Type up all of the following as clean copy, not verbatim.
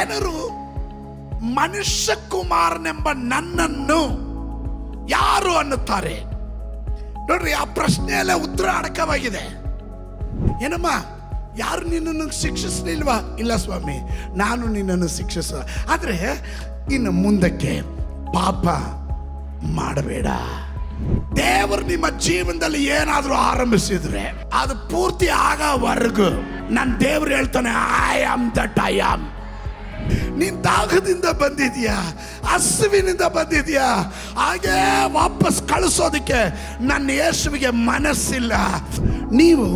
ಜನರು ಮನುಷ್ಯ ಕುಮಾರನೆಂಬ ನನ್ನನ್ನು ಯಾರು ಅನ್ನುತ್ತಾರೆ? ನೋಡ್ರಿ, ಆ ಪ್ರಶ್ನೆಯಲ್ಲೇ ಉತ್ತರ ಅಡಕವಾಗಿದೆ. ಏನಮ್ಮ, ಯಾರು ನಿನ್ನನ್ನು ಶಿಕ್ಷಿಸಲಿಲ್ವಾ? ಇಲ್ಲ ಸ್ವಾಮಿ, ನಾನು ನಿನ್ನನ್ನು ಶಿಕ್ಷಿಸ, ಆದರೆ ಇನ್ನು ಮುಂದಕ್ಕೆ ಪಾಪ ಮಾಡಬೇಡ. ದೇವರು ನಿಮ್ಮ ಜೀವನದಲ್ಲಿ ಏನಾದರೂ ಆರಂಭಿಸಿದ್ರೆ ಅದು ಪೂರ್ತಿ ಆಗೋವರೆಗೂ ನನ್ನ ದೇವರು ಹೇಳ್ತಾನೆ, I am that I am. ನೀನ್ ದಾಗದಿಂದ ಬಂದಿದ್ಯಾ, ಹಸುವಿನಿಂದ ಬಂದಿದ್ಯಾ, ಹಾಗೆ ವಾಪಸ್ ಕಳಿಸೋದಕ್ಕೆ ನನ್ನ ಯೇಸುವಿಗೆ ಮನಸ್ಸಿಲ್ಲ. ನೀವು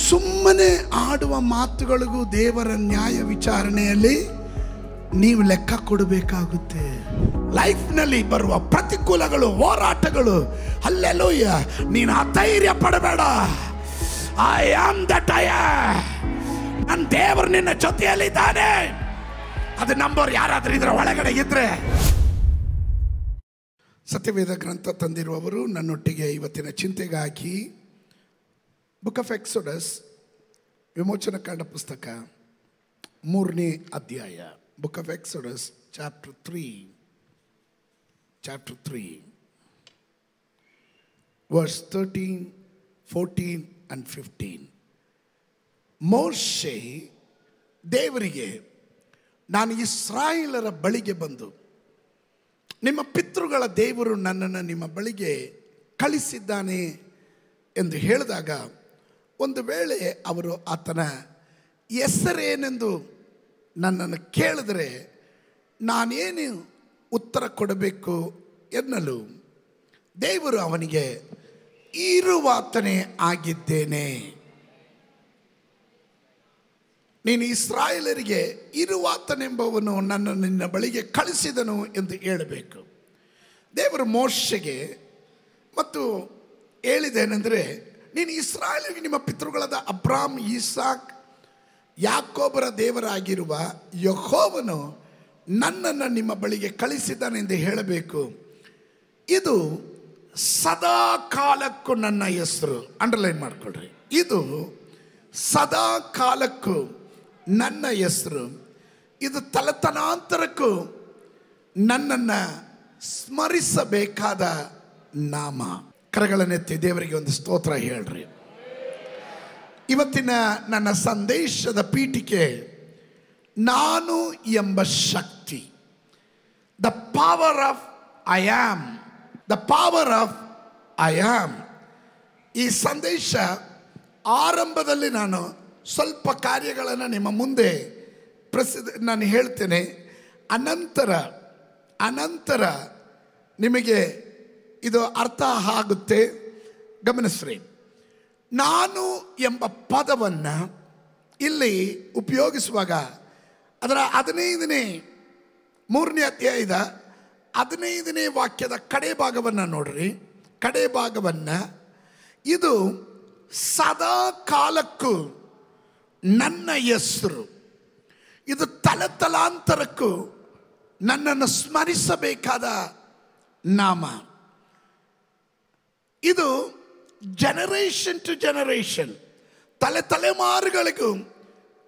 ಸುಮ್ಮನೆ ಆಡುವ ಮಾತುಗಳಿಗೂ ದೇವರ ನ್ಯಾಯ ವಿಚಾರಣೆಯಲ್ಲಿ ನೀವು ಲೆಕ್ಕ ಕೊಡಬೇಕಾಗುತ್ತೆ. ಲೈಫ್ನಲ್ಲಿ ಬರುವ ಪ್ರತಿಕೂಲಗಳು, ಹೋರಾಟಗಳು, ಅಲ್ಲೆಲ್ಲೂಯ್ಯ, ನೀನು ಅಧೈರ್ಯ ಪಡಬೇಡ. I am that I am. ನನ್ನ ದೇವರು ನಿನ್ನ ಜೊತೆಯಲ್ಲಿದ್ದಾನೆ. ಅದು ನಂಬೋರು ಯಾರಾದ್ರೂ ಇದ್ರ ಒಳಗಡೆ ಇದ್ರೆ. ಸತ್ಯವೇದ ಗ್ರಂಥ ತಂದಿರುವವರು ನನ್ನೊಟ್ಟಿಗೆ ಇವತ್ತಿನ ಚಿಂತೆಗಾಗಿ ಬುಕ್ ಆಫ್ ಎಕ್ಸೋಡಸ್, ವಿಮೋಚನಕಾಂಡ ಪುಸ್ತಕ 3ನೇ ಅಧ್ಯಾಯ. Book of Exodus chapter 3 verse 13, 14 and 15. ಮೋಶೆ ದೇವರಿಗೆ, ನಾನು ಇಸ್ರಾಯೇಲರ ಬಳಿಗೆ ಬಂದು ನಿಮ್ಮ ಪಿತೃಗಳ ದೇವರು ನನ್ನನ್ನು ನಿಮ್ಮ ಬಳಿಗೆ ಕಳಿಸಿದ್ದಾನೆ ಎಂದು ಹೇಳಿದಾಗ, ಒಂದು ವೇಳೆ ಅವರು ಆತನ ಹೆಸರೇನೆಂದು ನನ್ನನ್ನು ಕೇಳಿದರೆ ನಾನೇನು ಉತ್ತರ ಕೊಡಬೇಕು ಎನ್ನಲು ದೇವರು ಅವನಿಗೆ, ಇರುವಾತನೇ ಆಗಿದ್ದೇನೆ, ನೀನು ಇಸ್ರಾಯೇಲರಿಗೆ ಇರುವಾತನೆಂಬವನು ನನ್ನನ್ನು ನಿನ್ನ ಬಳಿಗೆ ಕಳಿಸಿದನು ಎಂದು ಹೇಳಬೇಕು. ದೇವರು ಮೋಶೆಗೆ ಮತ್ತು ಹೇಳಿದೇನೆಂದರೆ, ನೀನು ಇಸ್ರಾಯೇಲರಿಗೆ ನಿಮ್ಮ ಪಿತೃಗಳಾದ ಅಬ್ರಾಮ್, ಈಸಾಕ್, ಯಾಕೋಬರ ದೇವರಾಗಿರುವ ಯೆಹೋವನು ನನ್ನನ್ನು ನಿಮ್ಮ ಬಳಿಗೆ ಕಳಿಸಿದ್ದಾನೆ ಎಂದು ಹೇಳಬೇಕು. ಇದು ಸದಾ ಕಾಲಕ್ಕೂ ನನ್ನ ಹೆಸರು. ಅಂಡರ್ಲೈನ್ ಮಾಡಿಕೊಳ್ಳ್ರಿ, ಇದು ಸದಾ ಕಾಲಕ್ಕೂ ನನ್ನ ಹೆಸರು, ಇದು ತಲತಲಾಂತರಕ್ಕೂ ನನ್ನನ್ನು ಸ್ಮರಿಸಬೇಕಾದ ನಾಮ. ಕರಗಳನ್ನೆತ್ತಿ ದೇವರಿಗೆ ಒಂದು ಸ್ತೋತ್ರ ಹೇಳ್ರಿ. ಇವತ್ತಿನ ನನ್ನ ಸಂದೇಶದ ಪೀಠಿಕೆ, ನಾನು ಎಂಬ ಶಕ್ತಿ, the power of I am, the power of I am. ಈ ಸಂದೇಶ ಆರಂಭದಲ್ಲಿ ನಾನು ಸ್ವಲ್ಪ ಕಾರ್ಯಗಳನ್ನು ನಿಮ್ಮ ಮುಂದೆ ನಾನು ಹೇಳ್ತೇನೆ. ಅನಂತರ ನಿಮಗೆ ಇದು ಅರ್ಥ ಆಗುತ್ತೆ. ಗಮನಿಸ್ರಿ, ನಾನು ಎಂಬ ಪದವನ್ನು ಇಲ್ಲಿ ಉಪಯೋಗಿಸುವಾಗ ಅದರ 15ನೇ 3ನೇ ಅಧ್ಯಾಯದ 15ನೇ ವಾಕ್ಯದ ಕಡೆ ಭಾಗವನ್ನು ನೋಡ್ರಿ. ಕಡೆ ಭಾಗವನ್ನು, ಇದು ಸದಾ ಕಾಲಕ್ಕೂ ನನ್ನ ಹೆಸರು, ಇದು ತಲತಲಾಂತರಕ್ಕೂ ನನ್ನನ್ನು ಸ್ಮರಿಸಬೇಕಾದ ನಾಮ, ಇದು ಜನರೇಷನ್ ಟು ಜನರೇಷನ್, ತಲೆಮಾರುಗಳಿಗೂ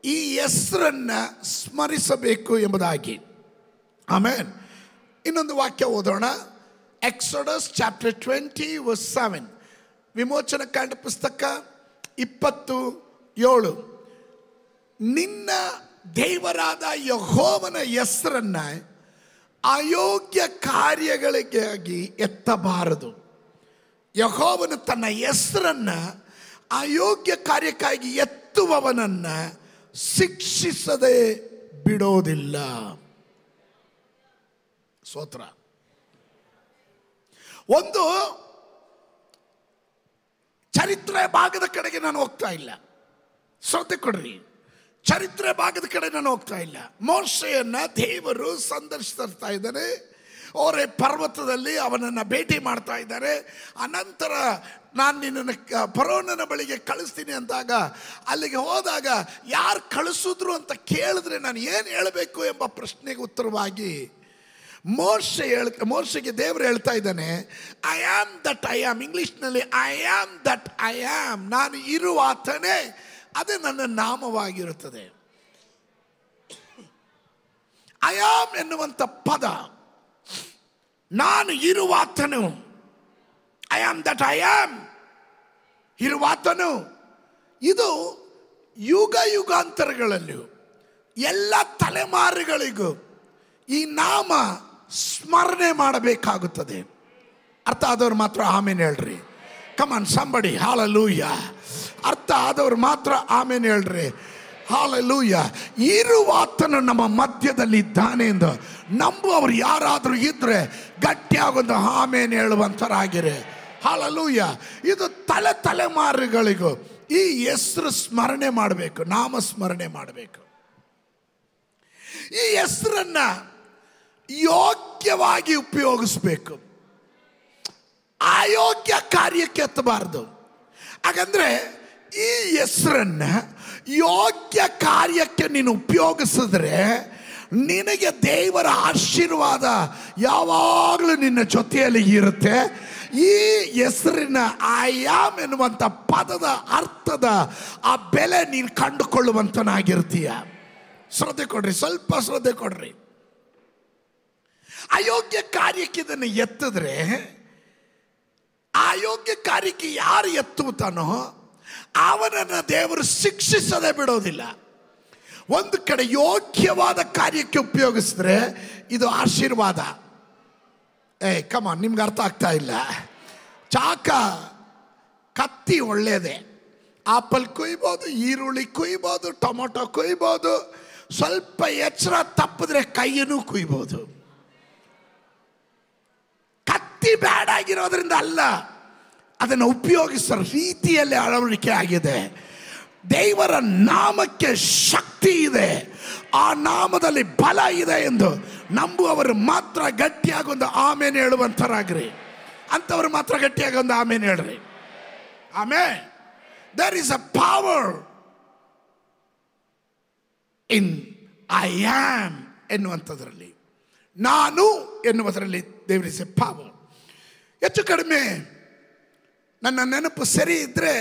ಈ ಹೆಸರನ್ನು ಸ್ಮರಿಸಬೇಕು ಎಂಬುದಾಗಿ. ಆಮೇಲೆ ಇನ್ನೊಂದು ವಾಕ್ಯ ಓದೋಣ. ಎಕ್ಸೋಡಸ್ ಚಾಪ್ಟರ್ 20 verse 7, ವಿಮೋಚನಕಾಂಡ ಪುಸ್ತಕ 27. ನಿನ್ನ ದೇವರಾದ ಯೆಹೋವನ ಹೆಸರನ್ನು ಅಯೋಗ್ಯ ಕಾರ್ಯಗಳಿಗಾಗಿ ಎತ್ತಬಾರದು. ಯೆಹೋವನು ತನ್ನ ಹೆಸರನ್ನು ಅಯೋಗ್ಯ ಕಾರ್ಯಕ್ಕಾಗಿ ಎತ್ತುವವನನ್ನು ಶಿಕ್ಷಿಸದೆ ಬಿಡೋದಿಲ್ಲ. ಸ್ತೋತ್ರ. ಒಂದು ಚರಿತ್ರೆ ಭಾಗದ ಕಡೆಗೆ ನಾನು ಹೋಗ್ತಾ ಇಲ್ಲ, ಶ್ರದ್ಧೆ ಕೊಡ್ರಿ. ಚರಿತ್ರೆ ಭಾಗದ ಕಡೆ ನಾನು ಹೋಗ್ತಾ ಇಲ್ಲ. ಮೋಶೆಯನ್ನ ದೇವರು ಸಂದರ್ಶಿಸ್ತಾ ಇದ್ದಾನೆ. ಅವರೇ ಪರ್ವತದಲ್ಲಿ ಅವನನ್ನು ಭೇಟಿ ಮಾಡ್ತಾ ಇದ್ದಾರೆ. ಅನಂತರ ನಾನು ನಿನ್ನನ್ನು ಫರೋಹನ ಬಳಿಗೆ ಕಳಿಸ್ತೀನಿ ಅಂದಾಗ, ಅಲ್ಲಿಗೆ ಹೋದಾಗ ಯಾರು ಕಳಿಸಿದ್ರು ಅಂತ ಕೇಳಿದ್ರೆ ನಾನು ಏನು ಹೇಳಬೇಕು ಎಂಬ ಪ್ರಶ್ನೆಗೆ ಉತ್ತರವಾಗಿ ಮೋಶೆಗೆ ದೇವರು ಹೇಳ್ತಾ ಇದ್ದಾನೆ, I am that I am. ಇಂಗ್ಲಿಷ್ನಲ್ಲಿ I am that I am, ನಾನು ಇರುವಾತನೇ, ಅದೇ ನನ್ನ ನಾಮವಾಗಿರುತ್ತದೆ. ಆಮ್ ಎನ್ನುವಂಥ ಪದ, ನಾನು ಇರುವಾತನು, I am that I am, ಇರುವಾತನು, ಇದು ಯುಗ ಯುಗಾಂತರಗಳಲ್ಲೂ ಎಲ್ಲ ತಲೆಮಾರುಗಳಿಗೂ ಈ ನಾಮ ಸ್ಮರಣೆ ಮಾಡಬೇಕಾಗುತ್ತದೆ. ಅರ್ಥ ಆದವ್ರು ಮಾತ್ರ ಆಮೇನ್ ಹೇಳ್ರಿ. ಕಮಾನ್ ಸಂಬಡಿ, ಹಾಲೆಲೂಯ. ಅರ್ಥ ಆದವ್ರು ಮಾತ್ರ ಆಮೇನ್ ಹೇಳ್ರಿ, ಹಾಲೆಲೂಯ. ಇರುವಾತನು ನಮ್ಮ ಮಧ್ಯದಲ್ಲಿ ಇದ್ದಾನೆ ಎಂದು ನಂಬುವವರು ಯಾರಾದರೂ ಇದ್ರೆ ಗಟ್ಟಿಯಾಗೊಂದು ಆಮೇನ್ ಹೇಳುವಂತರಾಗಿರೆ, ಹಾಲೆಲೂಯ. ಇದು ತಲೆಮಾರುಗಳಿಗೂ ಈ ಹೆಸರು ಸ್ಮರಣೆ ಮಾಡಬೇಕು, ನಾಮ ಸ್ಮರಣೆ ಮಾಡಬೇಕು. ಈ ಹೆಸರನ್ನ ಯೋಗ್ಯವಾಗಿ ಉಪಯೋಗಿಸ್ಬೇಕು, ಅಯೋಗ್ಯ ಕಾರ್ಯಕ್ಕೆ ಎತ್ತಬಾರ್ದು. ಹಾಗಂದ್ರೆ ಈ ಹೆಸರನ್ನ ಯೋಗ್ಯ ಕಾರ್ಯಕ್ಕೆ ನೀನು ಉಪಯೋಗಿಸಿದ್ರೆ ನಿನಗೆ ದೇವರ ಆಶೀರ್ವಾದ ಯಾವಾಗಲೂ ನಿನ್ನ ಜೊತೆಯಲ್ಲಿ ಇರುತ್ತೆ. ಈ ಹೆಸರಿನ ಐ ಆಮ್ ಎನ್ನುವಂಥ ಪದದ ಅರ್ಥದ ಆ ಬೆಲೆ ನೀನು ಕಂಡುಕೊಳ್ಳುವಂತನಾಗಿರ್ತೀಯ. ಶ್ರದ್ಧೆ ಕೊಡ್ರಿ, ಸ್ವಲ್ಪ ಶ್ರದ್ಧೆ ಕೊಡ್ರಿ. ಅಯೋಗ್ಯ ಕಾರ್ಯಕ್ಕೆ ಇದನ್ನು ಎತ್ತಿದ್ರೆ, ಅಯೋಗ್ಯ ಕಾರ್ಯಕ್ಕೆ ಯಾರು ಎತ್ತುತ್ತಾನೋ ಅವನನ್ನು ದೇವರು ಶಿಕ್ಷಿಸದೆ ಬಿಡೋದಿಲ್ಲ. ಒಂದು ಕಡೆ ಯೋಗ್ಯವಾದ ಕಾರ್ಯಕ್ಕೆ ಉಪಯೋಗಿಸಿದ್ರೆ ಇದು ಆಶೀರ್ವಾದ. ಕಮಾನ್, ನಿಮ್ಗೆ ಅರ್ಥ ಆಗ್ತಾ ಇಲ್ಲ. ಚಾಕ ಕತ್ತಿ ಒಳ್ಳೆಯದೇ, ಆಪಲ್ ಕುಯ್ಬೋದು, ಈರುಳ್ಳಿ ಕುಯ್ಬೋದು, ಟೊಮೊಟೊ ಕುಯ್ಬೋದು, ಸ್ವಲ್ಪ ಎಚ್ಚರ ತಪ್ಪಿದ್ರೆ ಕೈಯನ್ನು ಕುಯ್ಬೋದು. ಕತ್ತಿ ಬ್ಯಾಡ್ ಆಗಿರೋದ್ರಿಂದ ಅಲ್ಲ, ಅದನ್ನು ಉಪಯೋಗಿಸೋ ರೀತಿಯಲ್ಲಿ ಅಳವಡಿಕೆ ಆಗಿದೆ. ದೇವರ ನಾಮಕ್ಕೆ ಶಕ್ತಿ ಇದೆ, ಆ ನಾಮದಲ್ಲಿ ಬಲ ಇದೆ ಎಂದು ನಂಬುವವರು ಮಾತ್ರ ಗಟ್ಟಿಯಾಗೊಂದು ಆಮೇನ್ ಹೇಳುವಂತರಾಗ್ರಿ. ಅಂತವ್ರು ಮಾತ್ರ ಗಟ್ಟಿಯಾಗೊಂದು ಆಮೇನ್ ಹೇಳ್ರಿ. Amen. There is a power in I am ಎನ್ನುವಂಥದ್ರಲ್ಲಿ, ನಾನು ಎನ್ನುವುದರಲ್ಲಿ ದೇವರ್ ಇಸ್ ಎ ಪವರ್. ಹೆಚ್ಚು ಕಡಿಮೆ ನನ್ನ ನೆನಪು ಸರಿ ಇದ್ರೆ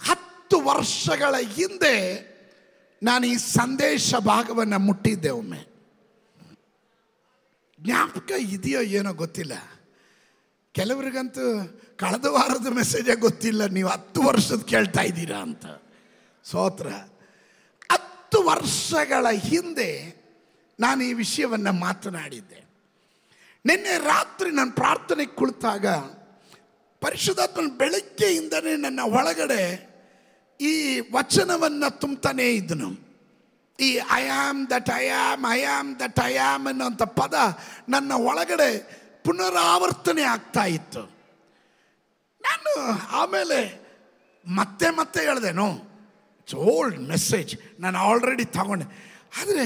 10 ವರ್ಷಗಳ ಹಿಂದೆ ನಾನು ಈ ಸಂದೇಶ ಭಾಗವನ್ನು ಮುಟ್ಟಿದ್ದೆ. ಒಮ್ಮೆ ಜ್ಞಾಪಕ ಇದೆಯೋ ಏನೋ ಗೊತ್ತಿಲ್ಲ, ಕೆಲವರಿಗಂತೂ ಕಳೆದ ವಾರದ ಮೆಸೇಜೇ ಗೊತ್ತಿಲ್ಲ, ನೀವು 10 ವರ್ಷದ ಕೇಳ್ತಾ ಇದ್ದೀರಾ ಅಂತ. ಸ್ತೋತ್ರ. 10 ವರ್ಷಗಳ ಹಿಂದೆ ನಾನು ಈ ವಿಷಯವನ್ನು ಮಾತನಾಡಿದ್ದೆ. ನಿನ್ನೆ ರಾತ್ರಿ ನಾನು ಪ್ರಾರ್ಥನೆಗೆ ಕುಳಿತಾಗ ಪರಿಶುದ್ಧಾತ್ಮನ ಬೆಳಗ್ಗೆಯಿಂದನೇ ನನ್ನ ಒಳಗಡೆ ಈ ವಚನವನ್ನು ತುಂಬತಾನೇ ಇದ್ದನು. ಈ I am that I am, I am that I am ಅನ್ನೋಂಥ ಪದ ನನ್ನ ಒಳಗಡೆ ಪುನರಾವರ್ತನೆ ಆಗ್ತಾ ಇತ್ತು. ನಾನು ಆಮೇಲೆ ಮತ್ತೆ ಹೇಳಿದೆನು, ಇಟ್ಸ್ ಓಲ್ಡ್ ಮೆಸೇಜ್, ನಾನು ಆಲ್ರೆಡಿ ತಗೊಂಡೆ. ಆದರೆ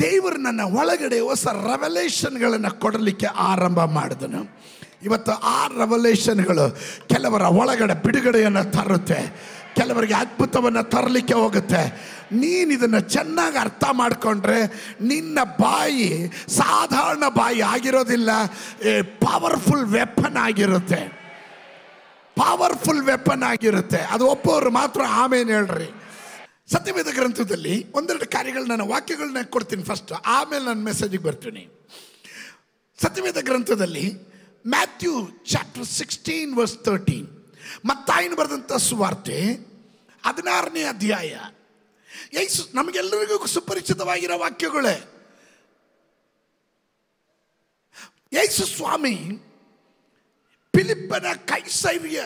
ದೇವರು ನನ್ನ ಒಳಗಡೆ ಹೊಸ ರೆವಲೇಷನ್ಗಳನ್ನು ಕೊಡಲಿಕ್ಕೆ ಆರಂಭ ಮಾಡಿದನು. ಇವತ್ತು ಆ ರೆವಲೇಷನ್ಗಳು ಕೆಲವರ ಒಳಗಡೆ ಬಿಡುಗಡೆಯನ್ನು ತರುತ್ತೆ, ಕೆಲವರಿಗೆ ಅದ್ಭುತವನ್ನು ತರಲಿಕ್ಕೆ ಹೋಗುತ್ತೆ. ನೀನು ಇದನ್ನು ಚೆನ್ನಾಗಿ ಅರ್ಥ ಮಾಡಿಕೊಂಡ್ರೆ ನಿನ್ನ ಬಾಯಿ ಸಾಧಾರಣ ಬಾಯಿ ಆಗಿರೋದಿಲ್ಲ, ಪವರ್ಫುಲ್ ವೆಪನ್ ಆಗಿರುತ್ತೆ, ಪವರ್ಫುಲ್ ವೆಪನ್ ಆಗಿರುತ್ತೆ. ಅದು ಒಪ್ಪೋರು ಮಾತ್ರ ಆಮೇಲೆ ಹೇಳ್ರಿ. ಸತ್ಯವೇದ ಗ್ರಂಥದಲ್ಲಿ ಒಂದೆರಡು ಕಾರ್ಯಗಳು, ನನ್ನ ವಾಕ್ಯಗಳನ್ನ ಕೊಡ್ತೀನಿ ಫಸ್ಟ್, ಆಮೇಲೆ ನನ್ನ ಮೆಸೇಜಿಗೆ ಬರ್ತೀನಿ. ಸತ್ಯವೇದ ಗ್ರಂಥದಲ್ಲಿ ಮ್ಯಾಥ್ಯೂ ಚಾಪ್ಟರ್ 16 ವರ್ಸ್ 13, ಮತ್ತಾಯನು ಬರೆದಂಥ ಸುವಾರ್ತೆ 16ನೇ ಅಧ್ಯಾಯ. ಯೇಸು ನಮಗೆಲ್ಲರಿಗೂ ಸುಪರಿಚಿತವಾಗಿರೋ ವಾಕ್ಯಗಳೇ. ಯೇಸು ಸ್ವಾಮಿ ಫಿಲಿಪ್ಪನ ಕೈಸೈರಿಯ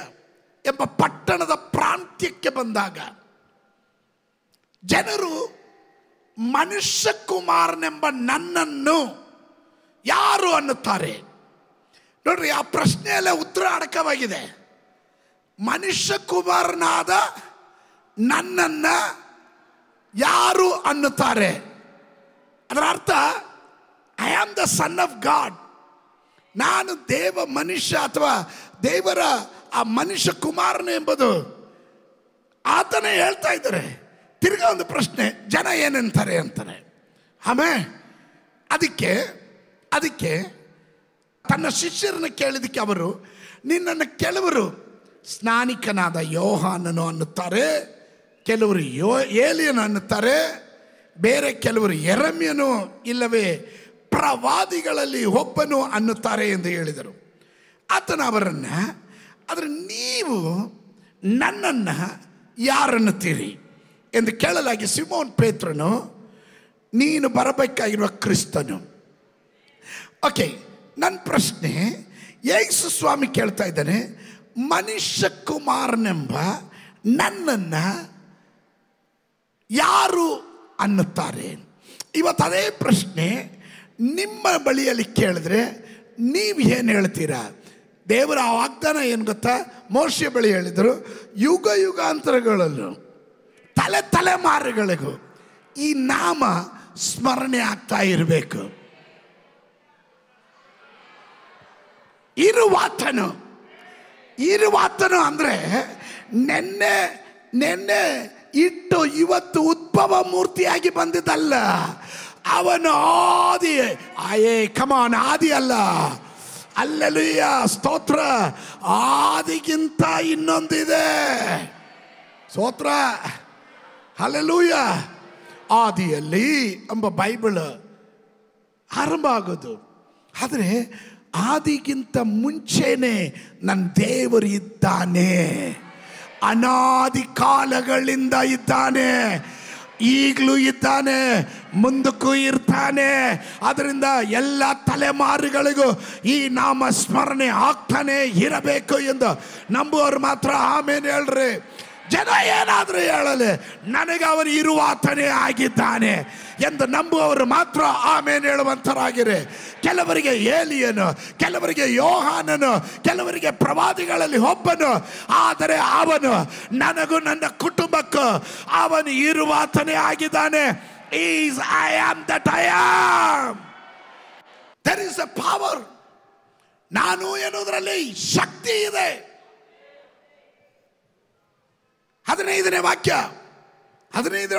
ಎಂಬ ಪಟ್ಟಣದ ಪ್ರಾಂತ್ಯಕ್ಕೆ ಬಂದಾಗ ಜನರು ಮನುಷ್ಯ ಕುಮಾರನೆಂಬ ನನ್ನನ್ನು ಯಾರು ಅನ್ನುತ್ತಾರೆ? ನೋಡ್ರಿ, ಆ ಪ್ರಶ್ನೆಯಲ್ಲೇ ಉತ್ತರ ಅಡಕವಾಗಿದೆ. ಮನುಷ್ಯ ಕುಮಾರನಾದ ನನ್ನನ್ನ ಯಾರು ಅನ್ನುತ್ತಾರೆ? ಅದರ ಅರ್ಥ I am the son of god, ನಾನು ಮನುಷ್ಯ ಅಥವಾ ದೇವರ ಆ ಮನುಷ್ಯ ಕುಮಾರನ ಎಂಬುದು ಆತನೇ ಹೇಳ್ತಾ ಇದ್ದಾರೆ. ತಿರ್ಗಾ ಒಂದು ಪ್ರಶ್ನೆ, ಜನ ಏನಂತಾರೆ ಅಂತಾನೆ. ಆಮೇಲೆ ಅದಕ್ಕೆ ತನ್ನ ಶಿಷ್ಯರನ್ನು ಕೇಳಿದಕ್ಕೆ ಅವರು, ನಿನ್ನನ್ನು ಕೆಲವರು ಸ್ನಾನಿಕನಾದ ಯೋಹಾನನು ಅನ್ನುತ್ತಾರೆ, ಕೆಲವರು ಏಲಿಯನ್ ಅನ್ನುತ್ತಾರೆ, ಬೇರೆ ಕೆಲವರು ಯೆರೆಮೀಯನು ಇಲ್ಲವೇ ಪ್ರವಾದಿಗಳಲ್ಲಿ ಒಬ್ಬನು ಅನ್ನುತ್ತಾರೆ ಎಂದು ಹೇಳಿದರು. ಆತನ ಅವರನ್ನು, ಆದರೆ ನೀವು ನನ್ನನ್ನು ಯಾರನ್ನುತ್ತೀರಿ ಎಂದು ಕೇಳಲಾಗಿ ಸಿಮೋನ್ ಪೇತ್ರನು, ನೀನು ಬರಬೇಕಾಗಿರುವ ಕ್ರಿಸ್ತನು. ಓಕೆ, ನನ್ನ ಪ್ರಶ್ನೆ, ಯೇಸು ಸ್ವಾಮಿ ಕೇಳ್ತಾ ಇದ್ದಾನೆ, ಮನುಷ್ಯ ಕುಮಾರನೆಂಬ ನನ್ನನ್ನು ಯಾರು ಅನ್ನುತ್ತಾರೆ? ಇವತ್ತು ಅದೇ ಪ್ರಶ್ನೆ ನಿಮ್ಮ ಬಳಿಯಲ್ಲಿ ಕೇಳಿದ್ರೆ ನೀವು ಏನು ಹೇಳ್ತೀರಾ? ದೇವರ ವಾಗ್ದಾನ ಏನು ಗೊತ್ತಾ? ಮೋಶೆ ಬಳಿ ಹೇಳಿದರು, ಯುಗ ಯುಗಾಂತರಗಳಲ್ಲೂ ತಲೆಮಾರುಗಳಿಗೂ ಈ ನಾಮ ಸ್ಮರಣೆ ಆಗ್ತಾ ಇರಬೇಕು. ಇರುವಾತನು ಅಂದರೆ ನೆನ್ನೆ ಇಟ್ಟು ಇವತ್ತು ಉದ್ಭವ ಮೂರ್ತಿಯಾಗಿ ಬಂದಿದ್ದಲ್ಲ. ಅವನು ಆದಿ ಆದಿ ಅಲ್ಲ. ಅಲ್ಲೆಲೂಯ, ಸ್ತೋತ್ರ. ಆದಿಗಿಂತ ಇನ್ನೊಂದಿದೆ. ಸ್ತೋತ್ರ, ಹಲ್ಲೆಲೂಯ. ಆದಿಯಲ್ಲಿ ಎಂಬ ಬೈಬಲ್ ಆರಂಭ ಆಗೋದು. ಆದರೆ ಆದಿಗಿಂತ ಮುಂಚೆನೆ ನನ್ನ ದೇವರು ಇದ್ದಾನೆ. ಅನಾದಿ ಕಾಲಗಳಿಂದ ಇದ್ದಾನೆ, ಈಗಲೂ ಇದ್ದಾನೆ, ಮುಂದಕ್ಕೂ ಇರ್ತಾನೆ. ಅದರಿಂದ ಎಲ್ಲ ತಲೆಮಾರುಗಳಿಗೂ ಈ ನಾಮ ಸ್ಮರಣೆ ಆಗ್ತಾನೆ ಇರಬೇಕು ಎಂದು ನಂಬುವವರು ಮಾತ್ರ ಆಮೇಲೆ ಹೇಳ್ರಿ. ಜನ ಏನಾದರೂ ಹೇಳಲಿ, ನನಗೆ ಅವರು ಇರುವಾತನೇ ಆಗಿದ್ದಾನೆ ಎಂದು ನಂಬುವವರು ಮಾತ್ರ ಆಮೇಲೆ ಹೇಳುವಂತರಾಗಿರಿ. ಕೆಲವರಿಗೆ ಏಲಿಯನು, ಕೆಲವರಿಗೆ ಯೋಹಾನನು, ಕೆಲವರಿಗೆ ಪ್ರವಾದಿಗಳಲ್ಲಿ ಒಬ್ಬನು. ಆದರೆ ಅವನು ನನಗೂ ನನ್ನ ಕುಟುಂಬಕ್ಕೂ ಅವನು ಇರುವಾತನೇ ಆಗಿದ್ದಾನೆ. I am that I am. There is a power. ನಾನು ಎನ್ನುವುದರಲ್ಲಿ ಶಕ್ತಿ ಇದೆ. 15ನೇ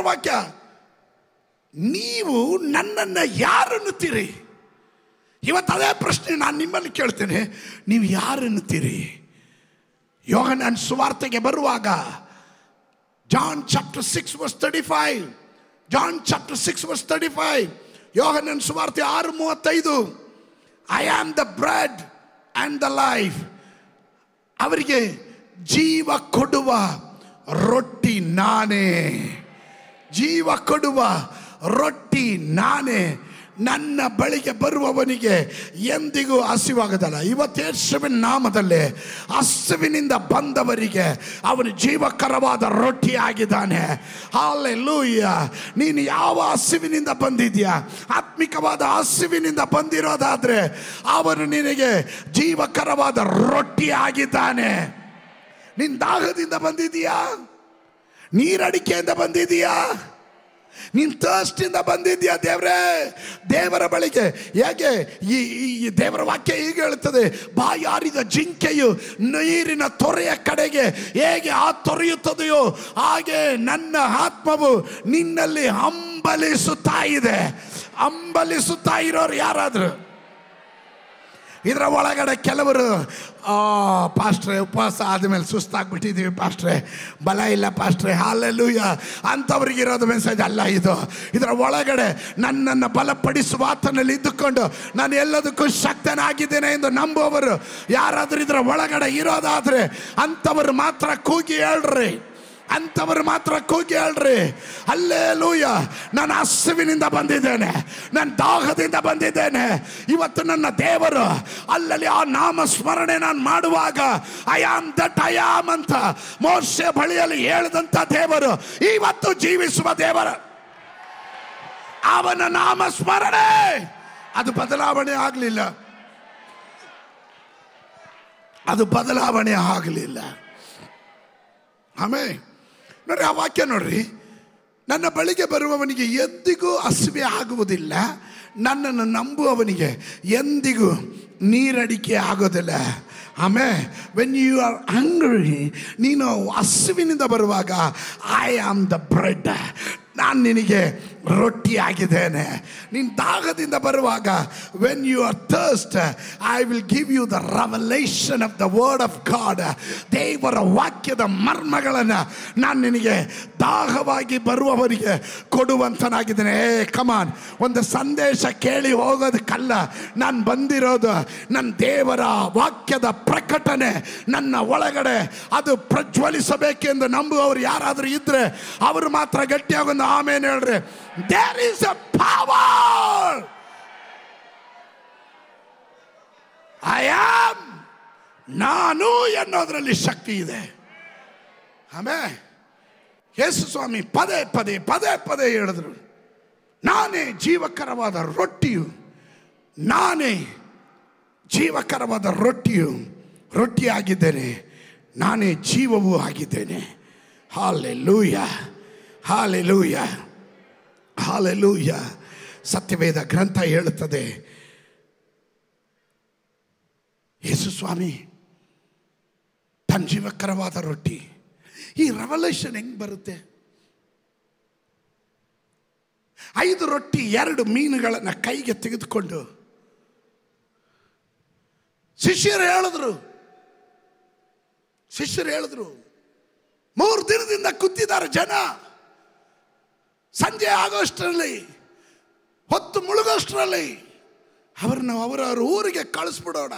ವಾಕ್ಯ, ನೀವು ನನ್ನನ್ನು ಯಾರನ್ನುತ್ತೀರಿ? ಇವತ್ತು ಅದೇ ಪ್ರಶ್ನೆ ನಾನು ನಿಮ್ಮಲ್ಲಿ ಕೇಳ್ತೇನೆ, ನೀವು ಯಾರನ್ನುತ್ತೀರಿ? ಯೋಹನನ ಸುವಾರ್ತೆಗೆ ಬರುವಾಗ John chapter 6 verse 35, John chapter 6 verse 35, ಯೋಹನನ ಸುವಾರ್ತೆ 6:35, I am the bread and the life. ಅವರಿಗೆ ಜೀವ ಕೊಡುವ ರೊಟ್ಟಿ ನಾನೇ, ಜೀವ ಕೊಡುವ ರೊಟ್ಟಿ ನಾನೇ. ನನ್ನ ಬಳಿಗೆ ಬರುವವನಿಗೆ ಎಂದಿಗೂ ಹಸಿವಾಗದಲ್ಲ. ಇವತ್ತು ಯೇಸುವಿನ ನಾಮದಲ್ಲಿ ಹಸಿವಿನಿಂದ ಬಂದವರಿಗೆ ಅವನು ಜೀವಕರವಾದ ರೊಟ್ಟಿ ಆಗಿದ್ದಾನೆ. ಹಲ್ಲೆಲೂಯ. ನೀನು ಯಾವ ಹಸಿವಿನಿಂದ ಬಂದಿದ್ಯಾ? ಆತ್ಮಿಕವಾದ ಹಸಿವಿನಿಂದ ಬಂದಿರೋದಾದ್ರೆ ಅವನು ನಿನಗೆ ಜೀವಕರವಾದ ರೊಟ್ಟಿ ಆಗಿದ್ದಾನೆ. ನಿನ್ನ ದಾಹದಿಂದ ಬಂದಿದೀಯಾ? ನೀರಡಿಕೆಯಿಂದ ಬಂದಿದೀಯಾ? ನೀನು ಥರ್ಸ್ಟಿಂದ ಬಂದಿದ್ಯಾ? ದೇವರ ಬಳಿಗೆ ಹೇಗೆ ಈ ದೇವರ ವಾಕ್ಯ ಹೀಗೆ ಹೇಳುತ್ತದೆ, ಬಾಯಾರಿದ ಜಿಂಕೆಯು ನೀರಿನ ತೊರೆಯ ಕಡೆಗೆ ಹೇಗೆ ತೊರೆಯುತ್ತದೆಯೋ ಹಾಗೆ ನನ್ನ ಆತ್ಮವು ನಿನ್ನಲ್ಲಿ ಹಂಬಲಿಸುತ್ತಾ ಇದೆ. ಹಂಬಲಿಸುತ್ತಾ ಇರೋರು ಯಾರಾದ್ರು? ಇದರ ಒಳಗಡೆ ಕೆಲವರು, ಪಾಸ್ಟ್ರೆ ಉಪವಾಸ ಆದಮೇಲೆ ಸುಸ್ತಾಗ್ಬಿಟ್ಟಿದ್ದೀವಿ ಪಾಸ್ಟ್ರೆ, ಬಲ ಇಲ್ಲ ಪಾಸ್ಟ್ರೆ, ಹಲ್ಲೆಲೂಯ ಅಂಥವ್ರಿಗಿರೋದು ಮೆಸೇಜ್ ಅಲ್ಲ ಇದು. ಇದರ ಒಳಗಡೆ ನನ್ನನ್ನು ಬಲಪಡಿಸುವ ಆತನಲ್ಲಿ ಇದ್ದುಕೊಂಡು ನಾನು ಎಲ್ಲದಕ್ಕೂ ಶಕ್ತನಾಗಿದ್ದೇನೆ ಎಂದು ನಂಬುವವರು ಯಾರಾದರೂ ಇದರ ಒಳಗಡೆ ಇರೋದಾದರೆ ಅಂಥವರು ಮಾತ್ರ ಕೂಗಿ ಹೇಳ್ರಿ, ಅಂಥವರು ಮಾತ್ರ ಕೂಗಿ ಹೇಳ್ರಿ, ಹಲ್ಲೆಲೂಯ. ನಾನು ಹಸಿವಿನಿಂದ ಬಂದಿದ್ದೇನೆ, ನನ್ನ ದಾಹದಿಂದ ಬಂದಿದ್ದೇನೆ. ಇವತ್ತು ನನ್ನ ದೇವರು ಅಲ್ಲಲ್ಲಿ ಆ ನಾಮ ಸ್ಮರಣೆ ನಾನು ಮಾಡುವಾಗ I am that I am ಅಂತ ಮೋಶೆ ಬಳಿಯಲ್ಲಿ ಹೇಳಿದಂಥ ದೇವರು ಇವತ್ತು ಜೀವಿಸುವ ದೇವರು. ಅವನ ನಾಮ ಸ್ಮರಣೆ ಅದು ಬದಲಾವಣೆ ಆಗಲಿಲ್ಲ, ಅದು ಬದಲಾವಣೆ ಆಗಲಿಲ್ಲ. ಆಮೇಲೆ ನೋಡ್ರಿ, ಆ ವಾಕ್ಯ ನೋಡ್ರಿ, ನನ್ನ ಬಳಿಗೆ ಬರುವವನಿಗೆ ಎಂದಿಗೂ ಹಸಿವೆ ಆಗುವುದಿಲ್ಲ, ನನ್ನನ್ನು ನಂಬುವವನಿಗೆ ಎಂದಿಗೂ ನೀರಡಿಕೆ ಆಗೋದಿಲ್ಲ. ಆಮೇಲೆ ವೆನ್ ಯು ಆರ್ ಹಂಗ್ರಿ, ನೀನು ಹಸಿವಿನಿಂದ ಬರುವಾಗ ಐ ಆಮ್ ದ ಬ್ರೆಡ್, ನಾನು ನಿನಗೆ ರೊಟ್ಟಿಯಾಗಿದ್ದೇನೆ. ನೀನು ದಾಹದಿಂದ ಬರುವಾಗ, when you are thirst, I will give you the revelation of the word of God. ದೇವರ ವಾಕ್ಯದ ಮರ್ಮಗಳನ್ನು ನಾನು ನಿನಗೆ ದಾಹವಾಗಿ ಬರುವವರಿಗೆ ಕೊಡುವಂತನಾಗಿದ್ದೇನೆ. ಕಮಾನ್, ಒಂದು ಸಂದೇಶ ಕೇಳಿ ಹೋಗೋದಕ್ಕಲ್ಲ ನಾನು ಬಂದಿರೋದು. ನನ್ನ ದೇವರ ವಾಕ್ಯದ ಪ್ರಕಟಣೆ ನನ್ನ ಒಳಗಡೆ ಅದು ಪ್ರಜ್ವಲಿಸಬೇಕೆಂದು ನಂಬುವವರು ಯಾರಾದರೂ ಇದ್ರೆ ಅವರು ಮಾತ್ರ ಗಟ್ಟಿಯಾಗಿ ಒಂದು ಆಮೇನ್ ಹೇಳ್ರಿ. There is a power. I am. ನಾನು ಎನ್ನೋದ್ರಲ್ಲಿ ಶಕ್ತಿ ಇದೆ. ಆಮೇಲೆ ಯೇಸು ಸ್ವಾಮಿ ಪದೇ ಪದೇ ಪದೇ ಪದೇ ಹೇಳಿದ್ರು, ನಾನೇ ಜೀವಕರವಾದ ರೊಟ್ಟಿಯು, ನಾನೇ ಜೀವಕರವಾದ ರೊಟ್ಟಿಯಾಗಿದ್ದೇನೆ, ನಾನೇ ಜೀವವೂ ಆಗಿದ್ದೇನೆ. Hallelujah, hallelujah, hallelujah. ಸತ್ಯವೇದ ಗ್ರಂಥ ಹೇಳುತ್ತದೆ, ಯೇಸು ಸ್ವಾಮಿ ತನ್ನ ಜೀವಕರವಾದ ರೊಟ್ಟಿ. ಈ ರೆವಲ್ಯೂಷನ್ ಹೆಂಗ್ ಬರುತ್ತೆ? 5 ರೊಟ್ಟಿ 2 ಮೀನುಗಳನ್ನು ಕೈಗೆ ತೆಗೆದುಕೊಂಡು ಶಿಷ್ಯರು ಹೇಳಿದ್ರು 3 ದಿನದಿಂದ ಕೂತಿದ್ದಾರೆ ಜನ. ಸಂಜೆ ಆಗೋಷ್ಟರಲ್ಲಿ, ಹೊತ್ತು ಮುಳುಗೋಷ್ಟರಲ್ಲಿ ಅವರನ್ನು ಅವರವ್ರ ಊರಿಗೆ ಕಳಿಸ್ಬಿಡೋಣ.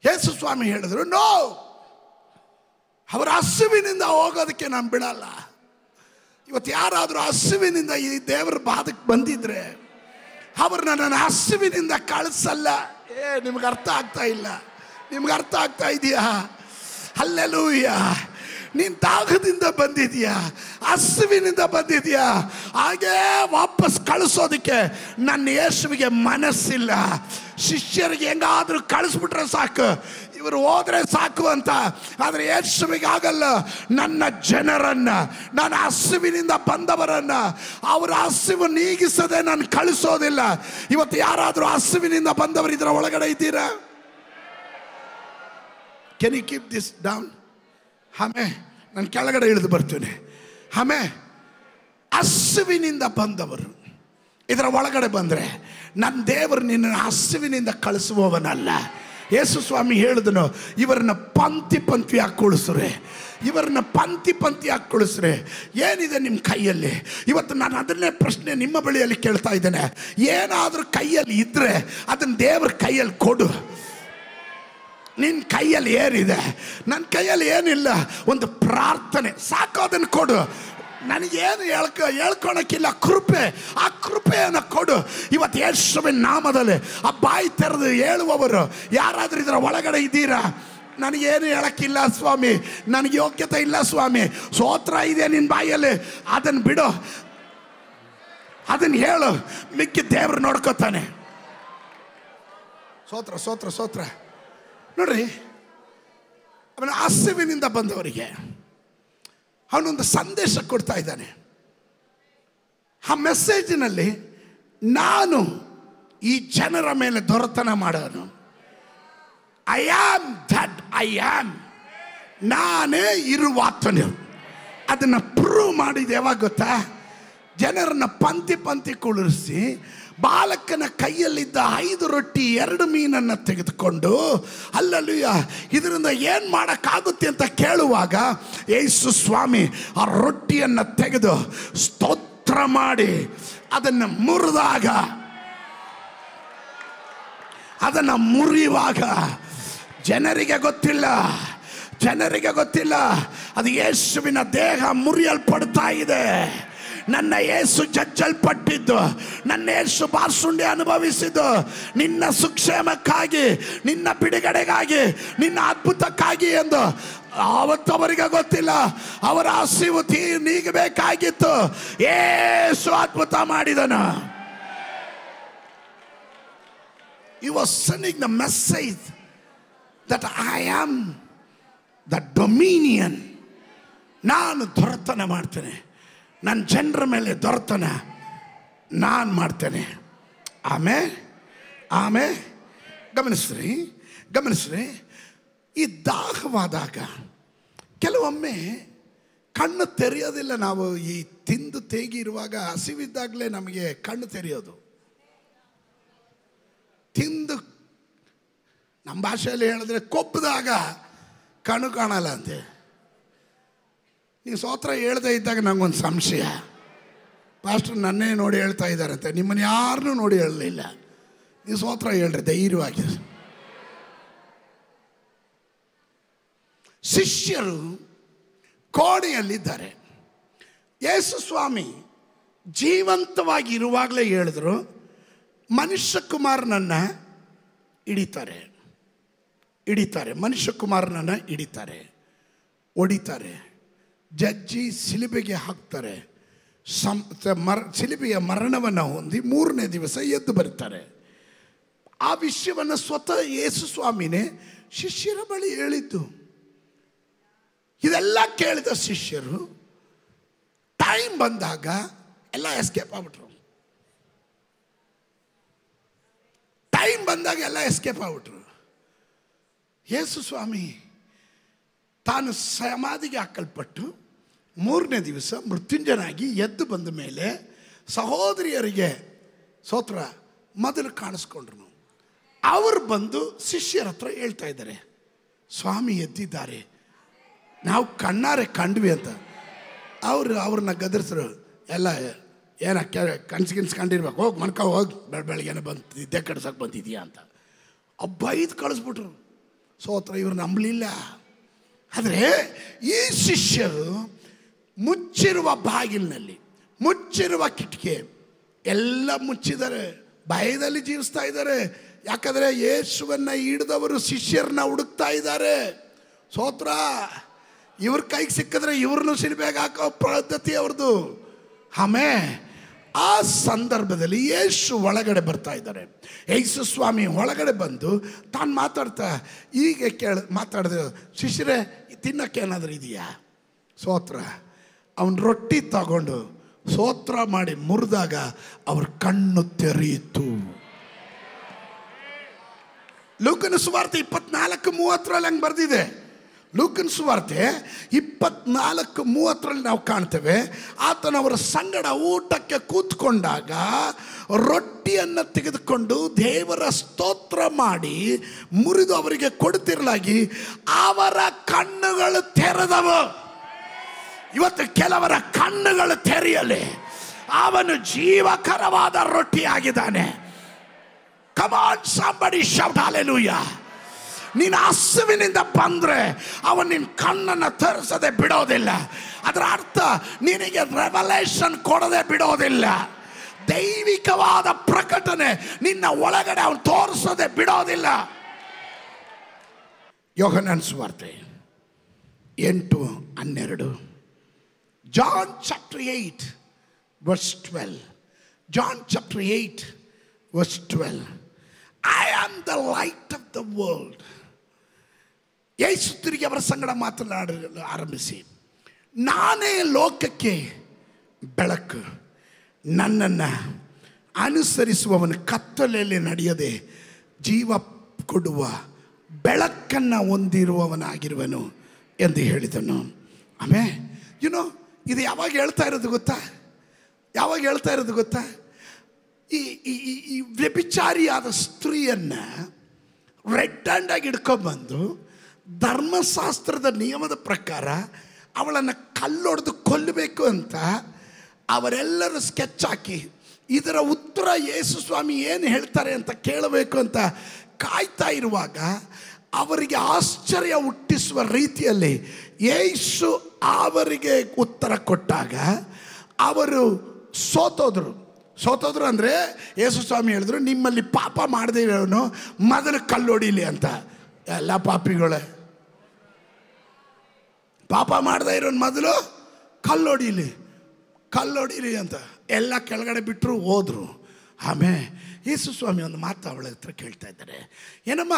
ಯೇಸು ಸ್ವಾಮಿ ಹೇಳಿದ್ರು, ನೋ, ಅವರ ಹಸುವಿನಿಂದ ಹೋಗೋದಕ್ಕೆ ನಾನು ಬಿಡಲ್ಲ. ಇವತ್ತು ಯಾರಾದರೂ ಹಸುವಿನಿಂದ ಈ ದೇವರ ಬಾದಕ್ಕೆ ಬಂದಿದ್ರೆ ಅವ್ರನ್ನ ನನ್ನ ಹಸುವಿನಿಂದ ಕಳಿಸಲ್ಲ. ನಿಮ್ಗೆ ಅರ್ಥ ಆಗ್ತಾ ಇಲ್ಲ? ನಿಮ್ಗೆ ಅರ್ಥ ಆಗ್ತಾ ಇದೆಯಾ? ಹಲ್ಲೆಲೂಯಾ. ನೀನು ದಾಹದಿಂದ ಬಂದಿದ್ಯಾ, ಹಸುವಿನಿಂದ ಬಂದಿದ್ಯಾ, ಹಾಗೇ ವಾಪಸ್ ಕಳಿಸೋದಕ್ಕೆ ನನ್ನ ಯೇಸುವಿಗೆ ಮನಸ್ಸಿಲ್ಲ. ಶಿಷ್ಯರಿಗೆ ಹೆಂಗಾದ್ರೂ ಕಳಿಸ್ಬಿಟ್ರೆ ಸಾಕು, ಇವರು ಹೋದ್ರೆ ಸಾಕು ಅಂತ. ಆದರೆ ಯೇಸುವಿಗೆ ಆಗಲ್ಲ. ನನ್ನ ಜನರನ್ನ, ನನ್ನ ಹಸುವಿನಿಂದ ಬಂದವರನ್ನ ಅವರ ಹಸುವು ನೀಗಿಸದೆ ನಾನು ಕಳಿಸೋದಿಲ್ಲ. ಇವತ್ತು ಯಾರಾದರೂ ಹಸುವಿನಿಂದ ಬಂದವರು ಇದರ ಒಳಗಡೆ ಇದ್ದೀರಾ? Can you keep this down? ನಾನು ಕೆಳಗಡೆ ಇಳಿದು ಬರ್ತೀನಿ. ಹಸುವಿನಿಂದ ಬಂದವರು ಇದರ ಒಳಗಡೆ ಬಂದರೆ ನನ್ನ ದೇವರು ನಿನ್ನ ಹಸುವಿನಿಂದ ಕಳಿಸುವವನಲ್ಲ. ಯೇಸು ಸ್ವಾಮಿ ಹೇಳಿದನು, ಇವರನ್ನ ಪಂಕ್ತಿಯಾಗಿ ಕುಳಿಸ್ರೆ, ಇವರನ್ನ ಪಂಕ್ತಿಯಾಗಿ ಕುಳಿಸ್ರೆ. ಏನಿದೆ ನಿಮ್ಮ ಕೈಯಲ್ಲಿ? ಇವತ್ತು ನಾನು ಅದನ್ನೇ ಪ್ರಶ್ನೆ ನಿಮ್ಮ ಬಳಿಯಲ್ಲಿ ಕೇಳ್ತಾ ಇದ್ದೇನೆ. ಏನಾದರೂ ಕೈಯಲ್ಲಿ ಇದ್ರೆ ಅದನ್ನು ದೇವ್ರ ಕೈಯಲ್ಲಿ ಕೊಡು. ನಿನ್ನ ಕೈಯಲ್ಲಿ ಏನಿದೆ? ನನ್ನ ಕೈಯಲ್ಲಿ ಏನಿಲ್ಲ, ಒಂದು ಪ್ರಾರ್ಥನೆ ಸಾಕು, ಅದನ್ನು ಕೊಡು. ನನಗೇನು ಹೇಳ್ಕೊಳಕ್ಕಿಲ್ಲ, ಕೃಪೆ, ಆ ಕೃಪೆಯನ್ನು ಕೊಡು. ಇವತ್ತು ಯೇಸುವಿನ ನಾಮದಲ್ಲಿ ಆ ಬಾಯಿ ತೆರೆದು ಹೇಳುವವರು ಯಾರಾದರೂ ಇದರ ಒಳಗಡೆ ಇದ್ದೀರಾ? ನನಗೇನು ಹೇಳಕ್ಕಿಲ್ಲ ಸ್ವಾಮಿ, ನನಗೆ ಯೋಗ್ಯತೆ ಇಲ್ಲ ಸ್ವಾಮಿ, ಸ್ತೋತ್ರ ಇದೆ ನಿನ್ನ ಬಾಯಲ್ಲಿ, ಅದನ್ನು ಬಿಡು, ಅದನ್ನು ಹೇಳು, ಮಿಕ್ಕಿ ದೇವರು ನೋಡ್ಕೋತಾನೆ. ಸ್ತೋತ್ರ. ನೋಡ್ರಿ, ಅವನ ಹಸುವಿನಿಂದ ಬಂದವರಿಗೆ ಅವನೊಂದು ಸಂದೇಶ ಕೊಡ್ತಾ ಇದ್ದಾನೆ. ಆ ಮೆಸೇಜಿನಲ್ಲಿ ನಾನು ಈ ಜನರ ಮೇಲೆ ದೊರೆತನ ಮಾಡೋನು. I am that I am. ನಾನೇ ಇರುವಾತನು. ಅದನ್ನು ಪ್ರೂವ್ ಮಾಡಿದೆ ಯಾವಾಗ ಗೊತ್ತಾ? ಜನರನ್ನ ಪಂಕ್ತಿ ಕುಳಿಸಿ ಬಾಲಕನ ಕೈಯಲ್ಲಿದ್ದ 5 ರೊಟ್ಟಿ 2 ಮೀನನ್ನು ತೆಗೆದುಕೊಂಡು, ಅಲ್ಲಲ್ಲೂಯ, ಇದರಿಂದ ಏನು ಮಾಡೋಕ್ಕಾಗುತ್ತೆ ಅಂತ ಕೇಳುವಾಗ ಯೇಸು ಸ್ವಾಮಿ ಆ ರೊಟ್ಟಿಯನ್ನು ತೆಗೆದು ಸ್ತೋತ್ರ ಮಾಡಿ ಅದನ್ನು ಮುರಿದಾಗ, ಅದನ್ನು ಮುರಿಯುವಾಗ ಜನರಿಗೆ ಗೊತ್ತಿಲ್ಲ ಅದು ಯೇಸುವಿನ ದೇಹ ಮುರಿಯಲ್ಪಡ್ತಾ ಇದೆ. ನನ್ನ ಯೇಸು ಜಜ್ಜಲ್ಪಟ್ಟಿದ್ದು, ನನ್ನ ಯೇಸು ಬಾಸುಂಡೆ ಅನುಭವಿಸಿದ್ದು ನಿನ್ನ ಸುಕ್ಷೇಮಕ್ಕಾಗಿ, ನಿನ್ನ ಬಿಡುಗಡೆಗಾಗಿ, ನಿನ್ನ ಅದ್ಭುತಕ್ಕಾಗಿ ಎಂದು. ಅವತ್ತವರಿಗೆ ಗೊತ್ತಿಲ್ಲ, ಅವರ ಹಸಿವು ನೀಗಬೇಕಾಗಿತ್ತು. ಯೇಸು ಅದ್ಭುತ ಮಾಡಿದನು. He was sending the message that I am the dominion. ನಾನು ದೊರೆತನ ಮಾಡ್ತೇನೆ, ನನ್ನ ಜನರ ಮೇಲೆ ದೊರೆತನ ನಾನು ಮಾಡ್ತೇನೆ. ಆಮೇಲೆ ಗಮನಿಸ್ರಿ, ಈ ದಾಹವಾದಾಗ ಕೆಲವೊಮ್ಮೆ ಕಣ್ಣು ತೆರೆಯೋದಿಲ್ಲ. ನಾವು ಈ ತಿಂದು ತೇಗಿ ಇರುವಾಗ ಹಸಿವಿದ್ದಾಗಲೇ ನಮಗೆ ಕಣ್ಣು ತೆರೆಯೋದು. ತಿಂದು ನಮ್ಮ ಭಾಷೆಯಲ್ಲಿ ಹೇಳಿದ್ರೆ ಕೊಬ್ಬದಾಗ ಕಣ್ಣು ಕಾಣಲ್ಲ ಅಂತೆ. ನೀವು ಸ್ತೋತ್ರ ಹೇಳ್ದೇ ಇದ್ದಾಗ ನನಗೊಂದು ಸಂಶಯ, ಪಾಸ್ಟರ್ ನನ್ನೇ ನೋಡಿ ಹೇಳ್ತಾ ಇದ್ದಾರಂತೆ, ನಿಮ್ಮನ್ನು ಯಾರನ್ನೂ ನೋಡಿ ಹೇಳಲಿಲ್ಲ. ನೀವು ಸ್ತೋತ್ರ ಹೇಳ್ರಿ ಧೈರ್ಯವಾಗಿ. ಶಿಷ್ಯರು ಕೋಣೆಯಲ್ಲಿದ್ದಾರೆ. ಯೇಸು ಸ್ವಾಮಿ ಜೀವಂತವಾಗಿ ಇರುವಾಗಲೇ ಹೇಳಿದ್ರು, ಮನುಷ್ಯ ಕುಮಾರನನ್ನು ಹಿಡಿತಾರೆ, ಮನುಷ್ಯ ಕುಮಾರನನ್ನು ಹಿಡಿತಾರೆ, ಹೊಡಿತಾರೆ, ಜಜ್ಜಿ ಸಿಲುಬೆಗೆ ಹಾಕ್ತಾರೆ, ಸಿಲುಬೆಯ ಮರಣವನ್ನು ಹೊಂದಿ 3ನೇ ದಿವಸ ಎದ್ದು ಬರ್ತಾರೆ. ಆ ವಿಷಯವನ್ನು ಸ್ವತಃ ಯೇಸು ಸ್ವಾಮಿನೇ ಶಿಷ್ಯರ ಬಳಿ ಹೇಳಿದ್ದು. ಇದೆಲ್ಲ ಕೇಳಿದ ಶಿಷ್ಯರು ಟೈಮ್ ಬಂದಾಗ ಎಲ್ಲ ಎಸ್ಕೇಪ್ ಆಗ್ಬಿಟ್ರು. ಯೇಸು ಸ್ವಾಮಿ ತಾನು ಸಮಾಧಿಗೆ ಹಾಕಲ್ಪಟ್ಟು 3ನೇ ದಿವಸ ಮೃತ್ಯುಂಜಯನಾಗಿ ಎದ್ದು ಬಂದ ಮೇಲೆ ಸಹೋದರಿಯರಿಗೆ ಸ್ತೋತ್ರ ಮೊದಲು ಕಾಣಿಸ್ಕೊಂಡ್ರು. ಅವರು ಬಂದು ಶಿಷ್ಯರ ಹತ್ರ ಹೇಳ್ತಾ ಇದ್ದಾರೆ, ಸ್ವಾಮಿ ಎದ್ದಿದ್ದಾರೆ, ನಾವು ಕಣ್ಣಾರೆ ಕಂಡ್ವಿ ಅಂತ. ಅವ್ರನ್ನ ಗದರಿಸಿದ್ರು. ಎಲ್ಲ ಏನ ಕನ್ಸ್ಕೊಂಡಿರ್ಬೇಕು, ಹೋಗಿ ಮನ್ಕ ಹೋಗಿ ಬೆಳಗ್ಗೆನೆ ಬಂದು ಇದ್ದೇ ಕಡ್ಸಕ್ಕೆ ಬಂದಿದೆಯಾ ಅಂತ ಬೈದು ಕಳಿಸ್ಬಿಟ್ರು. ಸ್ತೋತ್ರ ಇವ್ರು ನಂಬಲಿಲ್ಲ. ಆದರೆ ಈ ಶಿಷ್ಯರು ಮುಚ್ಚಿರುವ ಬಾಗಿಲಿನಲ್ಲಿ, ಮುಚ್ಚಿರುವ ಕಿಟಕಿ ಎಲ್ಲ ಮುಚ್ಚಿದ್ದಾರೆ, ಭಯದಲ್ಲಿ ಜೀವಿಸ್ತಾ ಇದ್ದಾರೆ. ಯಾಕಂದರೆ ಯೇಸುವನ್ನು ಹಿಡಿದವರು ಶಿಷ್ಯರನ್ನ ಹುಡುಕ್ತಾ ಇದ್ದಾರೆ. ಸ್ತೋತ್ರ. ಇವ್ರ ಕೈಗೆ ಸಿಕ್ಕಿದ್ರೆ ಇವ್ರನ್ನೂ ಸಿಲುಬೆಗೆ ಹಾಕೋ ಪದ್ಧತಿ ಅವ್ರದ್ದು. ಆಮೇಲೆ ಆ ಸಂದರ್ಭದಲ್ಲಿ ಯೇಸು ಒಳಗಡೆ ಬರ್ತಾ ಇದ್ದಾರೆ. ಯೇಸು ಸ್ವಾಮಿ ಒಳಗಡೆ ಬಂದು ತಾನು ಮಾತಾಡ್ತಾ ಹೀಗೆ ಮಾತಾಡಿದ್ರೆ, ಶಿಷ್ಯರೇ ತಿನ್ನಕ್ಕೆ ಏನಾದರೂ ಇದೆಯಾ? ಸ್ತೋತ್ರ. ಅವನು ರೊಟ್ಟಿ ತಗೊಂಡು ಸ್ತೋತ್ರ ಮಾಡಿ ಮುರಿದಾಗ ಅವ್ರ ಕಣ್ಣು ತೆರೆಯಿತು. ಲೂಕನ ಸುವಾರ್ತೆ 24:30 ಹಂಗೆ ಬರೆದಿದೆ. ಲೂಕನ ಸುವಾರ್ತೆ 24:30 ನಾವು ಕಾಣ್ತೇವೆ. ಆತನವರ ಸಂಗಡ ಊಟಕ್ಕೆ ಕೂತ್ಕೊಂಡಾಗ ರೊಟ್ಟಿಯನ್ನು ತೆಗೆದುಕೊಂಡು ದೇವರ ಸ್ತೋತ್ರ ಮಾಡಿ ಮುರಿದು ಅವರಿಗೆ ಕೊಡುತ್ತಿರಲಾಗಿ ಅವರ ಕಣ್ಣುಗಳು ತೆರೆದವು. ಇವತ್ತು ಕೆಲವರ ಕಣ್ಣುಗಳು ತೆರೆಯಲಿ. ಅವನು ಜೀವಕರವಾದ ರೊಟ್ಟಿ ಆಗಿದ್ದಾನೆ. Come on, somebody shout hallelujah. ನೀನು ಹಸುವಿನಿಂದ ಬಂದ್ರೆ ಅವನು ನಿನ್ನ ಕಣ್ಣನ್ನು ತರಿಸದೆ ಬಿಡೋದಿಲ್ಲ. ಅದರ ಅರ್ಥ ನಿನಗೆ ರೆವಲೇಷನ್ ಕೊಡದೆ ಬಿಡೋದಿಲ್ಲ. ದೈವಿಕವಾದ ಪ್ರಕಟಣೆ ನಿನ್ನ ಒಳಗಡೆ ಅವನು ತೋರಿಸದೆ ಬಿಡೋದಿಲ್ಲ. ಯೋಹನನ ಸುವಾರ್ತೆ 8:12. John chapter 8 verse 12. John chapter 8 verse 12. I am the light of the world. ಯೇಸು ತಿರುಗಿ ಅವರ ಸಂಗಡ ಮಾತನಾಡಲು ಆರಂಭಿಸಿ, ನಾನೇ ಲೋಕಕ್ಕೆ ಬೆಳಕು, ನನ್ನನ್ನು ಅನುಸರಿಸುವವನು ಕತ್ತಲೆಯಲ್ಲಿ ನಡೆಯದೆ ಜೀವ ಕೊಡುವ ಬೆಳಕನ್ನು ಹೊಂದಿರುವವನಾಗಿರುವನು ಎಂದು ಹೇಳಿದನು. ಆಮೇಲೆ ಇದು ಯಾವಾಗ ಹೇಳ್ತಾ ಇರೋದು ಗೊತ್ತಾ? ಈ ವ್ಯಭಿಚಾರಿಯಾದ ಸ್ತ್ರೀಯನ್ನು ರೆಡ್ ಹ್ಯಾಂಡ್ ಆಗಿ ಹಿಡ್ಕೊಂಡ್ಬಂದು ಧರ್ಮಶಾಸ್ತ್ರದ ನಿಯಮದ ಪ್ರಕಾರ ಅವಳನ್ನು ಕಲ್ಲೊಡೆದು ಕೊಲ್ಲಬೇಕು ಅಂತ ಅವರೆಲ್ಲರೂ ಸ್ಕೆಚ್ ಹಾಕಿ ಇದರ ಉತ್ತರ ಯೇಸು ಸ್ವಾಮಿ ಏನು ಹೇಳ್ತಾರೆ ಅಂತ ಕೇಳಬೇಕು ಅಂತ ಕಾಯ್ತಾ ಇರುವಾಗ ಅವರಿಗೆ ಆಶ್ಚರ್ಯ ಹುಟ್ಟಿಸುವ ರೀತಿಯಲ್ಲಿ ಯೇಸು ಅವರಿಗೆ ಉತ್ತರ ಕೊಟ್ಟಾಗ ಅವರು ಸೋತೋದ್ರು ಅಂದರೆ ಯೇಸು ಸ್ವಾಮಿ ಹೇಳಿದ್ರು, ನಿಮ್ಮಲ್ಲಿ ಪಾಪ ಮಾಡದೇ ಇರೋನು ಮೊದಲು ಕಲ್ಲೊಡಿಲಿ ಅಂತ. ಎಲ್ಲ ಪಾಪಿಗಳೇ, ಪಾಪ ಮಾಡದೇ ಇರೋನು ಮೊದಲು ಕಲ್ಲೊಡಿಲಿ ಅಂತ ಎಲ್ಲ ಕೆಳಗಡೆ ಬಿಟ್ಟರು, ಹೋದ್ರು. ಆಮೇಲೆ ಯೇಸು ಸ್ವಾಮಿ ಒಂದು ಮಾತು ಅವಳ ಹತ್ರ ಕೇಳ್ತಾ ಇದ್ದಾರೆ, ಏನಮ್ಮ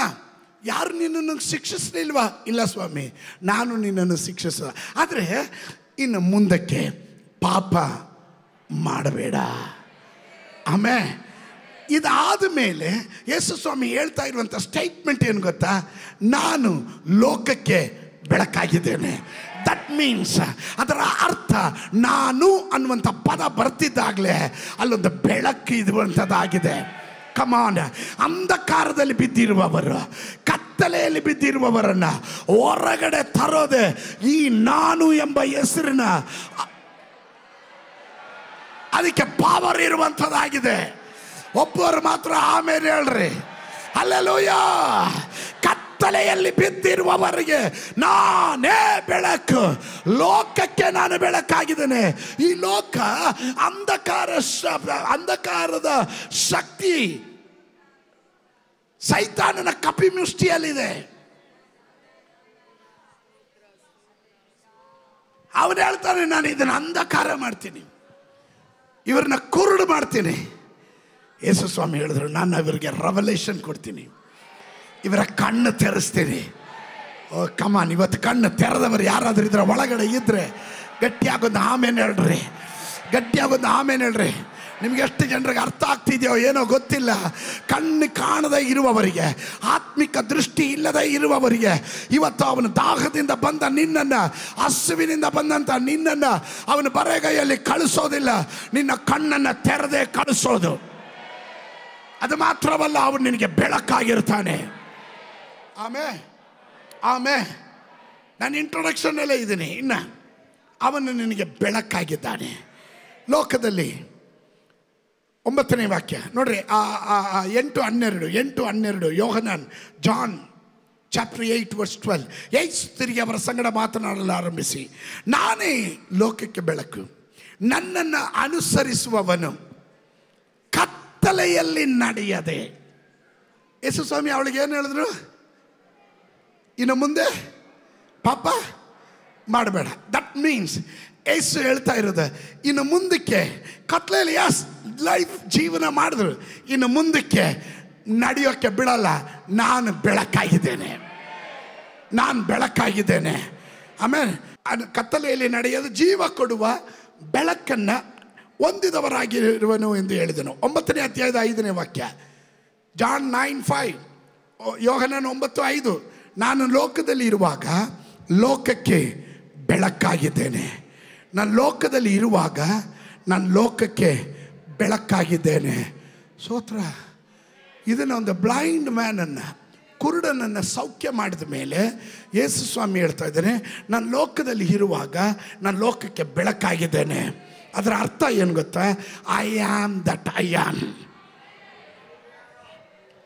ಯಾರು ನಿನ್ನನ್ನು ಶಿಕ್ಷಿಸಲಿಲ್ವಾ? ಇಲ್ಲ ಸ್ವಾಮಿ, ನಾನು ನಿನ್ನನ್ನು ಆದರೆ ಇನ್ನು ಮುಂದಕ್ಕೆ ಪಾಪ ಮಾಡಬೇಡ. ಆಮೇಲೆ ಇದಾದ ಮೇಲೆ ಯೇಸು ಸ್ವಾಮಿ ಹೇಳ್ತಾ ಇರುವಂಥ ಸ್ಟೇಟ್ಮೆಂಟ್ ಏನು ಗೊತ್ತಾ? ನಾನು ಲೋಕಕ್ಕೆ ಬೆಳಕಾಗಿದ್ದೇನೆ. ದಟ್ ಮೀನ್ಸ್ ಅದರ ಅರ್ಥ ನಾನು ಅನ್ನುವಂಥ ಪದ ಬರ್ತಿದ್ದಾಗಲೇ ಅಲ್ಲೊಂದು ಬೆಳಕು ಇರುವಂಥದ್ದಾಗಿದೆ. ಕಮಾನ್, ಅಂಧಕಾರದಲ್ಲಿ ಬಿದ್ದಿರುವವರು, ಕತ್ತಲೆಯಲ್ಲಿ ಬಿದ್ದಿರುವವರನ್ನ ಹೊರಗಡೆ ತರೋದೆ ಈ ನಾನು ಎಂಬ ಹೆಸರಿನ, ಅದಕ್ಕೆ ಪವರ್ ಇರುವಂಥದ್ದಾಗಿದೆ. ಒಬ್ಬರು ಮಾತ್ರ ಆಮೇಲೆ ಹೇಳ್ರಿ ಹಲ್ಲೆಲೂಯಾ. ಕತ್ತಲೆಯಲ್ಲಿ ಬಿದ್ದಿರುವವರಿಗೆ ನಾನೇ ಬೆಳಕು, ಲೋಕಕ್ಕೆ ನಾನು ಬೆಳಕಾಗಿದ್ದೇನೆ. ಈ ಲೋಕ ಅಂಧಕಾರದ ಶಕ್ತಿ ಸೈತಾನನ ಕಪಿಮುಷ್ಟಿಯಲ್ಲಿದೆ. ಅವನು ಹೇಳ್ತಾನೆ, ನಾನು ಇದನ್ನು ಅಂಧಕಾರ ಮಾಡ್ತೀನಿ, ಇವ್ರನ್ನ ಕುರುಡು ಮಾಡ್ತೀನಿ. ಯೇಸು ಸ್ವಾಮಿ ಹೇಳಿದ್ರು, ನಾನು ಇವರಿಗೆ ರೆವಲೇಷನ್ ಕೊಡ್ತೀನಿ, ಇವರ ಕಣ್ಣು ತೆರೆಸ್ತೀನಿ. ಓ ಕಮಾನ್, ಇವತ್ತು ಕಣ್ಣು ತೆರೆದವರು ಯಾರಾದ್ರೂ ಇದ್ರೆ, ಒಳಗಡೆ ಇದ್ರೆ ಗಟ್ಟಿಯಾಗೊಂದು ಆಮೇಲೆ ಹೇಳ್ರಿ, ಗಟ್ಟಿಯಾಗೊಂದು ಆಮೇಲೆ ಹೇಳ್ರಿ. ನಿಮ್ಗೆ ಎಷ್ಟು ಜನರಿಗೆ ಅರ್ಥ ಆಗ್ತಿದೆಯೋ ಏನೋ ಗೊತ್ತಿಲ್ಲ. ಕಣ್ಣು ಕಾಣದೇ ಇರುವವರಿಗೆ, ಆತ್ಮಿಕ ದೃಷ್ಟಿ ಇಲ್ಲದೆ ಇರುವವರಿಗೆ ಇವತ್ತು ಅವನ ದಾಹದಿಂದ ಬಂದ ನಿನ್ನನ್ನು, ಹಸುವಿನಿಂದ ಬಂದಂಥ ನಿನ್ನನ್ನು ಅವನು ಬರೆಗೈಯಲ್ಲಿ ಕಳಿಸೋದಿಲ್ಲ, ನಿನ್ನ ಕಣ್ಣನ್ನು ತೆರೆದೇ ಕಳಿಸೋದು. ಅದು ಮಾತ್ರವಲ್ಲ, ಅವನು ನಿನಗೆ ಬೆಳಕಾಗಿರ್ತಾನೆ. ಆಮೇ ನಾನು ಇಂಟ್ರೊಡಕ್ಷನ್ನಲ್ಲೇ ಇದ್ದೀನಿ. ಇನ್ನು ಅವನು ನಿನಗೆ ಬೆಳಕಾಗಿದ್ದಾನೆ. ಲೋಕದಲ್ಲಿ 9ನೇ ವಾಕ್ಯ ನೋಡ್ರಿ, 8:12 ಯೋಹನಾನ್, ಜಾನ್ ಚಾಪ್ಟರ್ 8:12. ತಿರುಗಿ ಅವರ ಸಂಗಡ ಮಾತನಾಡಲು ಆರಂಭಿಸಿ, ನಾನೇ ಲೋಕಕ್ಕೆ ಬೆಳಕು, ನನ್ನನ್ನು ಅನುಸರಿಸುವವನು ಕತ್ತಲೆಯಲ್ಲಿ ನಡೆಯದೆ. ಯೇಸು ಸ್ವಾಮಿ ಅವಳಿಗೆ ಏನು ಹೇಳಿದ್ರು? ಇನ್ನು ಮುಂದೆ ಪಾಪ ಮಾಡಬೇಡ. ದಟ್ ಮೀನ್ಸ್ ಯೇಸು ಹೇಳ್ತಾ ಇರೋದು, ಇನ್ನು ಮುಂದಕ್ಕೆ ಕತ್ಲೆಯಲ್ಲಿ ಲೈಫ್ ಜೀವನ ಮಾಡಿದ್ರು, ಇನ್ನು ಮುಂದಕ್ಕೆ ನಡೆಯೋಕ್ಕೆ ಬಿಡಲ್ಲ. ನಾನು ಬೆಳಕಾಗಿದ್ದೇನೆ, ನಾನು ಬೆಳಕಾಗಿದ್ದೇನೆ. ಆಮೇಲೆ ಕತ್ತಲೆಯಲ್ಲಿ ನಡೆಯೋದು ಜೀವ ಕೊಡುವ ಬೆಳಕನ್ನು ಹೊಂದಿದವರಾಗಿರುವನು ಎಂದು ಹೇಳಿದನು. 9ನೇ ಅಧ್ಯಾಯದ 5ನೇ ವಾಕ್ಯ, ಜಾನ್ 9:5, ಯೋಹನನ್ 9:5. ನಾನು ಲೋಕದಲ್ಲಿ ಇರುವಾಗ ಲೋಕಕ್ಕೆ ಬೆಳಕಾಗಿದ್ದೇನೆ. ನಾನು ಲೋಕದಲ್ಲಿ ಇರುವಾಗ ನಾನು ಲೋಕಕ್ಕೆ ಬೆಳಕಾಗಿದ್ದೇನೆ. ಸ್ತೋತ್ರ. ಇದನ್ನು ಒಂದು ಬ್ಲೈಂಡ್ ಮ್ಯಾನನ್ನು, ಕುರುಡನನ್ನು ಸೌಖ್ಯ ಮಾಡಿದ ಮೇಲೆ ಯೇಸು ಸ್ವಾಮಿ ಹೇಳ್ತಾ ಇದ್ದಾನೆ, ನಾನು ಲೋಕದಲ್ಲಿ ಇರುವಾಗ ನಾನು ಲೋಕಕ್ಕೆ ಬೆಳಕಾಗಿದ್ದೇನೆ. ಅದರ ಅರ್ಥ ಏನು ಗೊತ್ತಾ? I am that I am.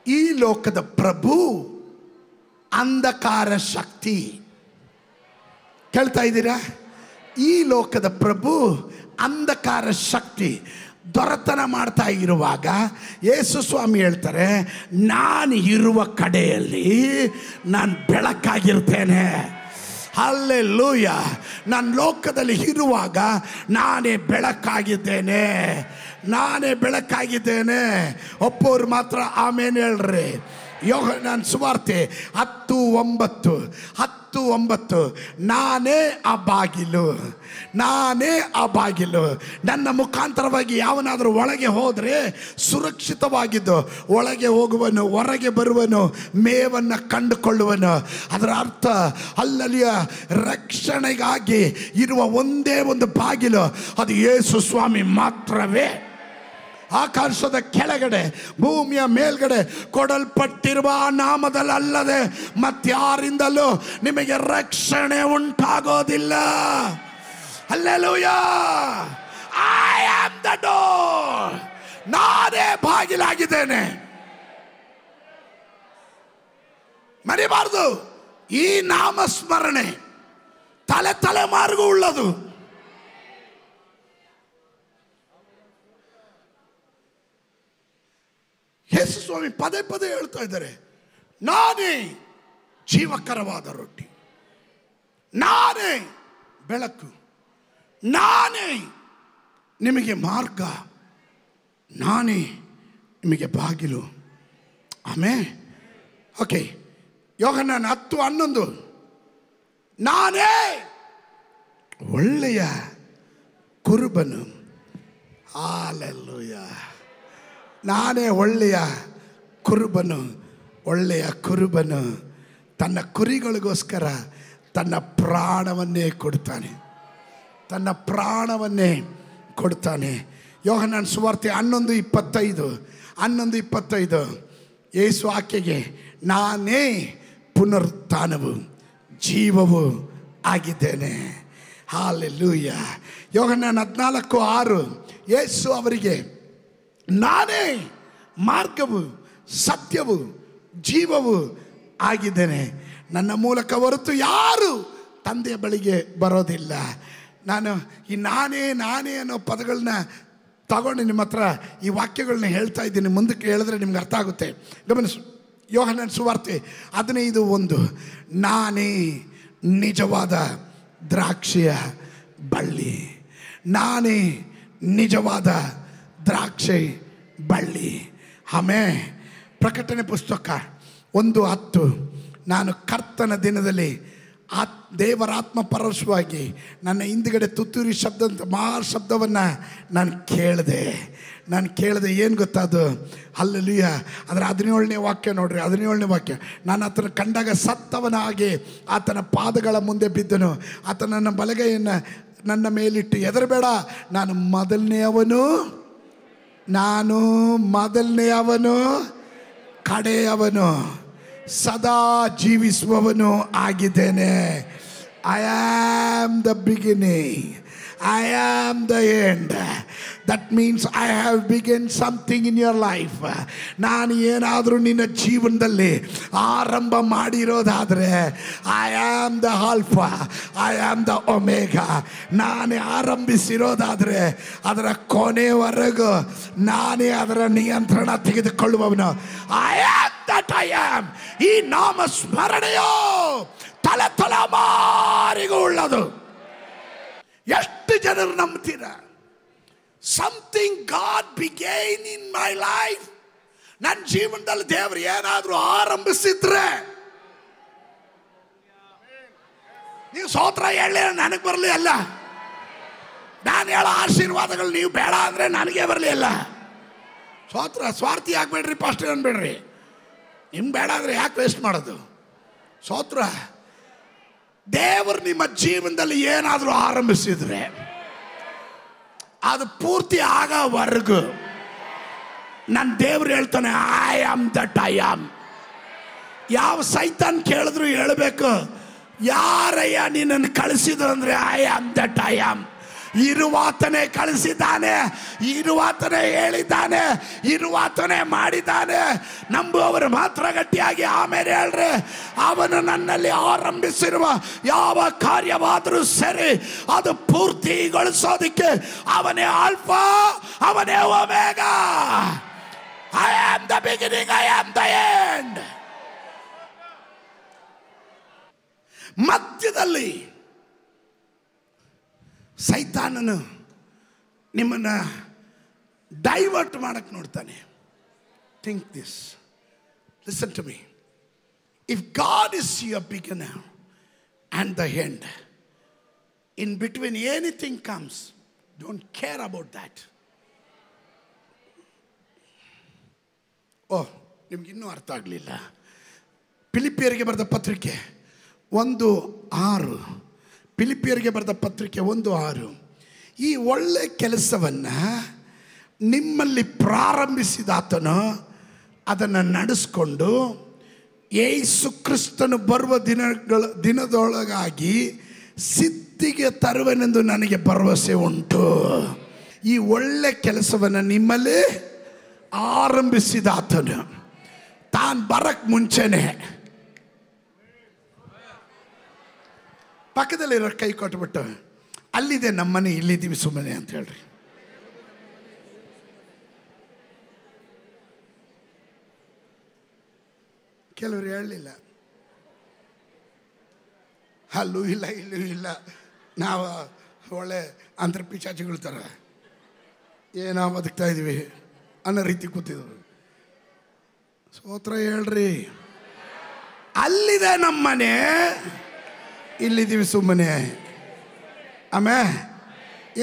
ಈ ಲೋಕದ ಪ್ರಭು ಅಂಧಕಾರ ಶಕ್ತಿ. ಕೇಳ್ತಾ ಇದ್ದೀರಾ? ಈ ಲೋಕದ ಪ್ರಭು ಅಂಧಕಾರ ಶಕ್ತಿ ದೊರೆತನ ಮಾಡ್ತಾ ಇರುವಾಗ ಯೇಸು ಸ್ವಾಮಿ ಹೇಳ್ತಾರೆ, ನಾನು ಇರುವ ಕಡೆಯಲ್ಲಿ ನಾನು ಬೆಳಕಾಗಿರ್ತೇನೆ. ಹಲ್ಲೆಲೂಯಾ. ನಾನು ಲೋಕದಲ್ಲಿ ಇರುವಾಗ ನಾನೇ ಬೆಳಕಾಗಿದ್ದೇನೆ, ನಾನೇ ಬೆಳಕಾಗಿದ್ದೇನೆ. ಒಪ್ಪೋರು ಮಾತ್ರ ಆಮೇಲೆ ಹೇಳ್ರಿ. ಯೋಹನಾನ್ ಸುವಾರ್ತೆ 10:9, ನಾನೇ ಆ ಬಾಗಿಲು, ನಾನೇ ಆ ಬಾಗಿಲು. ನನ್ನ ಮುಖಾಂತರವಾಗಿ ಯಾವನಾದರೂ ಒಳಗೆ ಹೋದರೆ ಸುರಕ್ಷಿತವಾಗಿದ್ದು ಒಳಗೆ ಹೋಗುವನು, ಹೊರಗೆ ಬರುವನು, ಮೇವನ್ನು ಕಂಡುಕೊಳ್ಳುವನು. ಅದರ ಅರ್ಥ ಅಲ್ಲಲ್ಲಿಯ ರಕ್ಷಣೆಗಾಗಿ ಇರುವ ಒಂದೇ ಒಂದು ಬಾಗಿಲು, ಅದು ಯೇಸು ಸ್ವಾಮಿ ಮಾತ್ರವೇ. ಆಕಾಶದ ಕೆಳಗಡೆ ಭೂಮಿಯ ಮೇಲ್ಗಡೆ ಕೊಡಲ್ಪಟ್ಟಿರುವ ನಾಮದಲ್ಲದೆ ಮತ್ಯಾರಿಂದಲೂ ನಿಮಗೆ ರಕ್ಷಣೆ ಉಂಟಾಗೋದಿಲ್ಲ. Hallelujah. I am the door. ನಾನೇ ಬಾಗಿಲಾಗಿದ್ದೇನೆ. ಮರಿಬಾರ್ದು. ಈ ನಾಮಸ್ಮರಣೆ ತಲೆಮಾರಿಗೂ ಉಳ್ಳದು. ಯೇಸು ಸ್ವಾಮಿ ಪದೇ ಪದೇ ಹೇಳ್ತಾ ಇದ್ದಾರೆ, ನಾನೇ ಜೀವಕರವಾದ ರೊಟ್ಟಿ, ನಾನೇ ಬೆಳಕು, ನಾನೇ ನಿಮಗೆ ಮಾರ್ಗ, ನಾನೇ ನಿಮಗೆ ಬಾಗಿಲು. ಆಮೇಲೆ ಓಕೆ, ಯೋಹನಾನ್ 10:11, ನಾನೇ ಒಳ್ಳೆಯ ಕುರುಬನು. ಹಲ್ಲೆಲೂಯಾ. ನಾನೇ ಒಳ್ಳೆಯ ಕುರುಬನು. ಒಳ್ಳೆಯ ಕುರುಬನು ತನ್ನ ಕುರಿಗಳಿಗೋಸ್ಕರ ತನ್ನ ಪ್ರಾಣವನ್ನೇ ಕೊಡ್ತಾನೆ, ತನ್ನ ಪ್ರಾಣವನ್ನೇ ಕೊಡ್ತಾನೆ. ಯೋಹನ್ನನ ಸುವಾರ್ತೆ 11:25 ಯೇಸು ಆಕೆಗೆ, ನಾನೇ ಪುನರುತ್ಥಾನವು ಜೀವವು ಆಗಿದ್ದೇನೆ. ಹಲ್ಲೆಲೂಯಾ. ಯೋಹನ್ನನ 14:6 ಯೇಸು ಅವರಿಗೆ, ನಾನೇ ಮಾರ್ಗವು ಸತ್ಯವು ಜೀವವು ಆಗಿದ್ದೇನೆ, ನನ್ನ ಮೂಲಕ ಹೊರತು ಯಾರು ತಂದೆಯ ಬಳಿಗೆ ಬರೋದಿಲ್ಲ. ನಾನು ಈ ನಾನೇ ಅನ್ನೋ ಪದಗಳನ್ನ ತಗೊಂಡು ನಿಮ್ಮ ಹತ್ರ ಈ ವಾಕ್ಯಗಳನ್ನ ಹೇಳ್ತಾ ಇದ್ದೀನಿ. ಮುಂದಕ್ಕೆ ಹೇಳಿದ್ರೆ ನಿಮ್ಗೆ ಅರ್ಥ ಆಗುತ್ತೆ. ಗಮನಿಸು. ಯೋಹನ್ನನ ಸುವಾರ್ತೆ 15:1, ನಾನೇ ನಿಜವಾದ ದ್ರಾಕ್ಷಿಯ ಬಳ್ಳಿ, ನಾನೇ ನಿಜವಾದ ದ್ರಾಕ್ಷಿ ಬಳ್ಳಿ. ಆಮೇಲೆ ಪ್ರಕಟಣೆ ಪುಸ್ತಕ 1:10, ನಾನು ಕರ್ತನ ದಿನದಲ್ಲಿ ದೇವರಾತ್ಮ ಪರವಶವಾಗಿ ನನ್ನ ಹಿಂದುಗಡೆ ತುತ್ತೂರಿ ಶಬ್ದ ಮಹಾ ಶಬ್ದವನ್ನು ನಾನು ಕೇಳಿದೆ. ಏನು ಗೊತ್ತಾದು? ಹಲ್ಲೆಲೂಯಾ. ಅದರ 17ನೇ ವಾಕ್ಯ ನೋಡ್ರಿ. 17ನೇ ವಾಕ್ಯ, ನಾನು ಆತನ ಕಂಡಾಗ ಸತ್ತವನಾಗಿ ಆತನ ಪಾದಗಳ ಮುಂದೆ ಬಿದ್ದನು. ಆತ ನನ್ನ ಬಲಗೈಯನ್ನು ನನ್ನ ಮೇಲಿಟ್ಟು, ಹೆದರಬೇಡ, ನಾನು ಮೊದಲನೆಯವನು ಕಡೆಯವನು, ಸದಾ ಜೀವಿಸುವವನು ಆಗಿದ್ದೇನೆ. I am the beginning, I am the end. That means I have begin something in your life. ನಾನು ಏನಾದರೂ ನಿನ್ನ ಜೀವನದಲ್ಲಿ ಆರಂಭ ಮಾಡಿರೋದಾದರೆ, I am the alpha, I am the omega. ನಾನೇ ಆರಂಭಿಸಿರೋದಾದರೆ ಅದರ ಕೊನೆಯವರೆಗೂ ನಾನೇ ಅದರ ನಿಯಂತ್ರಣ ತೆಗೆದುಕೊಳ್ಳುವವನು. I am that I am. ಈ ನಾಮ ಸ್ಮರಣೆಯೋ ತಲೆಮಾರಿಗೂ ಉಳ್ಳದು. ಎಷ್ಟು ಜನರು ನಂಬ್ತೀರಾ? Something God began in my life. ನನ್ನ ಜೀವನದಲ್ಲಿ ದೇವರು ಏನಾದರೂ ಆರಂಭಿಸಿದ್ರೆ, ನೀವು ಸ್ತೋತ್ರ ಹೇಳಿ ನನಗೆ ಬರಲಿ ಅಲ್ಲ, ನಾನು ಹೇಳೋ ಆಶೀರ್ವಾದಗಳು ನೀವು ಬೇಡ ಅಂದರೆ ನನಗೆ ಬರಲಿ ಅಲ್ಲ. ಸ್ತೋತ್ರ. ಸ್ವಾರ್ಥಿ ಆಗ್ಬೇಡ್ರಿ ಪಾಸ್ಟರ್ ಅನ್ಬೇಡ್ರಿ. ನಿಮ್ಗೆ ಬೇಡ ಅಂದರೆ ಯಾಕೆ ವೇಸ್ಟ್ ಮಾಡೋದು? ಸ್ತೋತ್ರ. ದೇವರು ನಿಮ್ಮ ಜೀವನದಲ್ಲಿ ಏನಾದರೂ ಆರಂಭಿಸಿದ್ರೆ ಅದು ಪೂರ್ತಿ ಆಗೋವರೆಗೂ ನನ್ನ ದೇವರು ಹೇಳ್ತಾನೆ, I am that I am. ಯಾವ ಸೈತಾನ್ ಕೇಳಿದ್ರು ಹೇಳಬೇಕು, ಯಾರಯ್ಯ ನಿನ್ನನ್ನು ಕಳಿಸಿದ್ರು ಅಂದರೆ I am that I am. ಇರುವಾತನೇ ಕಳಿಸಿದ್ದಾನೆ, ಇರುವಾತನೇ ಹೇಳಿದ್ದಾನೆ, ಇರುವಾತನೇ ಮಾಡಿದ್ದಾನೆ. ನಂಬುವವರು ಮಾತ್ರ ಗಟ್ಟಿಯಾಗಿ ಆಮೇಲೆ ಹೇಳ್ರಿ. ಅವನು ನನ್ನಲ್ಲಿ ಆರಂಭಿಸಿರುವ ಯಾವ ಕಾರ್ಯವಾದರೂ ಸರಿ ಅದು ಪೂರ್ತಿಗೊಳಿಸೋದಕ್ಕೆ ಅವನೇ ಆಲ್ಫಾ, ಅವನೇ omega. I am the beginning, I am the end. ಮಧ್ಯದಲ್ಲಿ ಸೈತಾನನು ನಿಮ್ಮನ್ನು ಡೈವರ್ಟ್ ಮಾಡಕ್ಕೆ ನೋಡ್ತಾನೆ. Think this, listen to me. If God is your beginner and the end, in between anything comes, don't care about that. ಓಹ್, ನಿಮ್ಗಿನ್ನೂ ಅರ್ಥ ಆಗಲಿಲ್ಲ. ಫಿಲಿಪಿಯರಿಗೆ ಬರೆದ ಪತ್ರಿಕೆ 1:6, ಫಿಲಿಪಿಯರಿಗೆ ಬರೆದ ಪತ್ರಿಕೆ 1:6, ಈ ಒಳ್ಳೆ ಕೆಲಸವನ್ನು ನಿಮ್ಮಲ್ಲಿ ಪ್ರಾರಂಭಿಸಿದಾತನು ಅದನ್ನು ನಡೆಸ್ಕೊಂಡು ಯೇಸು ಕ್ರಿಸ್ತನು ಬರುವ ದಿನದೊಳಗಾಗಿ ಸಿದ್ಧಿಗೆ ತರುವನೆಂದು ನನಗೆ ಭರವಸೆ ಉಂಟು. ಈ ಒಳ್ಳೆ ಕೆಲಸವನ್ನು ನಿಮ್ಮಲ್ಲಿ ಆರಂಭಿಸಿದಾತನು ತಾನು ಬರಕ್ಕೆ ಮುಂಚೆನೆ ಪಕ್ಕದಲ್ಲಿರೋ ಕೈ ಕೊಟ್ಬಿಟ್ಟು, ಅಲ್ಲಿದೆ ನಮ್ಮನೆ, ಇಲ್ಲಿದ್ದೀವಿ ಸುಮ್ಮನೆ ಅಂತ ಹೇಳ್ರಿ. ಕೆಲವರು ಹೇಳಲಿಲ್ಲ, ಅಲ್ಲೂ ಇಲ್ಲ ಇಲ್ಲೂ ಇಲ್ಲ, ನಾವು ಒಳ್ಳೆ ಅಂತರ್ಪಿಚಾಚಿಗಳ ಥರ ಏನೋ ಬದುಕ್ತಾ ಇದ್ದೀವಿ ಅನ್ನೋ ರೀತಿ ಕೂತಿದ್ರು. ಸ್ತೋತ್ರ ಹೇಳ್ರಿ. ಅಲ್ಲಿದೆ ನಮ್ಮನೆ, ಇಲ್ಲಿದ್ದೀವಿ ಸುಮ್ಮನೆ. ಆಮೇಲೆ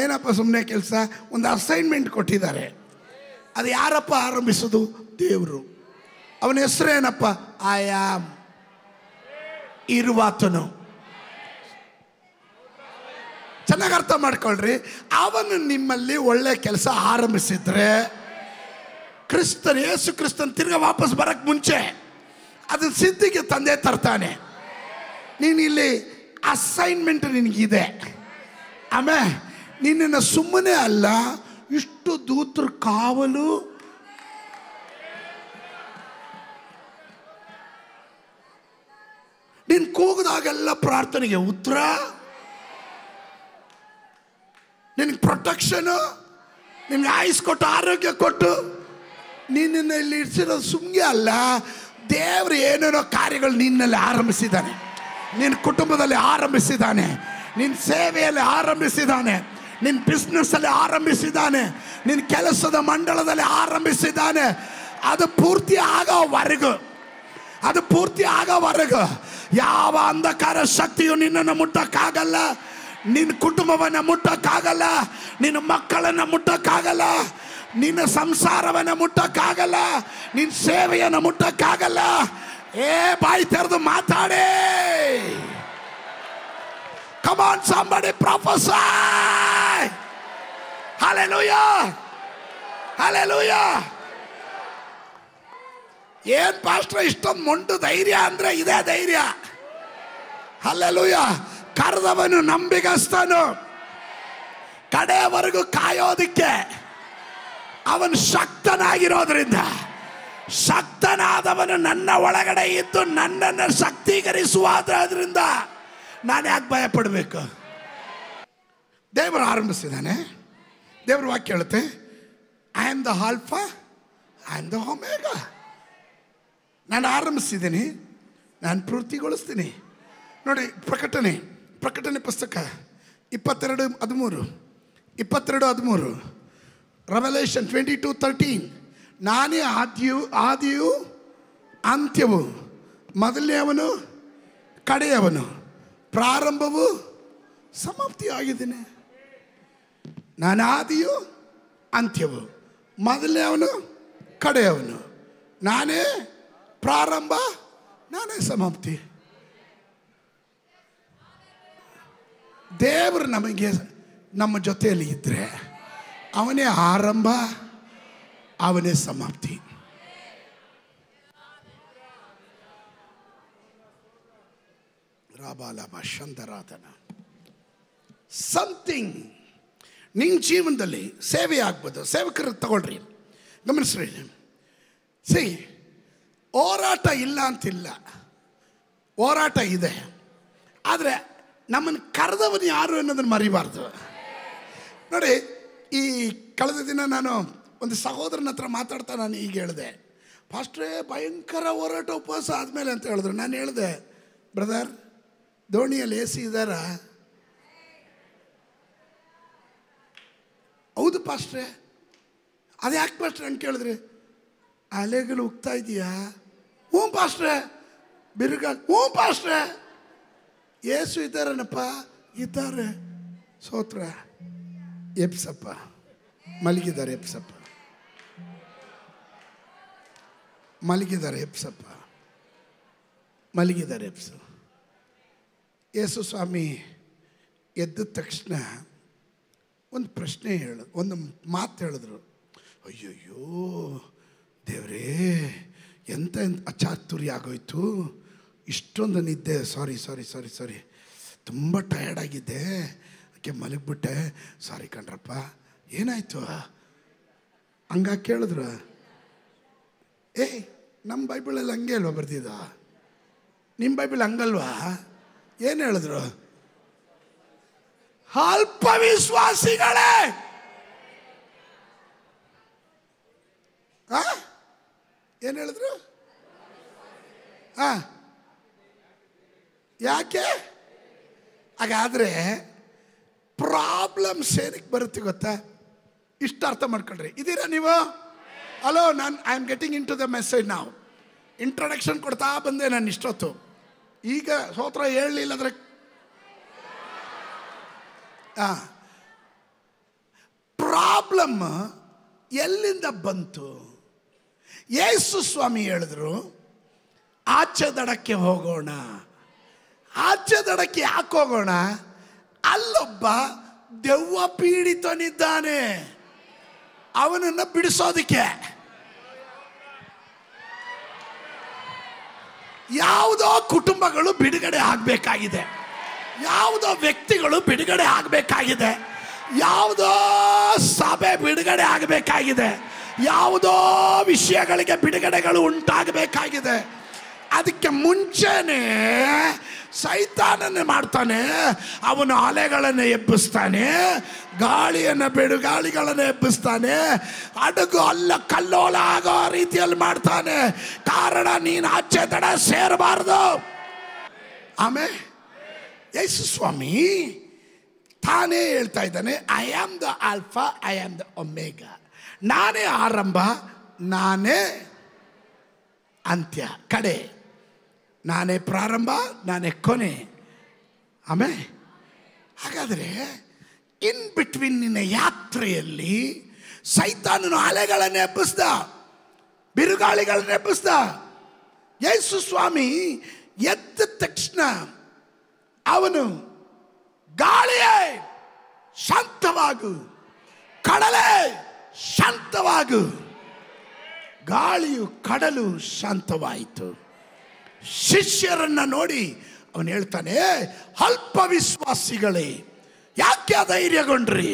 ಏನಪ್ಪ ಸುಮ್ಮನೆ ಕೆಲಸ? ಒಂದು ಅಸೈನ್ಮೆಂಟ್ ಕೊಟ್ಟಿದ್ದಾರೆ. ಅದು ಯಾರಪ್ಪ ಆರಂಭಿಸೋದು? ದೇವರು. ಅವನ ಹೆಸರೇನಪ್ಪ? I am, ಇರುವಾತನು. ಚೆನ್ನಾಗಿ ಅರ್ಥ ಮಾಡ್ಕೊಳ್ರಿ. ಅವನು ನಿಮ್ಮಲ್ಲಿ ಒಳ್ಳೆ ಕೆಲಸ ಆರಂಭಿಸಿದ್ರೆ ಕ್ರಿಸ್ತನ್, ಯೇಸು ಕ್ರಿಸ್ತನ್ ತಿರ್ಗಾ ವಾಪಸ್ ಬರಕ್ಕೆ ಮುಂಚೆ ಅದನ್ನ ಸಿದ್ಧಿಗೆ ತಂದೆ ತರ್ತಾನೆ. ನೀನು ಇಲ್ಲಿ ಅಸೈನ್ಮೆಂಟ್ ನಿನಗಿದೆ. ಆಮೇಲೆ ನಿನ್ನನ್ನು ಸುಮ್ಮನೆ ಅಲ್ಲ, ಇಷ್ಟು ದೂತರ ಕಾವಲು, ನೀನು ಕೂಗಿದಾಗೆಲ್ಲ ಪ್ರಾರ್ಥನೆಗೆ ಉತ್ತರ, ನಿನಗೆ ಪ್ರೊಟೆಕ್ಷನು, ನಿನಗೆ ಆಯುಸ್ ಕೊಟ್ಟು ಆರೋಗ್ಯ ಕೊಟ್ಟು ನಿನ್ನನ್ನು ಇಲ್ಲಿ ಇರಿಸಿರೋದು ಸುಮ್ಮನೆ ಅಲ್ಲ. ದೇವರು ಏನೇನೋ ಕಾರ್ಯಗಳು ನಿನ್ನಲ್ಲಿ ಆರಂಭಿಸಿದ್ದಾನೆ, ನಿನ್ನ ಕುಟುಂಬದಲ್ಲಿ ಆರಂಭಿಸಿದ್ದಾನೆ, ನಿನ್ನ ಸೇವೆಯಲ್ಲಿ ಆರಂಭಿಸಿದ್ದಾನೆ, ನಿನ್ನ ಬಿಸ್ನೆಸ್ಸಲ್ಲಿ ಆರಂಭಿಸಿದ್ದಾನೆ, ನಿನ್ನ ಕೆಲಸದ ಮಂಡಳದಲ್ಲಿ ಆರಂಭಿಸಿದ್ದಾನೆ. ಅದು ಪೂರ್ತಿ ಆಗೋವರೆಗೂ ಯಾವ ಅಂಧಕಾರ ಶಕ್ತಿಯು ನಿನ್ನನ್ನು ಮುಟ್ಟಕ್ಕಾಗಲ್ಲ, ನಿನ್ನ ಕುಟುಂಬವನ್ನು ಮುಟ್ಟಕ್ಕಾಗಲ್ಲ, ನಿನ್ನ ಮಕ್ಕಳನ್ನು ಮುಟ್ಟಕ್ಕಾಗಲ್ಲ, ನಿನ್ನ ಸಂಸಾರವನ್ನು ಮುಟ್ಟಕ್ಕಾಗಲ್ಲ, ನಿನ್ನ ಸೇವೆಯನ್ನು ಮುಟ್ಟಕ್ಕಾಗಲ್ಲ. ಬಾಯಿ ತೆರೆದು ಮಾತಾಡೇ. Come on, somebody prophesy. Hallelujah. Hallelujah. ಏನ್ ಪಾಸ್ಟರ್ ಇಷ್ಟೊಂದು ಮೊಂಡು ಧೈರ್ಯ ಅಂದ್ರೆ ಇದೇ ಧೈರ್ಯ. Hallelujah. ಕರೆದವನು ನಂಬಿಗಸ್ತನು, ಕಡೆಯವರೆಗೂ ಕಾಯೋದಿಕ್ಕೆ ಅವನು ಶಕ್ತನಾಗಿರೋದ್ರಿಂದ, ಶಕ್ತನಾದವನು ನನ್ನ ಒಳಗಡೆ ಇದ್ದು ನನ್ನನ್ನು ಶಕ್ತೀಕರಿಸುವುದರಿಂದ ನಾನು ಯಾಕೆ ಭಯ ಪಡಬೇಕು? ದೇವರು ಆರಂಭಿಸಿದ್ದಾನೆ. ದೇವರು ವಾಕ್ಯ ಹೇಳುತ್ತೆ, I am the alpha, I am the omega. ನಾನು ಆರಂಭಿಸಿದ್ದೀನಿ, ನಾನು ಪೂರ್ತಿಗೊಳಿಸ್ತೀನಿ. ನೋಡಿ, ಪ್ರಕಟಣೆ ಪುಸ್ತಕ 22:13 ರೆವಲೇಷನ್ 22:13. ನಾನೇ ಆದಿಯು ಅಂತ್ಯವು, ಮೊದಲನೆಯವನು ಕಡೆಯವನು, ಪ್ರಾರಂಭವು ಸಮಾಪ್ತಿಯಾಗಿದ್ದೇನೆ. ನಾನು ಆದಿಯು ಅಂತ್ಯವು, ಮೊದಲನೆಯವನು ಕಡೆಯವನು, ನಾನೇ ಪ್ರಾರಂಭ, ನಾನೇ ಸಮಾಪ್ತಿ. ದೇವರು ನಮಗೆ ನಮ್ಮ ಜೊತೆಯಲ್ಲಿ ಇದ್ದರೆ ಅವನೇ ಆರಂಭ, ಅವನೇ ಸಮಾಪ್ತಿ. ಸಮಥಿಂಗ್ ನಿನ್ನ ಜೀವನದಲ್ಲಿ ಸೇವೆ ಆಗ್ಬೋದು. ಸೇವಕರು ತಗೊಳ್ರಿ, ಗಮನಿಸ್ರಿ. ಹೋರಾಟ ಇಲ್ಲ ಅಂತಿಲ್ಲ, ಹೋರಾಟ ಇದೆ. ಆದರೆ ನಮ್ಮನ್ನು ಕರೆದವನು ಯಾರು ಅನ್ನೋದನ್ನು ಮರಿಬಾರ್ದು. ನೋಡಿ, ಈ ಕಳೆದ ದಿನ ನಾನು ಒಂದು ಸಹೋದರನ ಹತ್ರ ಮಾತಾಡ್ತಾ ನಾನು ಈಗ ಹೇಳಿದೆ, ಫಾಸ್ಟ್ರೇ ಭಯಂಕರ ಹೋರಾಟ ಉಪವಾಸ ಆದಮೇಲೆ ಅಂತ ಹೇಳಿದ್ರು. ನಾನು ಹೇಳಿದೆ, ಬ್ರದರ್ ದೋಣಿಯಲ್ಲಿ AC ಇದ್ದಾರ? ಹೌದು ಪಾಸ್ಟ್ರೇ. ಅದು ಯಾಕೆ ಪಾಸ್ಟ್ರೆ ಅಂತ ಕೇಳಿದ್ರಿ? ಅಲೆಗಳು ಹೋಗ್ತಾ ಇದೆಯಾ? ಹ್ಞೂ ಪಾಸ್ಟ್ರೇ. ಬಿರುಗಾಲ? ಹ್ಞೂ ಪಾಸ್ಟ್ರೇ. ಏಸು ಇದ್ದಾರನಪ್ಪ? ಇದ್ದಾರೆ. ಸೋತ್ರ ಎಪ್ಸಪ್ಪ ಮಲಗಿದ್ದಾರೆ, ಎಪ್ಸಪ್ಪ ಮಲಗಿದ್ದಾರೆ, ಎಪ್ಸು. ಯೇಸು ಸ್ವಾಮಿ ಎದ್ದ ತಕ್ಷಣ ಒಂದು ಪ್ರಶ್ನೆ ಒಂದು ಮಾತು ಹೇಳಿದ್ರು. ಅಯ್ಯಯ್ಯೋ ದೇವರೇ, ಎಂತ ಅಚಾತುರ್ಯ ಆಗೋಯ್ತು, ಇಷ್ಟೊಂದು ನಿದ್ದೆ, ಸಾರಿ ತುಂಬ ಟಯರ್ಡಾಗಿದ್ದೆ, ಅದಕ್ಕೆ ಮಲಗಿಬಿಟ್ಟೆ, ಸಾರಿ ಕಣ್ರಪ್ಪ. ಏನಾಯಿತು ಹಂಗ ಕೇಳಿದ್ರು. ನಮ್ಮ ಬೈಬಲಲ್ಲಿ ಹಂಗೆ ಅಲ್ವಾ ಬರ್ದಿದ್ದ? ನಿಮ್ಮ ಬೈಬಲ್ ಹಂಗಲ್ವಾ? ಏನು ಹೇಳಿದ್ರು? ಅಲ್ಪ ವಿಶ್ವಾಸಿಗಳೇ, ಏನು ಹೇಳಿದ್ರು? ಯಾಕೆ? ಹಾಗಾದ್ರೆ ಪ್ರಾಬ್ಲಮ್ಸ್ ಏನಕ್ಕೆ ಬರುತ್ತೆ ಗೊತ್ತಾ? ಇಷ್ಟು ಅರ್ಥ ಮಾಡ್ಕೊಳ್ರಿ. ಇದೀರಾ ನೀವು? Hello, I am getting into the message. ನಾವು ಇಂಟ್ರೊಡಕ್ಷನ್ ಕೊಡ್ತಾ ಬಂದೆ ನಾನು ಇಷ್ಟೊತ್ತು. ಈಗ ಸ್ತೋತ್ರ ಹೇಳಲಿಲ್ಲ ಅಂದ್ರೆ ಪ್ರಾಬ್ಲಮ್ ಎಲ್ಲಿಂದ ಬಂತು? ಯೇಸು ಸ್ವಾಮಿ ಹೇಳಿದ್ರು, ಆಚೆ ದಡಕ್ಕೆ ಹೋಗೋಣ. ಆಚೆ ದಡಕ್ಕೆ ಯಾಕೆ ಹೋಗೋಣ? ಅಲ್ಲೊಬ್ಬ ದೆವ್ವ ಪೀಡಿತನಿದ್ದಾನೆ, ಅವನನ್ನ ಬಿಡಿಸೋದಿಕ್ಕೆ. ಯಾವುದೋ ಕುಟುಂಬಗಳು ಬಿಡುಗಡೆ ಆಗಬೇಕಾಗಿದೆ, ಯಾವುದೋ ವ್ಯಕ್ತಿಗಳು ಬಿಡುಗಡೆ ಆಗಬೇಕಾಗಿದೆ, ಯಾವುದೋ ಸಭೆ ಬಿಡುಗಡೆ ಆಗಬೇಕಾಗಿದೆ, ಯಾವುದೋ ವಿಷಯಗಳಿಗೆ ಬಿಡುಗಡೆಗಳು ಉಂಟಾಗಬೇಕಾಗಿದೆ. ಅದಕ್ಕೆ ಮುಂಚೆನೆ ಸೈತಾನನ್ನೇ ಮಾಡ್ತಾನೆ. ಅವನು ಅಲೆಗಳನ್ನು ಎಬ್ಬಿಸ್ತಾನೆ, ಗಾಳಿಗಳನ್ನು ಎಬ್ಬಿಸ್ತಾನೆ, ಹಡಗು ಅಲ್ಲ ಕಲ್ಲೋಲ ಆಗೋ ರೀತಿಯಲ್ಲಿ ಮಾಡ್ತಾನೆ. ಕಾರಣ ನೀನು ಆಚೆ ತಡ ಸೇರಬಾರ್ದು. ಆಮೇಲೆ ಯೇಸು ಸ್ವಾಮಿ ತಾನೇ ಹೇಳ್ತಾ ಇದ್ದಾನೆ, I am the alpha, I am the omega. ನಾನೇ ಆರಂಭ, ನಾನೇ ಅಂತ್ಯ, ಕಡೆ. ನಾನೇ ಪ್ರಾರಂಭ, ನಾನೇ ಕೊನೆ. ಆಮೇಲೆ ಹಾಗಾದರೆ ಇನ್ ಬಿಟ್ವೀನ್ ನಿನ್ನ ಯಾತ್ರೆಯಲ್ಲಿ ಸೈತಾನನು ಅಲೆಗಳನ್ನು ಎಬ್ಬಿಸ್ದ, ಬಿರುಗಾಳಿಗಳನ್ನು ಎಬ್ಬಿಸ್ದ. ಯೇಸು ಸ್ವಾಮಿ ಎದ್ದ ತಕ್ಷಣ ಅವನು ಗಾಳಿಯೇ ಶಾಂತವಾಗು, ಕಡಲೇ ಶಾಂತವಾಗು. ಗಾಳಿಯು ಕಡಲು ಶಾಂತವಾಯಿತು. ಶಿಷ್ಯರನ್ನ ನೋಡಿ ಅವನು ಹೇಳ್ತಾನೆ, ಅಲ್ಪ ವಿಶ್ವಾಸಿಗಳೇ ಯಾಕೆ ಧೈರ್ಯಗೊಂಡ್ರಿ?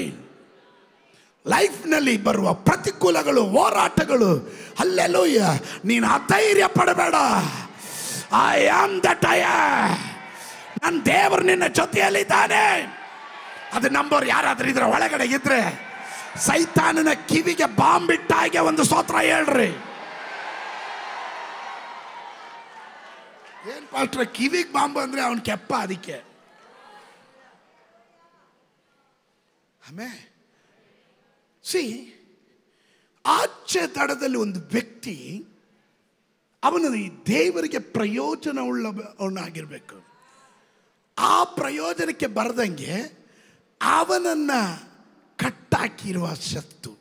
ಲೈಫ್ನಲ್ಲಿ ಬರುವ ಪ್ರತಿಕೂಲಗಳು, ಹೋರಾಟಗಳು, ಅಲ್ಲೆಲ್ಲೂಯ್ಯ, ನೀನು ಅಧೈರ್ಯ ಪಡಬೇಡ. I am that I am. ನನ್ನ ದೇವರು ನಿನ್ನ ಜೊತೆಯಲ್ಲಿದ್ದಾನೆ. ಅದು ನಂಬೋರು ಯಾರಾದ್ರೂ ಇದ್ರೆ, ಒಳಗಡೆ ಇದ್ರೆ ಸೈತಾನನ ಕಿವಿಗೆ ಬಾಂಬ್ ಬಿಟ್ಟಾಗೆ ಒಂದು ಸ್ತೋತ್ರ ಹೇಳ್ರಿ. ಏನ್ ಪಾಸ್ಟ್ರೆ ಕಿವಿಗೆ ಬಾಂಬ್ ಅಂದ್ರೆ ಅವನ್ ಕೆಪ್ಪ, ಅದಕ್ಕೆ. ಆಮೇಲೆ ಆಚೆ ದಡದಲ್ಲಿ ಒಂದು ವ್ಯಕ್ತಿ ಅವನು ಈ ದೇವರಿಗೆ ಪ್ರಯೋಜನವುಳ್ಳವನಾಗಿರ್ಬೇಕು. ಆ ಪ್ರಯೋಜನಕ್ಕೆ ಬರದಂಗೆ ಅವನನ್ನ ಕಟ್ಟಾಕಿರುವ ಶತ್ರು,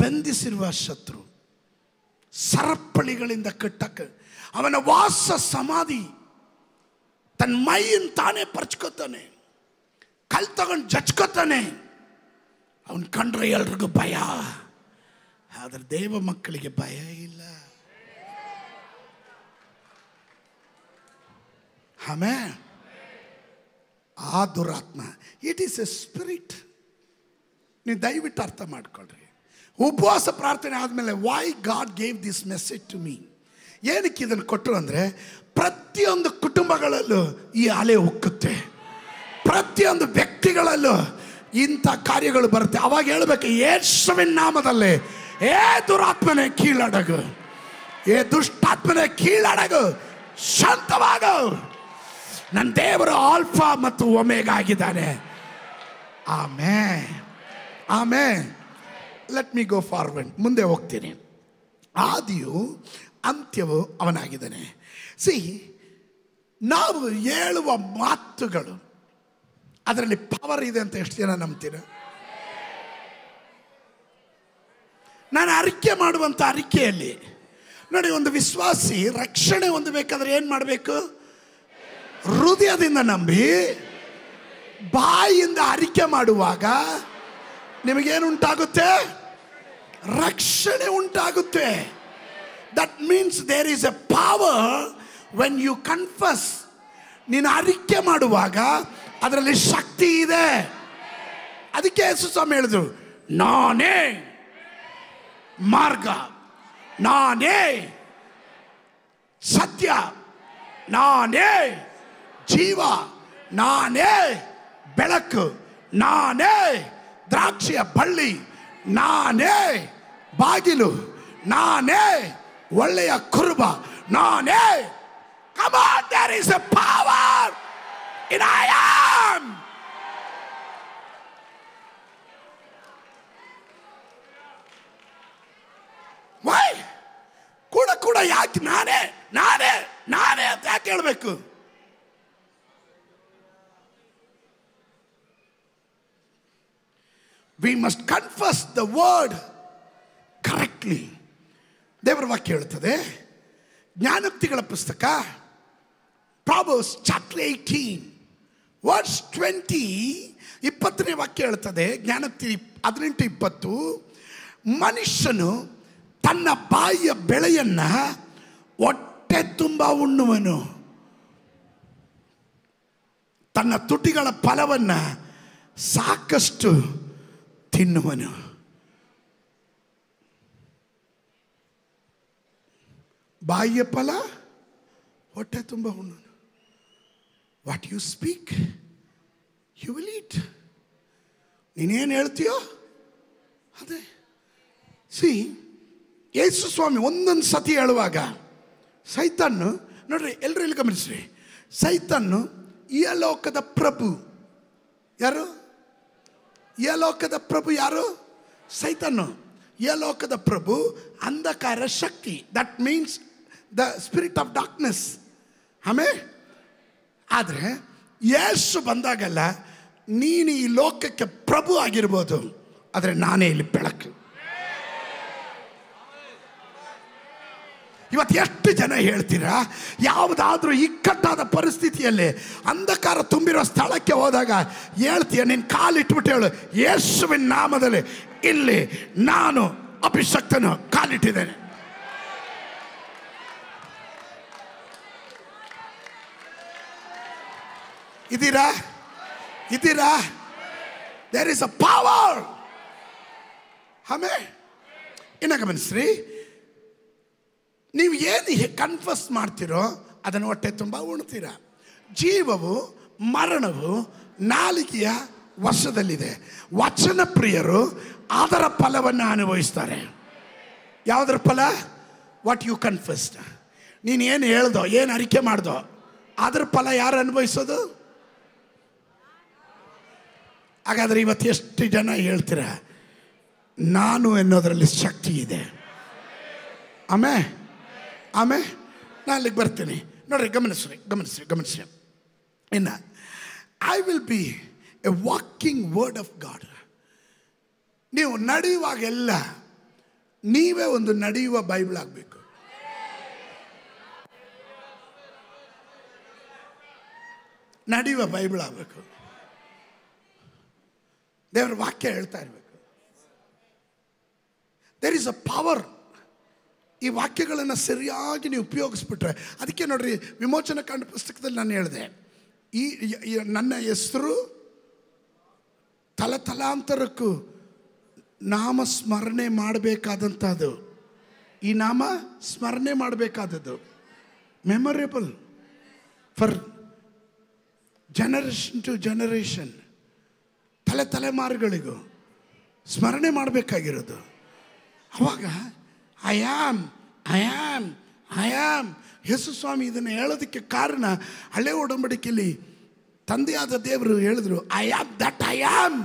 ಬಂಧಿಸಿರುವ ಶತ್ರು, ಸರಪಳಿಗಳಿಂದ ಕಟ್ಟಕ್ಕೆ ಅವನ ವಾಸ ಸಮಾಧಿ ತನ್ನ ಮೈಯನ್ನು ತಾನೇ ಪರ್ಚ್ಕೋತಾನೆ, ಕಲ್ ತಗೊಂಡು ಜಚ್ಕೋತಾನೆ. ಅವನ್ ಕಂಡ್ರೆ ಎಲ್ರಿಗೂ ಭಯ, ಆದ್ರೆ ದೇವ ಮಕ್ಕಳಿಗೆ ಭಯ ಇಲ್ಲ. ಆಮೇಲೆ ಆ ದುರಾತ್ಮ, ಇಟ್ ಈಸ್ ಎ ಸ್ಪಿರಿಟ್. ನೀವು ದಯವಿಟ್ಟು ಅರ್ಥ ಮಾಡ್ಕೊಳ್ರಿ. ಉಪವಾಸ ಪ್ರಾರ್ಥನೆ ಆದಮೇಲೆ why God gave this message to me, ಏನಕ್ಕೆ ಇದನ್ನು ಕೊಟ್ಟರು ಅಂದರೆ, ಪ್ರತಿಯೊಂದು ಕುಟುಂಬಗಳಲ್ಲೂ ಈ ಅಲೆ ಉಕ್ಕುತ್ತೆ, ಪ್ರತಿಯೊಂದು ವ್ಯಕ್ತಿಗಳಲ್ಲೂ ಇಂಥ ಕಾರ್ಯಗಳು ಬರುತ್ತೆ. ಅವಾಗ ಹೇಳ್ಬೇಕು, ಯೇಸುವಿನ ನಾಮದಲ್ಲಿ ಏ ದುರಾತ್ಮನೆ ಕೀಳಡಗು, ಏ ದುಷ್ಟಾತ್ಮನೆ ಕೀಳಡಗು, ಶಾಂತವಾಗು. ನನ್ನ ದೇವರು ಆಲ್ಫಾ ಮತ್ತು ಒಮೆಗಾ ಆಗಿದ್ದಾನೆ. Amen, amen. Let me go forward. ಮುಂದೆ ಹೋಗ್ತೀನಿ. ಆದಿಯು ಅಂತ್ಯವು ಅವನಾಗಿದ್ದಾನೆ. ನಾವು ಹೇಳುವ ಮಾತುಗಳು, ಅದರಲ್ಲಿ ಪವರ್ ಇದೆ ಅಂತ ಎಷ್ಟು ಜನ ನಂಬ್ತೀರ? ನಾನು ಅರಿಕೆ ಮಾಡುವಂಥ ಅರಿಕೆಯಲ್ಲಿ ನೋಡಿ, ಒಂದು ವಿಶ್ವಾಸಿ ರಕ್ಷಣೆ ಹೊಂದಬೇಕಾದ್ರೆ ಏನು ಮಾಡಬೇಕು? ಹೃದಯದಿಂದ ನಂಬಿ ಬಾಯಿಯಿಂದ ಅರಿಕೆ ಮಾಡುವಾಗ ನಿಮಗೇನು ಉಂಟಾಗುತ್ತೆ? ರಕ್ಷಣೆ ಉಂಟಾಗುತ್ತೆ. That means there is a power when you confess. ನೀನು ಅರಿಕೆ ಮಾಡುವಾಗ ಅದರಲ್ಲಿ ಶಕ್ತಿ ಇದೆ. ಅದಕ್ಕೆ ಯೇಸು ಸ್ವಾಮಿ ಹೇಳಿದ್ರು, ನಾನೇ ಮಾರ್ಗ, ನಾನೇ ಸತ್ಯ, ನಾನೇ ಜೀವ, ನಾನೇ ಬೆಳಕು, ನಾನೇ ದ್ರಾಕ್ಷಿಯ ಬಳ್ಳಿ, ನಾನೇ ಬಾಗಿಲು, ನಾನೇ ಒಳ್ಳೆಯ ಕುರುಬ, ನಾನೇ. Come on, there is a power in I am. Why? ಕೂಡ ಯಾಕೆ ನಾನೇ ನಾನೇ ನಾನೇ ಅಂತ ಯಾಕೆ ಹೇಳ್ಬೇಕು? We must confess the word correctly. ದೇವರ ವಾಕ್ಯ ಹೇಳುತ್ತದೆ, ಜ್ಞಾನೋಕ್ತಿಗಳ ಪುಸ್ತಕ Proverbs chapter 18 ವರ್ಸ್ 20 ವಾಕ್ಯ ಹೇಳ್ತದೆ, ಜ್ಞಾನೋಕ್ತಿ 18:20, ಮನುಷ್ಯನು ತನ್ನ ಬಾಯಿಯ ಬೆಳೆಯನ್ನ ಹೊಟ್ಟೆ ತುಂಬ ಉಣ್ಣುವನು, ತನ್ನ ತುಟಿಗಳ ಫಲವನ್ನ ಸಾಕಷ್ಟು ತಿನ್ನುವನು. ಬಾಯಿಯ ಫಲ ಹೊಟ್ಟೆ ತುಂಬ ಉಣ್ಣುವನು. What you speak you will eat. ನೀನೇನು ಹೇಳ್ತೀಯೋ ಅದೇ. ಸಿ, ಯೇಸು ಸ್ವಾಮಿ ಒಂದೊಂದು ಸತಿ ಹೇಳುವಾಗ ಸೈತಾನು, ನೋಡ್ರಿ ಎಲ್ಲರೂ ಇಲ್ಲಿ ಗಮನಿಸ್ರಿ, ಸೈತಾನು ಇಹಲೋಕದ ಪ್ರಭು. ಯಾರು ಇಹಲೋಕದ ಪ್ರಭು? ಯಾರು? ಸೈತಾನು. ಇಹಲೋಕದ ಪ್ರಭು, ಅಂಧಕಾರ ಶಕ್ತಿ, that means the spirit of darkness. ಆಮೇಲೆ ಆದರೆ ಯೇಸು ಬಂದಾಗಲ್ಲ, ನೀನು ಈ ಲೋಕಕ್ಕೆ ಪ್ರಭು ಆಗಿರ್ಬೋದು, ಆದರೆ ನಾನೇ ಇಲ್ಲಿ ಬೆಳಕು. ಇವತ್ತು ಎಷ್ಟು ಜನ ಹೇಳ್ತೀರಾ, ಯಾವುದಾದ್ರೂ ಇಕ್ಕಟ್ಟಾದ ಪರಿಸ್ಥಿತಿಯಲ್ಲಿ ಅಂಧಕಾರ ತುಂಬಿರೋ ಸ್ಥಳಕ್ಕೆ ಹೋದಾಗ ಹೇಳ್ತೀಯ, ನಿನ್ನ ಕಾಲಿಟ್ಬಿಟ್ಟು ಹೇಳು, ಯೇಸುವಿನ ನಾಮದಲ್ಲಿ ಇಲ್ಲಿ ನಾನು ಅಭಿಷಕ್ತನು ಕಾಲಿಟ್ಟಿದ್ದೇನೆ. ಇದ್ದೀರಾ? There is a power. ಆಮೇಲೆ ಇನ್ನ ಗಮನಿಸ್ರಿ, ನೀವು ಏನು ಕನ್ಫಸ್ ಮಾಡ್ತೀರೋ ಅದನ್ನು ಹೊಟ್ಟೆ ತುಂಬ ಉಣ್ತೀರ. ಜೀವವು ಮರಣವು ನಾಲಿಗೆಯ ವಶದಲ್ಲಿದೆ. ವಚನ ಪ್ರಿಯರು ಅದರ ಫಲವನ್ನು ಅನುಭವಿಸ್ತಾರೆ. ಯಾವುದರ ಫಲ? What you confused. ನೀನು ಏನು ಹೇಳ್ದೋ, ಏನು ಅರಿಕೆ ಮಾಡ್ದೋ, ಅದರ ಫಲ ಯಾರು ಅನುಭವಿಸೋದು? ಹಾಗಾದರೆ ಇವತ್ತು ಎಷ್ಟು ಜನ ಹೇಳ್ತೀರ, ನಾನು ಎನ್ನೋದರಲ್ಲಿ ಶಕ್ತಿ ಇದೆ. ಆಮೇಲೆ ನಾನು ಅಲ್ಲಿಗೆ ಬರ್ತೀನಿ. ನೋಡ್ರಿ, ಗಮನಿಸ್ರಿ. ಇನ್ನು I will be A walking word of god. ನೀವು ನಡೆಯುವಾಗೆಲ್ಲ ನೀವೇ ಒಂದು ನಡೆಯುವ ಬೈಬಲ್ ಆಗಬೇಕು. ನಡೆಯುವ ಬೈಬಲ್ ಆಗಬೇಕು. ದೇವರ ವಾಕ್ಯ ಹೇಳ್ತಾ ಇರಬೇಕು. There is a power. ಈ ವಾಕ್ಯಗಳನ್ನು ಸರಿಯಾಗಿ ನೀವು ಉಪಯೋಗಿಸ್ಬಿಟ್ರೆ, ಅದಕ್ಕೆ ನೋಡ್ರಿ, ವಿಮೋಚನ ಕಾಂಡ ಪುಸ್ತಕದಲ್ಲಿ ನಾನು ಹೇಳಿದೆ, ಈ ನನ್ನ ಹೆಸರು ತಲಾಂತರಕ್ಕೂ ನಾಮ ಸ್ಮರಣೆ ಮಾಡಬೇಕಾದಂಥದ್ದು. ಈ ನಾಮ ಸ್ಮರಣೆ ಮಾಡಬೇಕಾದದ್ದು, memorable for generation to generation, ತಲೆಮಾರುಗಳಿಗೂ ಸ್ಮರಣೆ ಮಾಡಬೇಕಾಗಿರೋದು. ಅವಾಗ ಐ ಆಮ್ ಯೇಸು ಸ್ವಾಮಿ ಇದನ್ನು ಹೇಳೋದಕ್ಕೆ ಕಾರಣ, ಹಳೆ ಒಡಂಬಡಿಕೆಯಲ್ಲಿ ತಂದೆಯಾದ ದೇವರು ಹೇಳಿದ್ರು, I am that I am.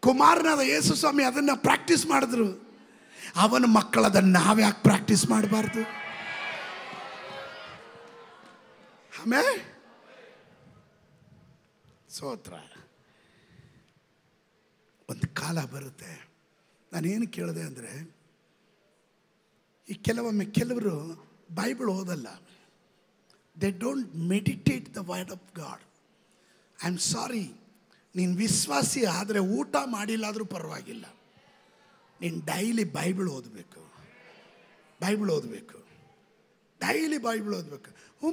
ಕುಮಾರನಾದ ಯೇಸು ಸ್ವಾಮಿ ಅದನ್ನು ಪ್ರಾಕ್ಟೀಸ್ ಮಾಡಿದ್ರು. ಅವನ ಮಕ್ಕಳದನ್ನು ನಾವ್ಯಾಕೆ ಪ್ರಾಕ್ಟೀಸ್ ಮಾಡಬಾರ್ದು? ಆಮೇಲೆ ಸ್ತೋತ್ರ. ಒಂದು ಕಾಲ ಬರುತ್ತೆ, ನಾನೇನು ಕೇಳಿದೆ ಅಂದರೆ, ಈ ಕೆಲವರು ಬೈಬಲ್ ಓದಲ್ಲ. They don't meditate the word of god. I am sorry, ನೀನು ವಿಶ್ವಾಸಿ ಆದರೆ ಊಟ ಮಾಡಿಲ್ಲಾದರೂ ಪರವಾಗಿಲ್ಲ, ನೀನು ಡೈಲಿ ಬೈಬಲ್ ಓದಬೇಕು. ಡೈಲಿ ಬೈಬಲ್ ಓದಬೇಕು.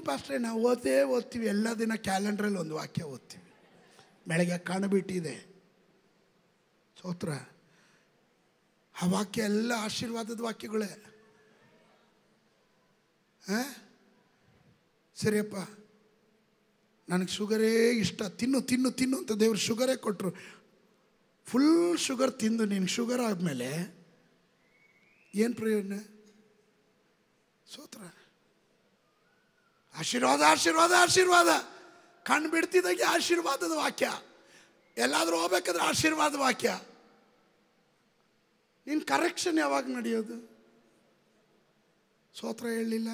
ಪಾಸ್ಟ್ರೆ, ನಾವು ಓದ್ತೀವಿ ಎಲ್ಲ ದಿನ. ಕ್ಯಾಲೆಂಡ್ರಲ್ಲಿ ಒಂದು ವಾಕ್ಯ ಓದ್ತೀವಿ, ಬೆಳಗ್ಗೆ ಕಾಣಬಿಟ್ಟಿದೆ. ಸ್ತೋತ್ರ. ಆ ವಾಕ್ಯ ಎಲ್ಲ ಆಶೀರ್ವಾದದ ವಾಕ್ಯಗಳೇ. ಸರಿಯಪ್ಪ, ನನಗೆ ಶುಗರೇ ಇಷ್ಟ, ತಿನ್ನು ಅಂತ ದೇವ್ರು ಶುಗರೇ ಕೊಟ್ಟರು. ಫುಲ್ ಶುಗರ್ ತಿಂದು ನೀನು ಶುಗರ್ ಆದಮೇಲೆ ಏನು ಪ್ರಯೋಜನ? ಸ್ತೋತ್ರ. ಆಶೀರ್ವಾದ ಕಣ್ಣು ಬಿಡ್ತಿದ್ದಾಗೆ ಆಶೀರ್ವಾದದ ವಾಕ್ಯ. ಎಲ್ಲಾದರೂ ಹೋಗ್ಬೇಕಾದ್ರೆ ಆಶೀರ್ವಾದ ವಾಕ್ಯ. ನಿನ್ನ ಕರೆಕ್ಷನ್ ಯಾವಾಗ ನಡೆಯೋದು? ಸ್ತೋತ್ರ. ಹೇಳಲಿಲ್ಲ,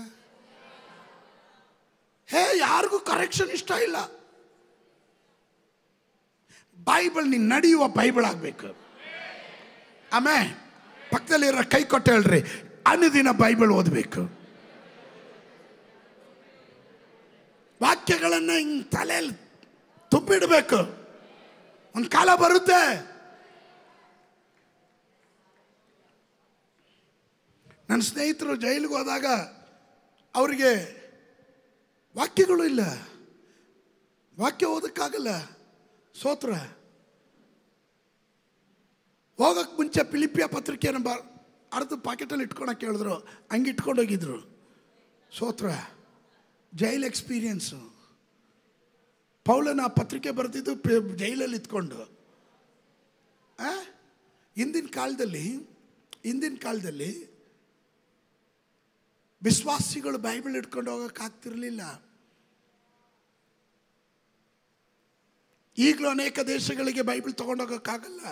ಯಾರಿಗೂ ಕರೆಕ್ಷನ್ ಇಷ್ಟ ಇಲ್ಲ. ಬೈಬಲ್ ನೀನು ನಡೆಯುವ ಬೈಬಲ್ ಆಗಬೇಕು. ಆಮೇಲೆ ಪಕ್ಕದಲ್ಲಿರೋ ಕೈ ಕೊಟ್ಟು ಹೇಳ್ರಿ, ಅನುದಿನ ಬೈಬಲ್ ಓದಬೇಕು. ವಾಕ್ಯಗಳನ್ನು ಹಿಂಗೆ ತಲೆಯಲ್ಲಿ ತುಂಬಿಡಬೇಕು. ಒಂದು ಕಾಲ ಬರುತ್ತೆ. ನನ್ನ ಸ್ನೇಹಿತರು ಜೈಲಿಗೆ ಹೋದಾಗ ಅವರಿಗೆ ವಾಕ್ಯಗಳು ಇಲ್ಲ, ವಾಕ್ಯ ಓದಕ್ಕಾಗಲ್ಲ. ಸೋತ್ರ ಹೋಗಕ್ಕೆ ಮುಂಚೆ ಫಿಲಿಪಿಯ ಪತ್ರಿಕೆಯನ್ನು ಅರ್ಧ ಪಾಕೆಟಲ್ಲಿ ಇಟ್ಕೊಳಕ್ಕೆ ಹೇಳಿದ್ರು, ಹಂಗೆ ಇಟ್ಕೊಂಡೋಗಿದ್ರು. ಸೋತ್ರ ಜೈಲ್ ಎಕ್ಸ್ಪೀರಿಯನ್ಸು. ಪೌಲನ ಪತ್ರಿಕೆ ಬರೆದಿದ್ದು ಜೈಲಲ್ಲಿ ಇತ್ಕೊಂಡು. ಹಿಂದಿನ ಕಾಲದಲ್ಲಿ ವಿಶ್ವಾಸಿಗಳು ಬೈಬಲ್ ಇಟ್ಕೊಂಡು ಹೋಗೋಕ್ಕಾಗ್ತಿರ್ಲಿಲ್ಲ. ಈಗಲೂ ಅನೇಕ ದೇಶಗಳಿಗೆ ಬೈಬಲ್ ತೊಗೊಂಡೋಗೋಕ್ಕಾಗಲ್ಲ.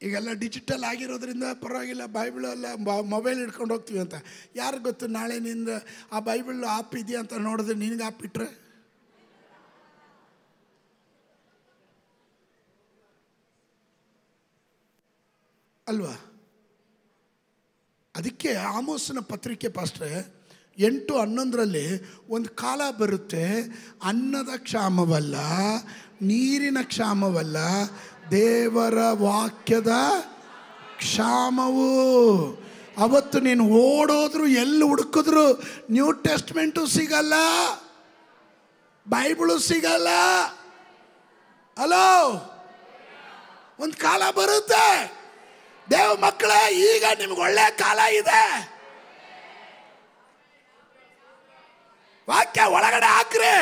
ಈಗೆಲ್ಲ ಡಿಜಿಟಲ್ ಆಗಿರೋದ್ರಿಂದ ಪರವಾಗಿಲ್ಲ, ಬೈಬಲ್ ಎಲ್ಲ ಮೊಬೈಲ್ ಹಿಡ್ಕೊಂಡು ಹೋಗ್ತೀವಿ ಅಂತ. ಯಾರು ಗೊತ್ತು, ನಾಳೆ ನಿಂದ ಆ ಬೈಬಲ್ ಆಪ್ ಇದೆಯಾ ಅಂತ ನೋಡಿದ್ರೆ ನಿನಗೆ ಆಪ್ ಇಟ್ರೆ ಅಲ್ವಾ? ಅದಕ್ಕೆ ಆಮೋಸನ ಪತ್ರಿಕೆ ಪಾಸ್ಟ್ರೆ 8:11 ಒಂದು ಕಾಲ ಬರುತ್ತೆ, ಅನ್ನದ ಕ್ಷಾಮವಲ್ಲ, ನೀರಿನ ಕ್ಷಾಮವಲ್ಲ, ದೇವರ ವಾಕ್ಯದ ಕ್ಷಾಮವು. ಅವತ್ತು ನೀನು ಓಡೋದ್ರು, ಎಲ್ಲಿ ಹುಡುಕಿದ್ರು ನ್ಯೂ ಟೆಸ್ಟ್ಮೆಂಟು ಸಿಗಲ್ಲ, ಬೈಬಳು ಸಿಗಲ್ಲ. ಅಲೋ, ಒಂದು ಕಾಲ ಬರುತ್ತೆ. ದೇವ ಮಕ್ಕಳೇ, ಈಗ ನಿಮ್ಗೆ ಒಳ್ಳೆ ಕಾಲ ಇದೆ. ವಾಕ್ಯ ಒಳಗಡೆ ಹಾಕ್ರಿ,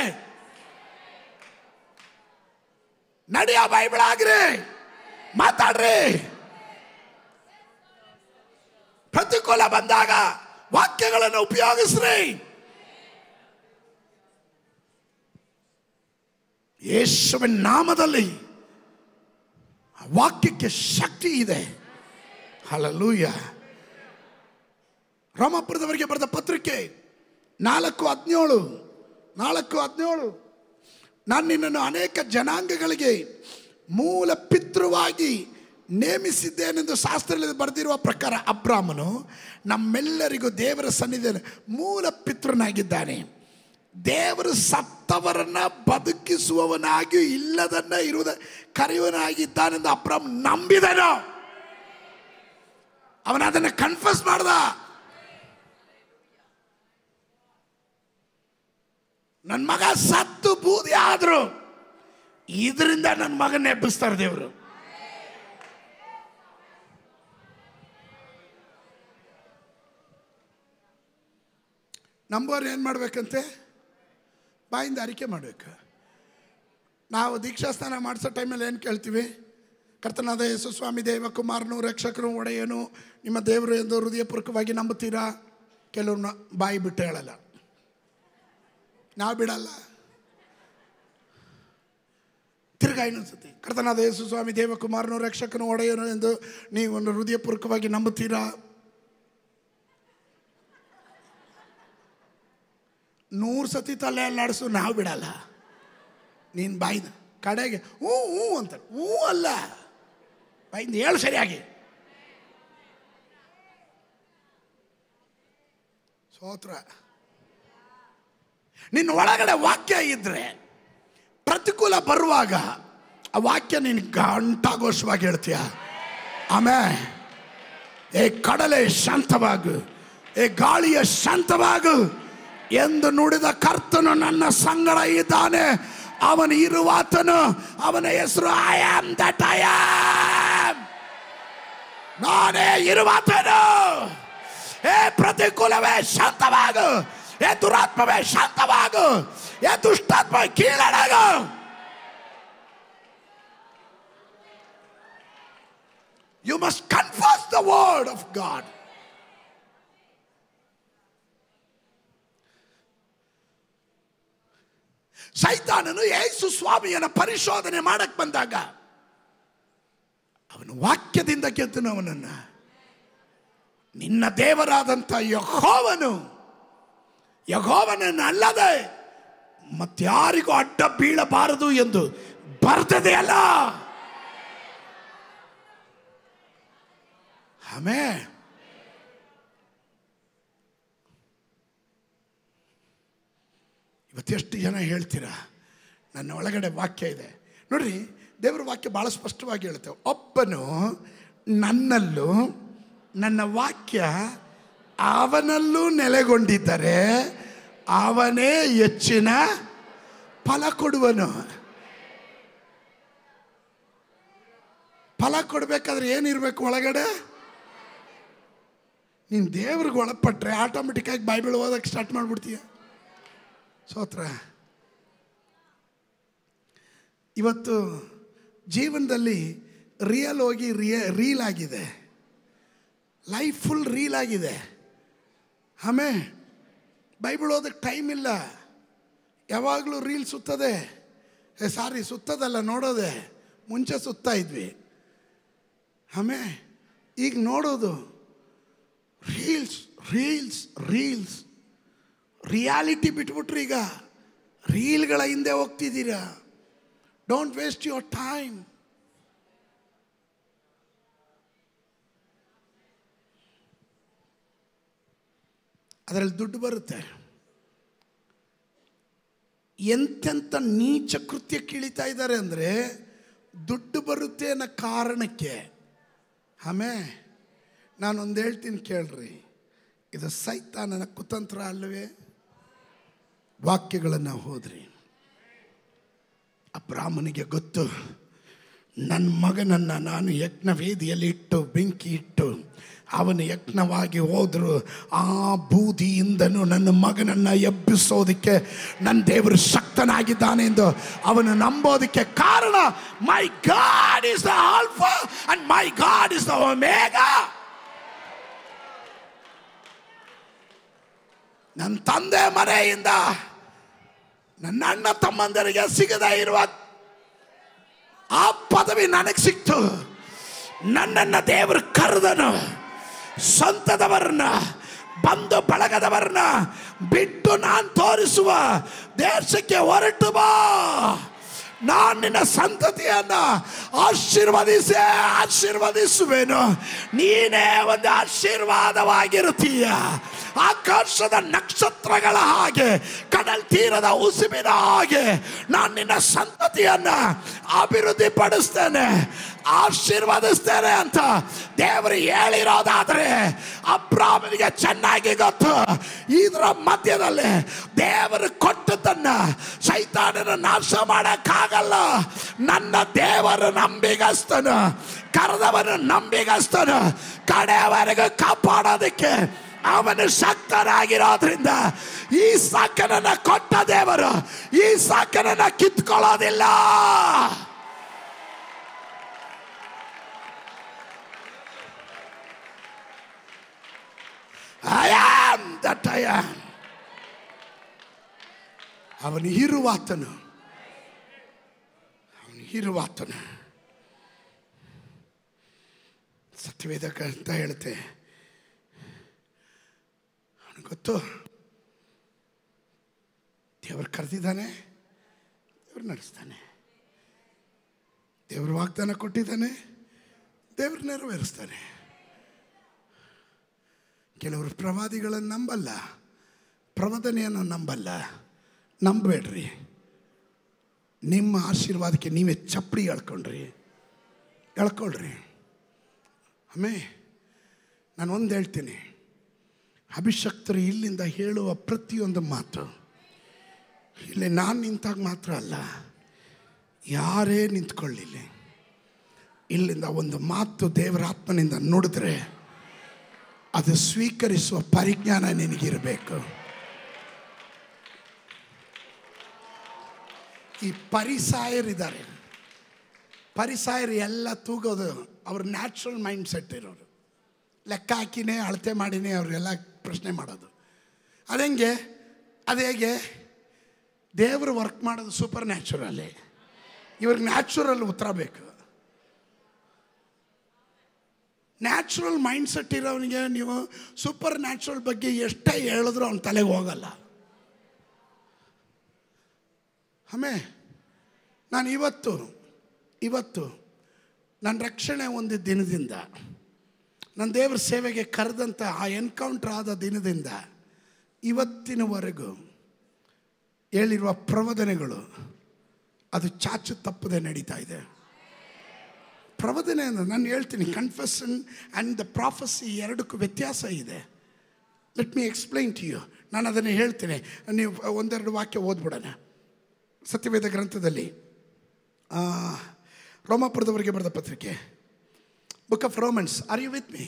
ನಡಿಯ ಬೈಬಲ್ ಆಗ್ರಿ, ಮಾತಾಡ್ರಿ. ಪ್ರತಿಕೂಲ ಬಂದಾಗ ವಾಕ್ಯಗಳನ್ನು ಉಪಯೋಗಿಸ್ರಿ. ಯೇಸುವಿನ ನಾಮದಲ್ಲಿ ವಾಕ್ಯಕ್ಕೆ ಶಕ್ತಿ ಇದೆ. ಹಲ್ಲೆಲೂಯಾ. ರೋಮಾಪುರದವರಿಗೆ ಬರೆದ ಪತ್ರಿಕೆ 4:17 ನಾನು ನಿನ್ನನ್ನು ಅನೇಕ ಜನಾಂಗಗಳಿಗೆ ಮೂಲ ಪಿತೃವಾಗಿ ನೇಮಿಸಿದ್ದೇನೆಂದು ಶಾಸ್ತ್ರದಲ್ಲಿ ಬರೆದಿರುವ ಪ್ರಕಾರ ಅಬ್ರಾಮನು ನಮ್ಮೆಲ್ಲರಿಗೂ ದೇವರ ಸನ್ನಿಧಿಯಲ್ಲಿ ಮೂಲ ಪಿತೃನಾಗಿದ್ದಾನೆ. ದೇವರು ಸತ್ತವರನ್ನ ಬದುಕಿಸುವವನಾಗಿ ಇಲ್ಲದನ್ನ ಇರುವುದ ಕರೆಯುವನಾಗಿದ್ದಾನೆಂದು ಅಬ್ರಾಮ್ ನಂಬಿದನು. ಅವನ ಅದನ್ನು ಕನ್ಫಸ್ ಮಾಡ್ದ. ನನ್ನ ಮಗ ಸತ್ತು ಬೂದಿ ಆದ್ರು ಇದರಿಂದ ನನ್ನ ಮಗನ ಎಬ್ಬಿಸ್ತಾರೆ ದೇವರು. ನಂಬೋರು ಏನು ಮಾಡ್ಬೇಕಂತೆ? ಬಾಯಿಂದ ಅರಿಕೆ ಮಾಡಬೇಕು. ನಾವು ದೀಕ್ಷಾಸ್ನಾನ ಮಾಡಿಸೋ ಟೈಮಲ್ಲಿ ಏನು ಕೇಳ್ತೀವಿ? ಕರ್ತನಾದ ಯೇಸು ಸ್ವಾಮಿ ದೇವ ಕುಮಾರನು ರಕ್ಷಕರು ಒಡೆಯನು ನಿಮ್ಮ ದೇವರು ಎಂದು ಹೃದಯಪೂರ್ವಕವಾಗಿ ನಂಬುತ್ತೀರಾ? ಕೆಲವ್ರನ್ನ ಬಾಯಿ ಬಿಟ್ಟು ಹೇಳಲ್ಲ, ನಾವು ಬಿಡಲ್ಲ. ತಿರ್ಗಾ ಇನ್ನೊಂದ್ಸತಿ ಕರ್ತನಾದ ಯೇಸು ಸ್ವಾಮಿ ದೇವ ಕುಮಾರನು ರಕ್ಷಕನು ಒಡೆಯನು ಎಂದು ನೀವು ಹೃದಯಪೂರ್ವಕವಾಗಿ ನಂಬುತ್ತೀರಾ? 100 ಸತಿ ತಲೆ ಅಲ್ಲಾಡಿಸು, ನಾವು ಬಿಡಲ್ಲ. ನೀನು ಬಾಯ್ದ ಕಡೆಗೆ ಹ್ಞೂ ಹ್ಞೂ ಅಂತಾರೆ. ಹ್ಞೂ ಅಲ್ಲ, ಬಾಯಿಂದ ಹೇಳು ಸರಿಯಾಗಿ. ಸ್ತೋತ್ರ. ನಿನ್ನ ಒಳಗಡೆ ವಾಕ್ಯ ಇದ್ರೆ ಪ್ರತಿಕೂಲ ಬರುವಾಗ ಆ ವಾಕ್ಯ ನೀನು ಗಂಟಾಘೋಷವಾಗಿ ಹೇಳ್ತೀಯ. ಆಮೇಲೆ ಏ ಕಡಲೆ ಶಾಂತವಾಗು, ಏ ಗಾಳಿಯ ಶಾಂತವಾಗು ಎಂದು ನುಡಿದ ಕರ್ತನು ನನ್ನ ಸಂಗಡ ಇದ್ದಾನೆ. ಅವನು ಇರುವಾತನು, ಅವನ ಹೆಸರು I am that I am. ನಾನೇ ಇರುವಾತನು. ಏ ಪ್ರತಿಕೂಲವೇ ಶಾಂತವಾಗು, ಏ ದುರಾತ್ಮವೇ ಶಾಂತವಾಗು, ಏ ದುಷ್ಟಾತ್ಮ ಕೀಳಡಗು. You must confess the word of God. ಸೈತಾನನು ಯೇಸು ಸ್ವಾಮಿಯನ್ನ ಪರಿಶೋಧನೆ ಮಾಡಕ್ ಬಂದಾಗ ಅವನು ವಾಕ್ಯದಿಂದ ಗೆದ್ದನು ಅವನನ್ನ. ನಿನ್ನ ದೇವರಾದಂಥ ಯೆಹೋವನನ್ನಲ್ಲದೆ ಮತ್ತಾರಿಗೂ ಅಡ್ಡ ಬೀಳಬಾರದು ಎಂದು ಬರ್ತದೆ ಅಲ್ಲ. ಆಮೇಲೆ ಇವತ್ತೆಷ್ಟು ಜನ ಹೇಳ್ತೀರಾ ನನ್ನ ಒಳಗಡೆ ವಾಕ್ಯ ಇದೆ ನೋಡ್ರಿ. ದೇವರ ವಾಕ್ಯ ಭಾಳ ಸ್ಪಷ್ಟವಾಗಿ ಹೇಳುತ್ತೆ, ಒಬ್ಬನು ನನ್ನಲ್ಲೂ ನನ್ನ ವಾಕ್ಯ ಅವನಲ್ಲೂ ನೆಲೆಗೊಂಡಿದ್ದರೆ ಅವನೇ ಹೆಚ್ಚಿನ ಫಲ ಕೊಡುವನು. ಫಲ ಕೊಡಬೇಕಾದ್ರೆ ಏನಿರಬೇಕು ಒಳಗಡೆ? ನೀನು ದೇವ್ರಿಗೆ ಒಳಪಟ್ಟರೆ ಆಟೋಮೆಟಿಕ್ಕಾಗಿ ಬೈಬಲ್ ಓದಕ್ಕೆ ಸ್ಟಾರ್ಟ್ ಮಾಡಿಬಿಡ್ತೀಯ. ಸ್ತೋತ್ರ. ಇವತ್ತು ಜೀವನದಲ್ಲಿ ರಿಯಲ್ ಹೋಗಿ ರೀಲ್ ಆಗಿದೆ, ಲೈಫ್ ಫುಲ್ ರೀಲ್ ಆಗಿದೆ. ಆಮೇಲೆ ಬೈಬಲ್ ಓದಕ್ಕೆ ಟೈಮ್ ಇಲ್ಲ, ಯಾವಾಗಲೂ ರೀಲ್ ಸುತ್ತದೆ. ಸುತ್ತದಲ್ಲ, ನೋಡೋದೆ. ಮುಂಚೆ ಸುತ್ತಾ ಇದ್ವಿ, ಆಮೇಲೆ ಈಗ ನೋಡೋದು ರೀಲ್ಸ್ ರೀಲ್ಸ್ ರೀಲ್ಸ್. ರಿಯಾಲಿಟಿ ಬಿಟ್ಬಿಟ್ರಿ, ಈಗ ರೀಲ್ಗಳ ಹಿಂದೆ ಹೋಗ್ತಿದ್ದೀರಾ. Don't waste your time. ಅದರಲ್ಲಿ ದುಡ್ಡು ಬರುತ್ತೆ. ಎಂತೆಂಥ ನೀಚ ಕೃತ್ಯಕ್ಕೆ ಇಳಿತಾ ಇದ್ದಾರೆ ಅಂದರೆ ದುಡ್ಡು ಬರುತ್ತೆ ಅನ್ನೋ ಕಾರಣಕ್ಕೆ. ಆಮೇಲೆ ನಾನೊಂದು ಹೇಳ್ತೀನಿ ಕೇಳ್ರಿ, ಇದು ಸೈತಾನನ ಕುತಂತ್ರ ಅಲ್ಲವೇ? ವಾಕ್ಯಗಳನ್ನು ಹೋದ್ರಿ. ಅಬ್ರಾಹ್ಮನಿಗೆ ಗೊತ್ತು, ನನ್ನ ಮಗನನ್ನು ನಾನು ಯಜ್ಞವೇದಿಯಲ್ಲಿ ಇಟ್ಟು ಬೆಂಕಿ ಇಟ್ಟು ಅವನು ಯಜ್ಞವಾಗಿ ಹೋದರು, ಆ ಬೂದಿಯಿಂದನೂ ನನ್ನ ಮಗನನ್ನು ಎಬ್ಬಿಸೋದಕ್ಕೆ ನನ್ನ ದೇವರು ಶಕ್ತನಾಗಿದ್ದಾನೆ ಎಂದು ಅವನು ನಂಬೋದಕ್ಕೆ ಕಾರಣ, my God is the alpha and my God is the omega. ನನ್ನ ತಂದೆ ಮನೆಯಿಂದ ನನ್ನ ಅಣ್ಣ ತಮ್ಮಂದರಿಗೆ ಸಿಗದೇ ಇರುವ ಆ ಪದವಿ ನನಗೆ ಸಿಕ್ತು. ನನ್ನನ್ನು ದೇವರು ಕರೆದನು. ಸ್ವಂತದವರನ್ನ, ಬಂಧು ಬಳಗದವರನ್ನ ಬಿಟ್ಟು ನಾನು ತೋರಿಸುವ ದೇಶಕ್ಕೆ ಹೊರಟು ಬಾ. ನಾನು ನಿನ್ನ ಸಂತತಿಯನ್ನ ಆಶೀರ್ವದಿಸುವೆನು. ನೀನೇ ಒಂದು ಆಶೀರ್ವಾದವಾಗಿರುತ್ತೀಯ. ಆಕಾಶದ ನಕ್ಷತ್ರಗಳ ಹಾಗೆ, ಕಡಲ್ ತೀರದ ಉಸುಬಿನ ಹಾಗೆ ನಾನು ನಿನ್ನ ಸಂತತಿಯನ್ನ ಅಭಿವೃದ್ಧಿ ಪಡಿಸ್ತೇನೆ, ಆಶೀರ್ವದಿಸ್ತೇನೆ ಅಂತ ದೇವರು ಹೇಳಿರೋದಾದ್ರೆ ಅಬ್ರಾಹ್ಮನಿಗೆ ಚೆನ್ನಾಗಿ ಗೊತ್ತು. ಇದರ ಮಧ್ಯದಲ್ಲಿ ದೇವರು ಕೊಟ್ಟದನ್ನ ಸೈತಾನನ ನಾಶ ಮಾಡಕ್ಕಾಗಲ್ಲ. ನನ್ನ ದೇವರು ನಂಬಿಗಸ್ತನು, ಕರೆದವನು ನಂಬಿಗಸ್ತನು, ಕಡೆಯವರೆಗೂ ಕಾಪಾಡೋದಕ್ಕೆ ಅವನು ಶಕ್ತನಾಗಿರೋದ್ರಿಂದ ಈ ಸಾಕನನ್ನ ಕೊಟ್ಟ ದೇವರು ಈ ಸಾಕನನ್ನ ಕಿತ್ಕೊಳ್ಳೋದಿಲ್ಲ. I am that I am. ಅವನು ಇರುವಾತನು, ಸತ್ಯವೇದ ಅಂತ ಹೇಳುತ್ತೆ. ಅವನಿಗೆ ಗೊತ್ತು, ದೇವರು ಕರೆದಿದ್ದಾನೆ, ದೇವರು ನಡೆಸ್ತಾನೆ. ದೇವರು ವಾಗ್ದಾನ ಕೊಟ್ಟಿದ್ದಾನೆ, ದೇವರು ನೆರವೇರಿಸ್ತಾನೆ. ಕೆಲವರು ಪ್ರವಾದಿಗಳನ್ನು ನಂಬಲ್ಲ, ಪ್ರವಾದನೆಯನ್ನು ನಂಬಲ್ಲ. ನಂಬಬೇಡ್ರಿ. ನಿಮ್ಮ ಆಶೀರ್ವಾದಕ್ಕೆ ನೀವೇ ಚಪ್ಪಡಿ ಎಳ್ಕೊಳ್ರಿ. ಆಮೇಲೆ ನಾನು ಒಂದು ಹೇಳ್ತೀನಿ, ಅಭಿಷಕ್ತರು ಇಲ್ಲಿಂದ ಹೇಳುವ ಪ್ರತಿಯೊಂದು ಮಾತು ಇಲ್ಲಿ ನಾನು ನಿಂತಾಗ ಮಾತ್ರ ಅಲ್ಲ, ಯಾರೇ ನಿಂತ್ಕೊಳ್ಳಿಲ್ಲ, ಇಲ್ಲಿಂದ ಒಂದು ಮಾತು ದೇವರ ಆತ್ಮನಿಂದ ನುಡಿದ್ರೆ ಅದು ಸ್ವೀಕರಿಸುವ ಪರಿಜ್ಞಾನ ನಿನಗಿರಬೇಕು. ಈ ಪರಿಸಾಯರಿದ್ದಾರೆ, ಪರಿಸಾಯರು ಎಲ್ಲ ತೂಗೋದು ಅವ್ರ ನ್ಯಾಚುರಲ್ ಮೈಂಡ್ ಸೆಟ್ ಇರೋರು. ಲೆಕ್ಕ ಹಾಕಿನೇ ಅಳತೆ ಮಾಡಿನೇ ಅವರೆಲ್ಲ ಪ್ರಶ್ನೆ ಮಾಡೋದು. ಅದು ಹೇಗೆ ದೇವರು ವರ್ಕ್ ಮಾಡೋದು ಸೂಪರ್ ನ್ಯಾಚುರಲ್ಲೇ, ಇವ್ರಿಗೆ ನ್ಯಾಚುರಲ್ ಉತ್ತರ ಬೇಕು. ನ್ಯಾಚುರಲ್ ಮೈಂಡ್ ಸೆಟ್ ಇರೋವನಿಗೆ ನೀವು ಸೂಪರ್ ನ್ಯಾಚುರಲ್ ಬಗ್ಗೆ ಎಷ್ಟೇ ಹೇಳಿದ್ರು ಅವನ ತಲೆಗೆ ಹೋಗಲ್ಲ. ಆಮೇಲೆ ನಾನು ಇವತ್ತು ನನ್ನ ರಕ್ಷಣೆ ಒಂದು ದಿನದಿಂದ, ನನ್ನ ದೇವ್ರ ಸೇವೆಗೆ ಕರೆದಂಥ ಆ ಎನ್ಕೌಂಟ್ರ್ ಆದ ದಿನದಿಂದ ಇವತ್ತಿನವರೆಗೂ ಹೇಳಿರುವ ಪ್ರವಚನಗಳು ಅದು ಚಾಚು ತಪ್ಪದೆ ನಡೀತಾ ಇದೆ. ಪ್ರವಚನೆ ಅಂದರೆ ನಾನು ಹೇಳ್ತೀನಿ, ಕನ್ಫೆಷನ್ ಆ್ಯಂಡ್ ದ ಪ್ರಾಫೆಸಿ ಎರಡಕ್ಕೂ ವ್ಯತ್ಯಾಸ ಇದೆ. Let me explain to you. ನಾನು ಅದನ್ನು ಹೇಳ್ತೀನಿ, ನೀವು ಒಂದೆರಡು ವಾಕ್ಯ ಓದ್ಬಿಡೋಣ. ಸತ್ಯವೇದ ಗ್ರಂಥದಲ್ಲಿ ರೋಮಾಪುರದವರಿಗೆ ಬರೆದ ಪತ್ರಿಕೆ, book of Romans. Are you with me?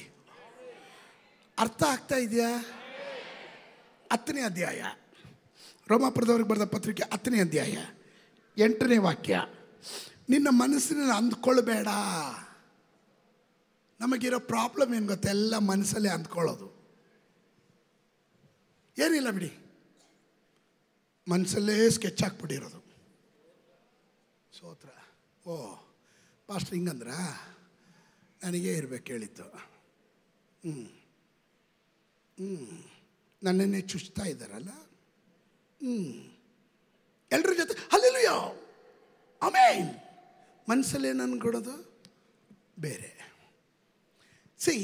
ಅರ್ಥ ಆಗ್ತಾ ಇದೆಯಾ? 10ನೇ ಅಧ್ಯಾಯ, ರೋಮಾಪುರದವ್ರಿಗೆ ಬರೆದ ಪತ್ರಿಕೆ 10ನೇ ಅಧ್ಯಾಯ 8ನೇ ವಾಕ್ಯ. ನಿನ್ನ ಮನಸ್ಸಿನಲ್ಲಿ ಅಂದ್ಕೊಳ್ಬೇಡ. ನಮಗಿರೋ ಪ್ರಾಬ್ಲಮ್ ಏನು ಗೊತ್ತಾ? ಎಲ್ಲ ಮನಸ್ಸಲ್ಲೇ ಅಂದ್ಕೊಳ್ಳೋದು. ಏನಿಲ್ಲ ಬಿಡಿ, ಮನಸ್ಸಲ್ಲೇ ಸ್ಕೆಚ್ ಹಾಕ್ಬಿಟ್ಟಿರೋದು. ಸೋತ್ರ, ಓ ಪಾಸ್ಟರ್ ಹಿಂಗಂದ್ರ ನನಗೇ ಇರ್ಬೇಕು ಹೇಳಿದ್ದು. ನನ್ನನ್ನೇ ಚುಚ್ತಾ ಇದ್ದಾರಲ್ಲ. ಎಲ್ಲರ ಜೊತೆ ಹಲ್ಲೆಲೂಯಾ ಆಮೆನ್. ಮನಸ್ಸಲ್ಲಿ ಏನು ಅನ್ಕೊಡೋದು ಬೇರೆ. See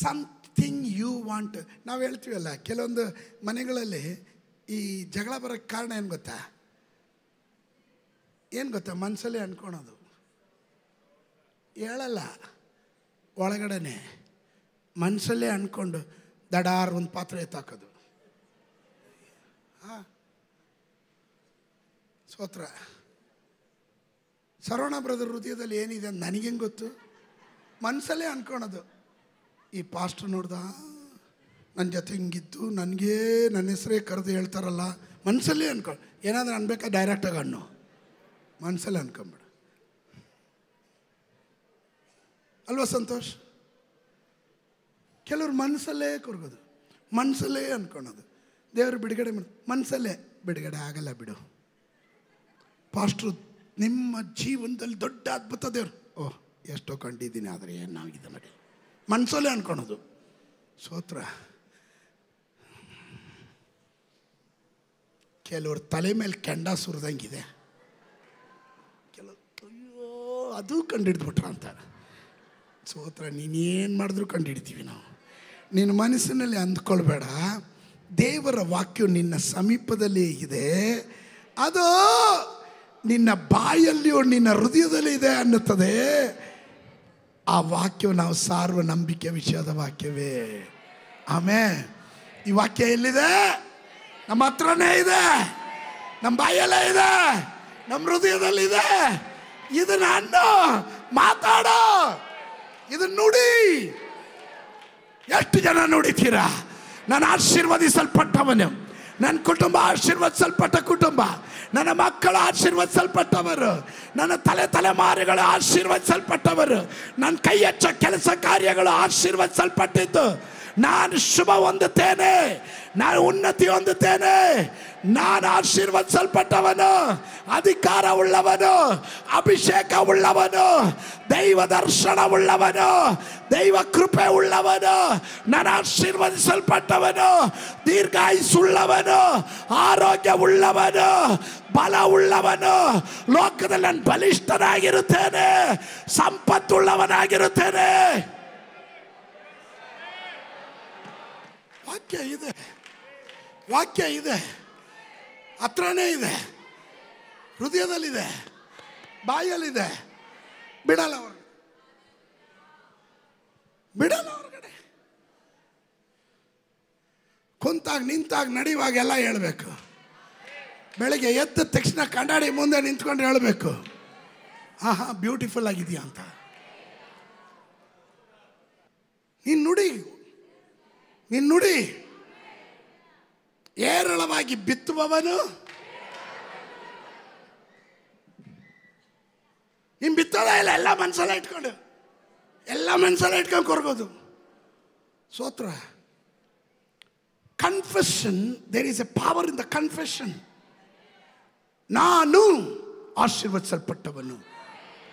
something you want. ನಾವು ಹೇಳ್ತೀವಲ್ಲ, ಕೆಲವೊಂದು ಮನೆಗಳಲ್ಲಿ ಈ ಜಗಳ ಬರೋಕ್ಕೆ ಕಾರಣ ಏನು ಗೊತ್ತಾ? ಮನಸ್ಸಲ್ಲೇ ಅನ್ಕೊಳೋದು. ಹೇಳಲ್ಲ, ಒಳಗಡೆನೆ ಮನಸ್ಸಲ್ಲೇ ಅಂದ್ಕೊಂಡು ದಡಾರ್ ಒಂದು ಪಾತ್ರೆ ಎತ್ತಾಕೋದು. ಸ್ತೋತ್ರ. ಸರವಣ ಬ್ರದರ್ ಹೃದಯದಲ್ಲಿ ಏನಿದೆ ಅಂತ ನನಗೇನು ಗೊತ್ತು? ಮನಸ್ಸಲ್ಲೇ ಅಂದ್ಕೊಳೋದು. ಈ ಪಾಸ್ಟರ್ ನೋಡ್ದ, ನನ್ನ ಜೊತೆ ಹಿಂಗಿದ್ದು ನನಗೇ ನನ್ನ ಹೆಸರೇ ಕರೆದು ಹೇಳ್ತಾರಲ್ಲ. ಮನಸ್ಸಲ್ಲೇ ಅನ್ಕೊಂಡು ಏನಾದರೂ ಅನ್ಬೇಕಾ? ಡೈರೆಕ್ಟಾಗಿ ಅಣ್ಣು, ಮನಸ್ಸಲ್ಲೇ ಅನ್ಕೊಂಬೇಡ ಅಲ್ವಾ ಸಂತೋಷ್? ಕೆಲವ್ರು ಮನಸ್ಸಲ್ಲೇ ಕೊರ್ಗೋದು, ಮನಸ್ಸಲ್ಲೇ ಅಂದ್ಕೊಳೋದು. ದೇವರು ಬಿಡುಗಡೆ ಮಾಡಿ, ಮನಸ್ಸಲ್ಲೇ ಬಿಡುಗಡೆ ಆಗಲ್ಲ ಬಿಡು. ಪಾಸ್ಟ್ರು ನಿಮ್ಮ ಜೀವನದಲ್ಲಿ ದೊಡ್ಡ ಅದ್ಭುತ ದೇವರು, ಓಹ್ ಎಷ್ಟೋ ಕಂಡಿದ್ದೀನಿ, ಆದರೆ ಏನಾಗಿದೆ ನೋಡಿ, ಮನಸ್ಸಲ್ಲೇ ಅಂದ್ಕೊಳೋದು. ಸ್ತೋತ್ರ. ಕೆಲವ್ರ ತಲೆ ಮೇಲೆ ಕೆಂಡ ಸುರಿದಂಗಿದೆ, ಕೆಲವು ಅಯ್ಯೋ ಅದು ಕಂಡಿಡ್ದ್ಬಿಟ್ರ ಅಂತ. ಸ್ತೋತ್ರ. ನೀನೇನು ಮಾಡಿದ್ರೂ ಕಂಡುಹಿಡ್ತೀವಿ ನಾವು. ನಿನ್ನ ಮನಸ್ಸಿನಲ್ಲಿ ಅಂದ್ಕೊಳ್ಬೇಡ, ದೇವರ ವಾಕ್ಯ ನಿನ್ನ ಸಮೀಪದಲ್ಲಿ ಇದೆ, ಅದು ನಿನ್ನ ಬಾಯಲ್ಲಿಯೋ ನಿನ್ನ ಹೃದಯದಲ್ಲಿ ಇದೆ ಅನ್ನುತ್ತದೆ. ಆ ವಾಕ್ಯವು ನಾವು ಸಾರುವ ನಂಬಿಕೆ ವಿಷಯದ ವಾಕ್ಯವೇ. ಆಮೇಲೆ ಈ ವಾಕ್ಯ ಎಲ್ಲಿದೆ? ನಮ್ಮ ಹತ್ರನೇ ಇದೆ, ನಮ್ಮ ಬಾಯಲ್ಲೇ ಇದೆ, ನಮ್ಮ ಹೃದಯದಲ್ಲಿದೆ. ಇದನ್ನ ಅನ್ನು ಮಾತಾಡೋ, ಇದನ್ನ ನುಡಿ. ಎಷ್ಟು ಜನ ನುಡಿತೀರಾ? ನಾನು ಆಶೀರ್ವದಿಸಲ್ಪಟ್ಟವನು, ನನ್ನ ಕುಟುಂಬ ಆಶೀರ್ವದಿಸಲ್ಪಟ್ಟ ಕುಟುಂಬ, ನನ್ನ ಮಕ್ಕಳು ಆಶೀರ್ವದಿಸಲ್ಪಟ್ಟವರು, ನನ್ನ ತಲೆಮಾರುಗಳು ಆಶೀರ್ವದಿಸಲ್ಪಟ್ಟವರು, ನನ್ನ ಕೈ ಹಚ್ಚ ಕೆಲಸ ಕಾರ್ಯಗಳು ಆಶೀರ್ವದಿಸಲ್ಪಟ್ಟಿದ್ದು. ನಾನು ಶುಭ ಹೊಂದುತ್ತೇನೆ, ನಾನು ಉನ್ನತಿ ಹೊಂದುತ್ತೇನೆ, ನಾನು ಆಶೀರ್ವದಿಸಲ್ಪಟ್ಟವನು, ಅಧಿಕಾರ ಉಳ್ಳವನು, ಅಭಿಷೇಕ ಉಳ್ಳವನು, ದೈವ ದರ್ಶನ ಉಳ್ಳವನು, ದೈವ ಕೃಪೆ ಉಳ್ಳವನು, ನಾನು ಆಶೀರ್ವದಿಸಲ್ಪಟ್ಟವನು, ದೀರ್ಘಾಯುಸುಳ್ಳವನು, ಆರೋಗ್ಯ ಉಳ್ಳವನು, ಬಲ ಉಳ್ಳವನು, ಲೋಕದಲ್ಲಿ ನಾನು ಬಲಿಷ್ಠನಾಗಿರುತ್ತೇನೆ, ಸಂಪತ್ತುಳ್ಳವನಾಗಿರುತ್ತೇನೆ. ವಾಕ್ಯ ಇದೆ, ವಾಕ್ಯ ಇದೆ, ಹತ್ರನೇ ಇದೆ, ಹೃದಯದಲ್ಲಿದೆ, ಬಾಯಲ್ಲಿದೆ. ಬಿಡಲ್ಲ ಹೊರಗಡೆ, ಬಿಡಲ್ಲ ಹೊರಗಡೆ. ಕುಂತಾಗ ನಿಂತಾಗ ನಡೆಯುವಾಗ ಎಲ್ಲ ಹೇಳಬೇಕು. ಬೆಳಗ್ಗೆ ಎದ್ದ ತಕ್ಷಣ ಕಣ್ಣಾಡಿ ಮುಂದೆ ನಿಂತ್ಕೊಂಡು ಹೇಳಬೇಕು, ಆಹಾ ಬ್ಯೂಟಿಫುಲ್ ಆಗಿದೆಯಾ ಅಂತ. ನೀನು ನುಡಿ, ನೀನು ನುಡಿ. ಏರಳವಾಗಿ ಬಿತ್ತುವವನು ನೀನು ಬಿತ್ತೋದ ಇಲ್ಲ, ಎಲ್ಲ ಮನಸ್ಸಲ್ಲ ಇಟ್ಕೊಂಡು, ಎಲ್ಲ ಮನಸ್ಸಲ್ಲ ಇಟ್ಕೊಂಡು ಕೊರ್ಗೋದು. ಸ್ತೋತ್ರ. Confession, there is a power in the confession. ನಾನು ಆಶೀರ್ವದಿಸಲ್ಪಟ್ಟವನು,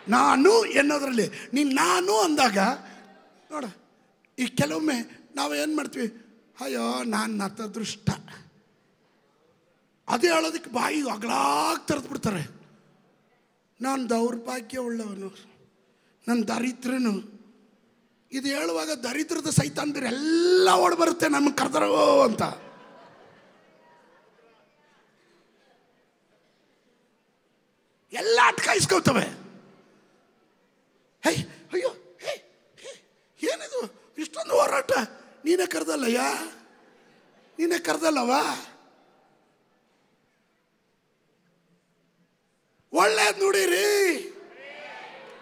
ನಾನು ಎನ್ನೋದ್ರಲ್ಲಿ ನೀನು ನಾನು ಅಂದಾಗ ನೋಡ, ಈ ಕೆಲವೊಮ್ಮೆ ನಾವು ಏನು ಮಾಡ್ತೀವಿ, ಅಯ್ಯೋ ನಾನು ನತದೃಷ್ಟ, ಅದೇ ಹೇಳೋದಕ್ಕೆ ಬಾಯಿ ಅಗಲಾಗಿ ತೆರೆದು ಬಿಡ್ತಾರೆ. ನಾನು ದೌರ್ಭಾಗ್ಯ ಉಳ್ಳವನು, ನನ್ನ ದರಿದ್ರನು. ಇದು ಹೇಳುವಾಗ ದರಿದ್ರದ ಸೈತಾನ್ ಬೇರೆ ಎಲ್ಲ ಓಡಿ ಬರುತ್ತೆ, ನಮಗೆ ಕರೆದರೋ ಅಂತ. ನೀನೇ ಕರೆದಲ್ಲಯ್ಯ, ನೀನೇ ಕರೆದಲ್ಲವ. ಒಳ್ಳೇದು ನುಡಿರಿ.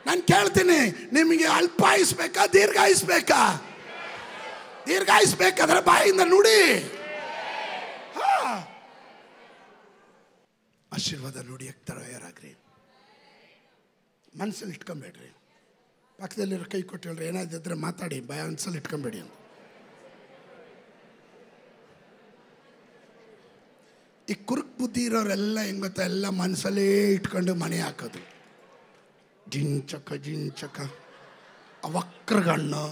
ನಾನು ಕೇಳ್ತೀನಿ, ನಿಮಗೆ ಅಲ್ಪಾಯಿಸ್ಬೇಕಾ ದೀರ್ಘಾಯಿಸ್ಬೇಕಾ? ದೀರ್ಘಾಯಿಸ್ಬೇಕಾದ್ರೆ ಬಾಯಿಂದ ನುಡಿ. ಆಶೀರ್ವಾದ ನುಡಿಯಕ್ಕೆ ತಯಾರಾಗ್ರಿ. ಮನಸ್ಸಲ್ಲಿ ಇಟ್ಕೊಂಬೇಡ್ರಿ. ಪಕ್ಕದಲ್ಲಿರೋ ಕೈ ಕೊಟ್ಟು ಹೇಳ್ರಿ, ಏನಾದಿದ್ರೆ ಮಾತಾಡಿ, ಮನಸ್ಸಲ್ಲಿ ಇಟ್ಕೊಂಬೇಡಿ ಅಂತ. ಈ ಕುರುಕ್ ಬುದ್ಧಿ ಇರೋರೆಲ್ಲ ಹೆಂಗ್ ಗೊತ್ತಾ, ಎಲ್ಲ ಮನಸ್ಸಲ್ಲೇ ಇಟ್ಕೊಂಡು ಮನೆ ಹಾಕೋದು. ಜಿಂಚಕ ಆ ವಕ್ರಗಣ್ಣು,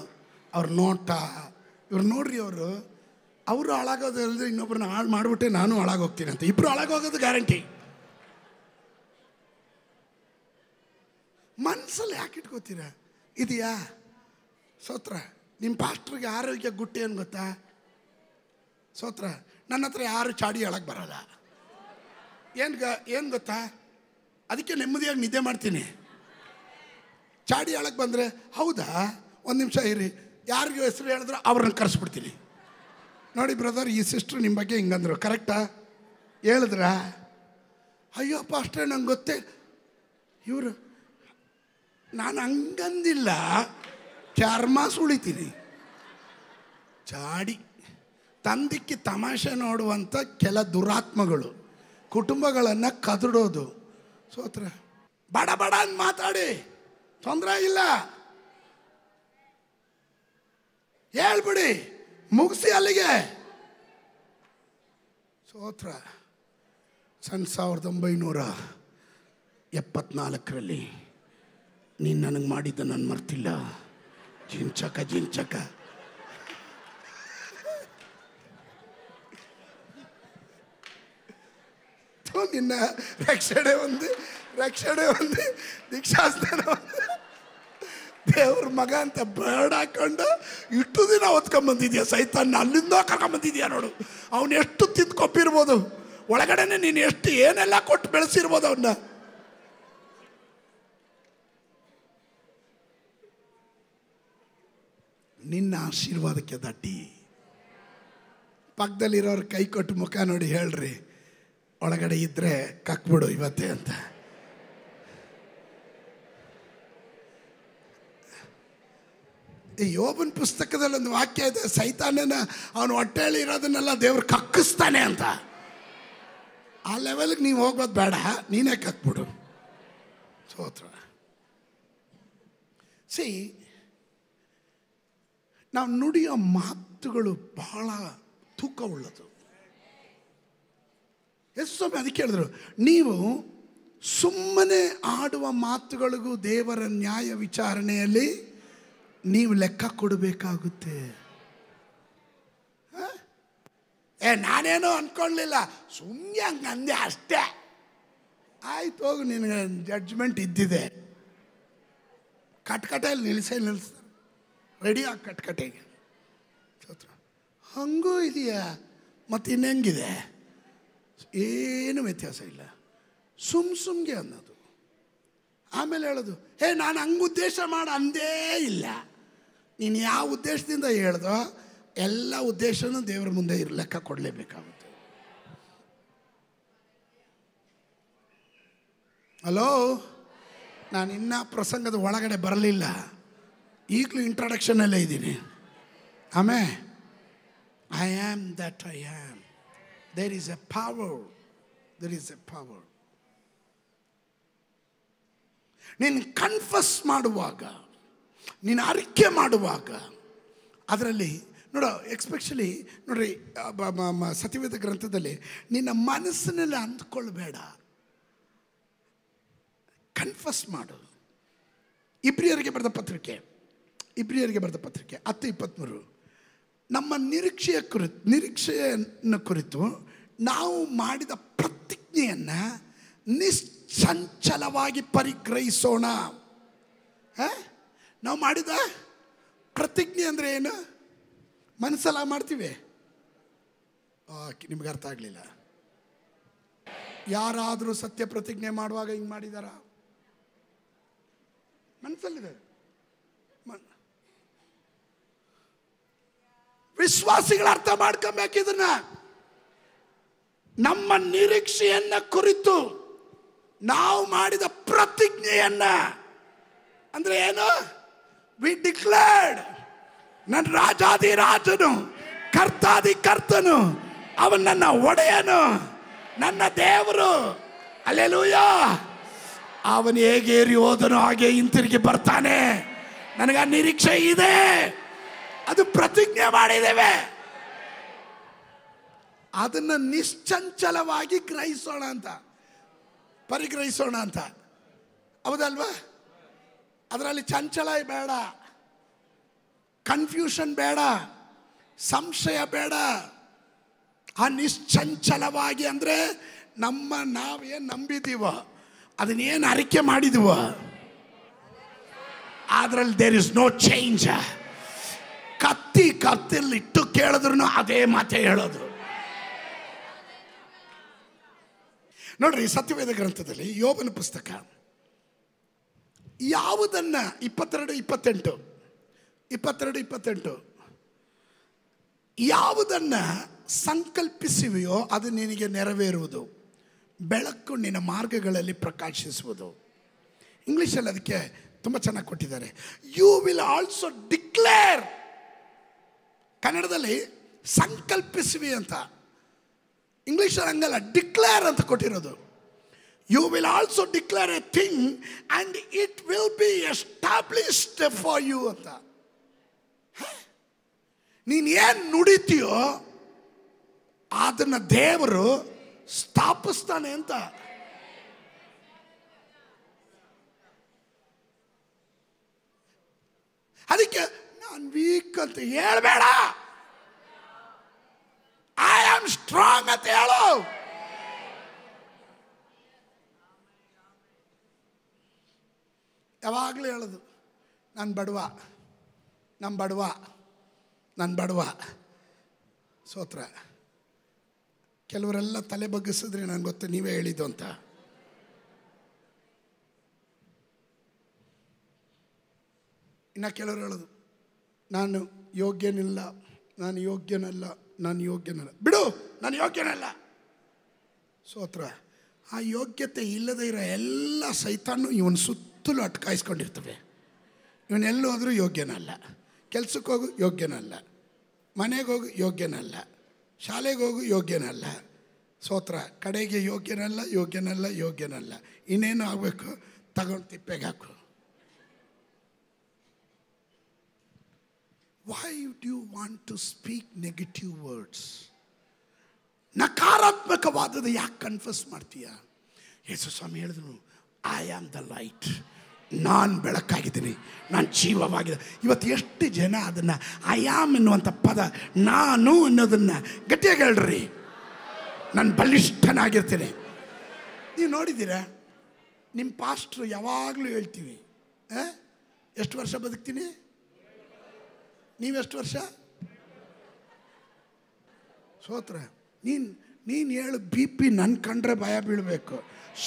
ಅವ್ರ ನೋಟ. ಇವ್ರು ನೋಡ್ರಿ, ಅವರು ಹಾಳಾಗೋದು ಅಲ್ಲದೆ ಇನ್ನೊಬ್ರನ್ನ ಹಾಳು ಮಾಡಿಬಿಟ್ಟೆ ನಾನು ಹಾಳಾಗೋಗ್ತೀನಿ ಅಂತ. ಇಬ್ರು ಹಾಳಾಗೋಗೋದು ಗ್ಯಾರಂಟಿ. ಮನಸ್ಸಲ್ಲಿ ಯಾಕೆ ಇಟ್ಕೋತೀರ? ಇದೆಯಾ ಸೋತ್ರ? ನಿಮ್ಮ ಪಾಸ್ಟ್ರಿಗೆ ಆರೋಗ್ಯ ಗುಟ್ಟಿ ಏನು ಗೊತ್ತಾ? ಸೋತ್ರ. ನನ್ನ ಹತ್ರ ಯಾರು ಚಾಡಿ ಹೇಳಕ್ಕೆ ಬರೋಲ್ಲ. ಏನು ಗೊತ್ತಾ, ಅದಕ್ಕೆ ನೆಮ್ಮದಿಯಾಗಿ ನಿದ್ದೆ ಮಾಡ್ತೀನಿ. ಚಾಡಿ ಹೇಳಕ್ಕೆ ಬಂದರೆ, ಹೌದಾ ಒಂದು ನಿಮಿಷ ಇರಿ, ಯಾರಿಗೆ ಹೆಸರು ಹೇಳಿದ್ರು ಅವ್ರನ್ನ ಕರೆಸ್ಬಿಡ್ತೀನಿ. ನೋಡಿ ಬ್ರದರ್, ಈ ಸಿಸ್ಟ್ರು ನಿಮ್ಮ ಬಗ್ಗೆ ಹಿಂಗಂದ್ರು, ಕರೆಕ್ಟಾ ಹೇಳಿದ್ರ? ಅಯ್ಯಪ್ಪ ಅಷ್ಟೇ, ನಂಗೆ ಗೊತ್ತೇ. ಇವರು ನಾನು ಹಂಗಂದಿಲ್ಲ, ಚರ್ಮ ಸುಳಿತೀನಿ. ಚಾಡಿ ತಂದಿಕ್ಕಿ ತಮಾಷೆ ನೋಡುವಂಥ ಕೆಲ ದುರಾತ್ಮಗಳು ಕುಟುಂಬಗಳನ್ನು ಕದಡೋದು. ಸೋತ್ರ ಬಡ ಬಡ ಅಂತ ಮಾತಾಡಿ ತೊಂದರೆ ಇಲ್ಲ, ಹೇಳ್ಬಿಡಿ, ಮುಗಿಸಿ ಅಲ್ಲಿಗೆ. ಸೋತ್ರ 1974 ನೀನು ನನಗೆ ಮಾಡಿದ್ದ ನಾನು ಮರ್ತಿಲ್ಲ. ಜಿಂಚಕ ನಿನ್ನ ರಕ್ಷಣೆ ಒಂದು ದೀಕ್ಷಾಸ್ನಾನ ಒಂದು ದೇವ್ರ ಮಗ ಅಂತ ಬರ್ಡ್ ಹಾಕೊಂಡು ಇಷ್ಟು ದಿನ ಓದ್ಕೊಂಬಂದಿದ್ಯಾ. ಸೈತಾನ್ನ ಅಲ್ಲಿಂದ ಕರ್ಕೊಂಬಂದಿದ್ಯಾ ನೋಡು. ಅವನು ಎಷ್ಟು ತಿಂದ್ಕೊಪ್ಪಿರ್ಬೋದು, ಒಳಗಡೆನೆ ನೀನು ಎಷ್ಟು ಏನೆಲ್ಲ ಕೊಟ್ಟು ಬೆಳೆಸಿರ್ಬೋದು ಅವನ್ನ. ನಿನ್ನ ಆಶೀರ್ವಾದಕ್ಕೆ ದಡ್ಡಿ. ಪಕ್ಕದಲ್ಲಿರೋರು ಕೈ ಕೊಟ್ಟು ಮುಖ ನೋಡಿ ಹೇಳ್ರಿ, ಒಳಗಡೆ ಇದ್ರೆ ಕಕ್ಬಿಡು ಇವತ್ತೇ ಅಂತ. ಈ ಯೋಬನ ಪುಸ್ತಕದಲ್ಲಿ ಒಂದು ವಾಕ್ಯ ಇದೆ, ಸೈತಾನನ ಅವನು ಹೊಟ್ಟೆಯಲ್ಲಿ ಇರೋದನ್ನೆಲ್ಲ ದೇವ್ರು ಕಕ್ಕಿಸ್ತಾನೆ ಅಂತ. ಆ ಲೆವೆಲ್ಗೆ ನೀವು ಹೋಗೋದು ಬೇಡ, ನೀನೇ ಕಕ್ಬಿಡು. ಸ್ತೋತ್ರ. ಸಿ, ನಾವು ನುಡಿಯೋ ಮಾತುಗಳು ಬಹಳ ತೂಕ ಉಳ್ಳದು. ಎಷ್ಟು ಸ್ವಾಮಿ ಅದಕ್ಕೆ ಹೇಳಿದ್ರು, ನೀವು ಸುಮ್ಮನೆ ಆಡುವ ಮಾತುಗಳಿಗೂ ದೇವರ ನ್ಯಾಯ ವಿಚಾರಣೆಯಲ್ಲಿ ನೀವು ಲೆಕ್ಕ ಕೊಡಬೇಕಾಗುತ್ತೆ. ನಾನೇನೋ ಅನ್ಕೊಳ್ಳಿಲ್ಲ, ಸುಮ್ಮನೆ ಹಂಗೆ ಅಂದೆ ಅಷ್ಟೇ, ಆಯ್ತು ಹೋಗು, ನಿನಗೆ ಜಡ್ಜ್ಮೆಂಟ್ ಇದ್ದಿದೆ. ಕಟ್ಕಟೆಯಲ್ಲಿ ನಿಲ್ಲಿಸ್ತಾರೆ, ರೆಡಿಯಾಗಿ ಕಟ್ಕಟೆಗೆ. ಹಂಗೂ ಇದೆಯಾ, ಮತ್ತು ಇನ್ನೆಂಗಿದೆ? ಏನು ವ್ಯತ್ಯಾಸ ಇಲ್ಲ. ಸುಮ್ಗೆ ಅನ್ನೋದು, ಆಮೇಲೆ ಹೇಳೋದು, ನಾನು ಹಂಗೆ ಉದ್ದೇಶ ಅಂದೇ ಇಲ್ಲ. ನೀನು ಯಾವ ಉದ್ದೇಶದಿಂದ ಹೇಳ್ದೋ ಎಲ್ಲ ಉದ್ದೇಶನೂ ದೇವರ ಮುಂದೆ ಲೆಕ್ಕ ಕೊಡಲೇಬೇಕಾಗುತ್ತೆ. ಹಲೋ, ನಾನು ಇನ್ನೂ ಪ್ರಸಂಗದ ಒಳಗಡೆ ಬರಲಿಲ್ಲ, ಈಗಲೂ ಇಂಟ್ರಡಕ್ಷನಲ್ಲೇ ಇದ್ದೀನಿ. ಆಮೇಲೆ I am that I am. There is a power. There is a power. ನೀನು ಕನ್ಫಸ್ ಮಾಡುವಾಗ, ನೀನು ಅರಿಕೆ ಮಾಡುವಾಗ, ಅದರಲ್ಲಿ ನೋಡೋ, ಎಕ್ಸ್ಪೆಷಲಿ ನೋಡ್ರಿ, ಸತ್ಯವೇದ ಗ್ರಂಥದಲ್ಲಿ ನಿನ್ನ ಮನಸ್ಸಿನಲ್ಲಿ ಅಂದ್ಕೊಳ್ಬೇಡ, ಕನ್ಫಸ್ ಮಾಡು. ಇಬ್ರಿಯರಿಗೆ ಬರೆದ ಪತ್ರಿಕೆ 10:23, ನಮ್ಮ ನಿರೀಕ್ಷೆಯನ್ನು ಕುರಿತು ನಾವು ಮಾಡಿದ ಪ್ರತಿಜ್ಞೆಯನ್ನು ನಿಶ್ಚಂಚಲವಾಗಿ ಪರಿಗ್ರಹಿಸೋಣ. ನಾವು ಮಾಡಿದ ಪ್ರತಿಜ್ಞೆ ಅಂದರೆ ಏನು? ಮನಸ್ಸಲ್ಲ ಮಾಡ್ತೀವಿ. ನಿಮ್ಗೆ ಅರ್ಥ ಆಗಲಿಲ್ಲ. ಯಾರಾದರೂ ಸತ್ಯ ಪ್ರತಿಜ್ಞೆ ಮಾಡುವಾಗ ಹಿಂಗೆ ಮಾಡಿದಾರ? ಮನಸ್ಸಲ್ಲಿದೆ. ವಿಶ್ವಾಸಿಗಳು ಅರ್ಥ ಮಾಡ್ಕೊಬೇಕು ಇದನ್ನ. ನಮ್ಮ ನಿರೀಕ್ಷೆಯನ್ನ ಕುರಿತು ನಾವು ಮಾಡಿದ ಪ್ರತಿಜ್ಞೆಯನ್ನ, ಅಂದ್ರೆ ಏನು? ವಿ ಡಿಕ್ಲೇರ್ಡ್, ನನ್ನ ರಾಜಾದಿ ರಾಜನು, ಕರ್ತಾದಿ ಕರ್ತನು, ಅವನು ನನ್ನ ಒಡೆಯನು, ನನ್ನ ದೇವರು. ಹಲ್ಲೆಲೂಯಾ. ಅವನು ಹೇಗೆ ಏರಿ ಹೋದನು ಹಾಗೆ ಹಿಂತಿರುಗಿ ಬರ್ತಾನೆ. ನನಗೆ ಆ ನಿರೀಕ್ಷೆ ಇದೆ, ಅದು ಪ್ರತಿಜ್ಞೆ ಮಾಡಿದ್ದೇವೆ. ಅದನ್ನು ನಿಶ್ಚಂಚಲವಾಗಿ ಗ್ರಹಿಸೋಣ ಅಂತ, ಪರಿಗ್ರಹಿಸೋಣ ಅಂತ. ಹೌದಲ್ವಾ? ಅದರಲ್ಲಿ ಚಂಚಲ ಬೇಡ, ಕನ್ಫ್ಯೂಷನ್ ಬೇಡ, ಸಂಶಯ ಬೇಡ. ಆ ನಿಶ್ಚಂಚಲವಾಗಿ ಅಂದರೆ ನಾವೇನು ನಂಬಿದೀವ, ಅದನ್ನೇನು ಅರಿಕೆ ಮಾಡಿದೀವ, ಅದರಲ್ಲಿ ದೇರ್ ಇಸ್ ನೋ ಚೇಂಜ್. ಕತ್ತಿಯಲ್ಲಿ ಇಟ್ಟು ಕೇಳಿದ್ರು ಅದೇ ಮಾತೆ ಹೇಳೋದು. ನೋಡ್ರಿ, ಸತ್ಯವೇದ ಗ್ರಂಥದಲ್ಲಿ ಯೋಬನ ಪುಸ್ತಕ ಯಾವುದನ್ನ 22:28 ಯಾವುದನ್ನ ಸಂಕಲ್ಪಿಸುವೆಯೋ ಅದು ನಿನಗೆ ನೆರವೇರುವುದು, ಬೆಳಕು ನಿನ್ನ ಮಾರ್ಗಗಳಲ್ಲಿ ಪ್ರಕಾಶಿಸುವುದು. ಇಂಗ್ಲಿಷಲ್ಲಿ ಅದಕ್ಕೆ ತುಂಬ ಚೆನ್ನಾಗಿ ಕೊಟ್ಟಿದ್ದಾರೆ. You will also declare. ಕನ್ನಡದಲ್ಲಿ ಸಂಕಲ್ಪಿಸುವಿ ಅಂತ, ಇಂಗ್ಲಿಷಲ್ಲಿ ಹಂಗಲ್ಲ, ಡಿಕ್ಲೇರ್ ಅಂತ ಕೊಟ್ಟಿರೋದು. You will also declare a thing and it will be established for you ಅಂತ. ನೀನು ಏನು ನುಡಿತೀಯೋ ಅದನ್ನು ದೇವರು ಸ್ಥಾಪಿಸ್ತಾನೆ ಅಂತ. ಅದಕ್ಕೆ ನಾನು ವೀಕ್ ಅಂತ ಹೇಳ್ಬೇಡ, ಐ ಆಮ್ ಸ್ಟ್ರಾಂಗ್ ಅಂತ ಹೇಳು. ಯಾವಾಗಲೂ ಹೇಳೋದು, ನಾನು ಬಡವ. ಸೋತ್ರ. ಕೆಲವರೆಲ್ಲ ತಲೆ ಬಗ್ಗಿಸಿದ್ರೆ ನನಗೆ ಗೊತ್ತು ನೀವೇ ಹೇಳಿದ್ದು ಅಂತ. ಇನ್ನು ಕೆಲವರು ಹೇಳೋದು, ನಾನು ಯೋಗ್ಯನಲ್ಲ. ಬಿಡು, ನಾನು ಯೋಗ್ಯನಲ್ಲ. ಸೋತ್ರ. ಆ ಯೋಗ್ಯತೆ ಇಲ್ಲದೆ ಇರೋ ಎಲ್ಲ ಸೈತಾನು ಇವನು ಸುತ್ತಲೂ ಅಟ್ಕಾಯಿಸ್ಕೊಂಡಿರ್ತವೆ. ಇವನೆಲ್ಲೂ ಹೋದರೂ ಯೋಗ್ಯನಲ್ಲ, ಕೆಲ್ಸಕ್ಕೆ ಹೋಗು ಯೋಗ್ಯನಲ್ಲ, ಮನೆಗೆ ಹೋಗು ಯೋಗ್ಯನಲ್ಲ, ಶಾಲೆಗೆ ಹೋಗು ಯೋಗ್ಯನಲ್ಲ. ಸೋತ್ರ. ಕಡೆಗೆ ಯೋಗ್ಯನಲ್ಲ. ಇನ್ನೇನು ಆಗಬೇಕು? ತಗೊಂಡು ತಿಪ್ಪೆಗೆ ಹಾಕು. Why do you want to speak negative words? ನಕಾರಾತ್ಮಕವಾದದ್ದು ಯಾಕೆ ಕನ್ಫಸ್ ಮಾಡ್ತೀಯ? ಯೇಸು ಸ್ವಾಮಿ ಹೇಳಿದ್ರು, ಐ ಆಮ್ ದ ಲೈಟ್. ನಾನು ಬೆಳಕಾಗಿದ್ದೀನಿ, ನಾನು ಜೀವವಾಗಿದೆ. ಇವತ್ತು ಎಷ್ಟು ಜನ ಅದನ್ನು ಐ ಆಮ್ ಎನ್ನುವಂಥ ಪದ, ನಾನು ಅನ್ನೋದನ್ನು ಗಟ್ಟಿಯಾಗಿ ಹೇಳ್ರಿ. ನಾನು ಬಲಿಷ್ಠನಾಗಿರ್ತೀನಿ. ನೀವು ನೋಡಿದ್ದೀರಾ, ನಿಮ್ಮ ಪಾಸ್ಟ್ರು ಯಾವಾಗಲೂ ಹೇಳ್ತೀವಿ, ಎಷ್ಟು ವರ್ಷ ಬದುಕ್ತೀನಿ? ನೀವೆಷ್ಟು ವರ್ಷ? ಸೋತ್ರ. ನೀನು ಹೇಳು, ಬಿ ಪಿ ನನ್ನ ಕಂಡ್ರೆ ಭಯ ಬೀಳಬೇಕು,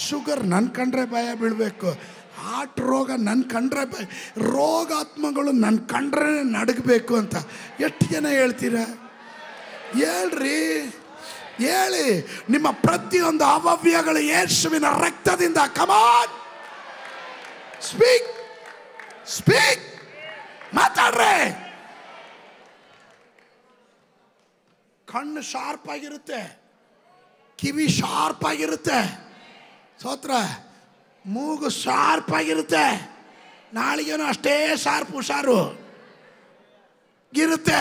ಶುಗರ್ ನನ್ನ ಕಂಡ್ರೆ ಭಯ ಬೀಳಬೇಕು, ಹಾರ್ಟ್ ರೋಗ ನನ್ನ ಕಂಡ್ರೆ ರೋಗಾತ್ಮಗಳು ನನ್ನ ಕಂಡ್ರೆ ನಡಗಬೇಕು ಅಂತ ಎಷ್ಟು ಜನ ಹೇಳ್ತೀರ? ಹೇಳ್ರಿ, ಹೇಳಿ. ನಿಮ್ಮ ಪ್ರತಿಯೊಂದು ಅವಯವಗಳು ಯೇಸುವಿನ ರಕ್ತದಿಂದ. ಕಮಾನ್, ಸ್ಪೀಕ್, ಮಾತಾಡ್ರೆ. ಕಣ್ಣು ಶಾರ್ಪ್ ಆಗಿರುತ್ತೆ, ಕಿವಿ ಶಾರ್ಪ್ ಆಗಿರುತ್ತೆ. ಸೋತ್ರ. ಮೂಗು ಶಾರ್ಪ್ ಆಗಿರುತ್ತೆ, ನಾಳಿಗೇನು ಅಷ್ಟೇ ಶಾರ್ಪ್ ಹುಷಾರು ಇರುತ್ತೆ.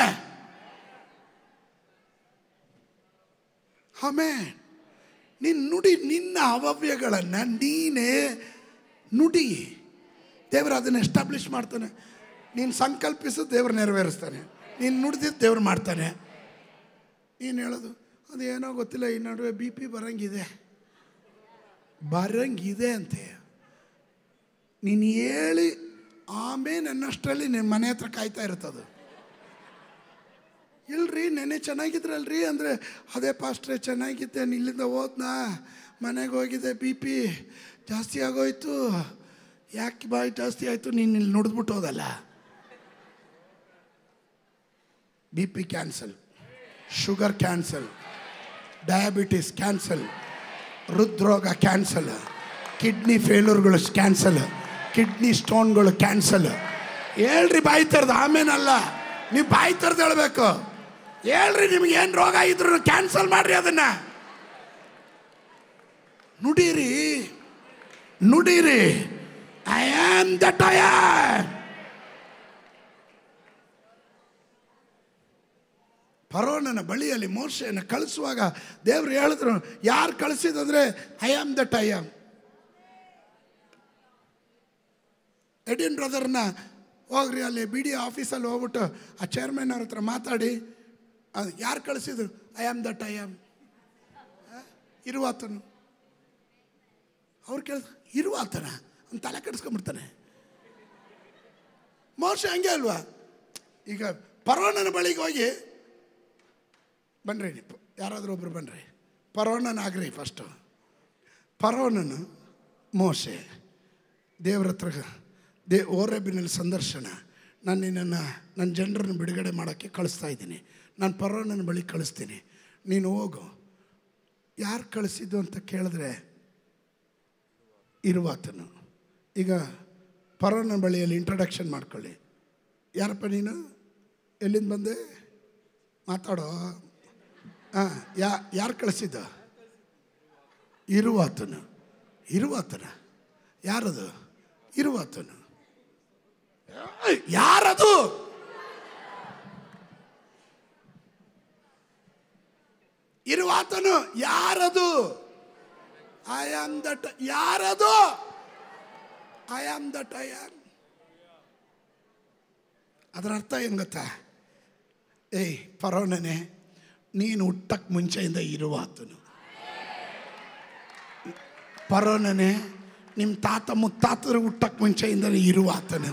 ಆಮೇಲೆ ನೀನು ನುಡಿ, ನಿನ್ನ ಅವಯವಗಳನ್ನು ನೀನೇ ನುಡಿ. ದೇವರು ಅದನ್ನು ಎಸ್ಟಾಬ್ಲಿಷ್ ಮಾಡ್ತಾನೆ. ನೀನು ಸಂಕಲ್ಪಿಸೋದು ದೇವರು ನೆರವೇರಿಸ್ತಾನೆ, ನೀನು ನುಡಿದಿದ್ದು ದೇವ್ರು ಮಾಡ್ತಾನೆ. ನೀನು ಹೇಳೋದು ಅದೇನೋ ಗೊತ್ತಿಲ್ಲ, ಈ ನಡುವೆ ಬಿ ಪಿ ಬರಂಗಿದೆ ಅಂತೆ. ನೀನು ಹೇಳಿ ಆಮೇಲೆ ನನ್ನಷ್ಟರಲ್ಲಿ ನಿನ್ನ ಮನೆ ಹತ್ರ ಕಾಯ್ತಾ ಇರ್ತದೆ. ಇಲ್ರಿ ನೆನೆ ಚೆನ್ನಾಗಿದ್ರಲ್ರಿ ಅಂದರೆ, ಅದೇ ಪಾಸ್ಟ್ರೆ ಚೆನ್ನಾಗಿದ್ದೆ, ಇಲ್ಲಿಂದ ಹೋದ್ನಾ, ಮನೆಗೆ ಹೋಗಿದ್ದೆ, ಬಿ ಪಿ ಜಾಸ್ತಿ ಆಗೋಯ್ತು. ಯಾಕೆ ಜಾಸ್ತಿ ಆಯಿತು? ನೀನು ಇಲ್ಲಿ ನುಡಿದ್ಬಿಟ್ಟು ಹೋದಲ್ಲ. BP cancel, sugar cancel, diabetes cancel, ಹೃದ್ರೋಗ ಕ್ಯಾನ್ಸಲ್, ಕಿಡ್ನಿ ಫೇಲ್ಯೂರ್ಗಳು ಕ್ಯಾನ್ಸಲ್, ಕಿಡ್ನಿ ಸ್ಟೋನ್ಗಳು ಕ್ಯಾನ್ಸಲ್. ಹೇಳ್ರಿ ಬಾಯಿ ತರ್ದು, ಆಮೇನಲ್ಲ, ನೀವು ಬಾಯಿ ತರ್ದು ಹೇಳ್ಬೇಕು. ಹೇಳ್ರಿ, ನಿಮ್ಗೆ ಏನು ರೋಗ ಇದ್ರು ಕ್ಯಾನ್ಸಲ್ ಮಾಡ್ರಿ ಅದನ್ನ. ನುಡೀರಿ ನುಡೀರಿ, I am that I am. ಫರೋಹನ ಬಳಿಯಲ್ಲಿ ಮೋಶೆಯನ್ನು ಕಳಿಸುವಾಗ ದೇವರು ಹೇಳಿದ್ರು, ಯಾರು ಕಳಿಸಿದಂದ್ರೆ I am that I am. ಎಡಿನ್ ಬ್ರದರ್ನ ಹೋಗ್ರಿ ಅಲ್ಲಿ BD ಆಫೀಸಲ್ಲಿ ಹೋಗ್ಬಿಟ್ಟು ಆ ಚೇರ್ಮನ್ ಅವ್ರ ಹತ್ರ ಮಾತಾಡಿ, ಯಾರು ಕಳಿಸಿದ್ರು? I am that I am. ಇರುವಾತನು. ಅವ್ರು ಕೇಳಿದ್ರು, ಇರುವಾತನ ಅವ್ನು ತಲೆ ಕೆಡಿಸ್ಕೊಂಡ್ಬಿಡ್ತಾನೆ. ಮೋಶೆ ಹಂಗೆ ಅಲ್ವಾ? ಈಗ ಫರೋಹನ ಬಳಿಗೆ ಹೋಗಿ, ಬನ್ರಿ ಯಾರಾದರೂ ಒಬ್ರು ಬನ್ರಿ, ಫರೋಹನಾಗ್ರಿ ಫಸ್ಟು. ಫರೋಹನನು ಮೋಶೆ ದೇವ್ರ ಹತ್ರ ಓರೇಬಿನಲ್ಲಿ ಸಂದರ್ಶನ, ನಾನು ನಿನ್ನನ್ನು ನನ್ನ ಜನರನ್ನು ಬಿಡುಗಡೆ ಮಾಡೋಕ್ಕೆ ಕಳಿಸ್ತಾ ಇದ್ದೀನಿ, ನಾನು ಫರೋಹನ ಬಳಿ ಕಳಿಸ್ತೀನಿ, ನೀನು ಹೋಗು. ಯಾರು ಕಳಿಸಿದ್ದು ಅಂತ ಕೇಳಿದ್ರೆ ಇರುವಾತನು. ಈಗ ಫರೋಹನ ಬಳಿಯಲ್ಲಿ ಇಂಟ್ರಡಕ್ಷನ್ ಮಾಡ್ಕೊಳ್ಳಿ. ಯಾರಪ್ಪ ನೀನು? ಎಲ್ಲಿಂದ ಬಂದೆ? ಮಾತಾಡೋ. ಯಾರು ಕಳಿಸಿದ್ದ? ಇರುವಾತನು. ಇರುವಾತನ ಯಾರದು? ಇರುವಾತನು. ಯಾರದು? ಇರುವಾತನು ಯಾರದು? I am that. ಯಾರದು? I am that I am. ಅದರ ಅರ್ಥ ಏನು ಗೊತ್ತಾ? ಏಯ್ ಫರೋಹನೇ, ನೀನು ಹುಟ್ಟಕ್ಕೆ ಮುಂಚೆಯಿಂದ ಇರುವಾತನು. ಫರೋಹನೇ, ನಿಮ್ಮ ತಾತ ಮುತ್ತಾತರು ಹುಟ್ಟಕ್ಕೆ ಮುಂಚೆಯಿಂದ ಇರುವಾತನು.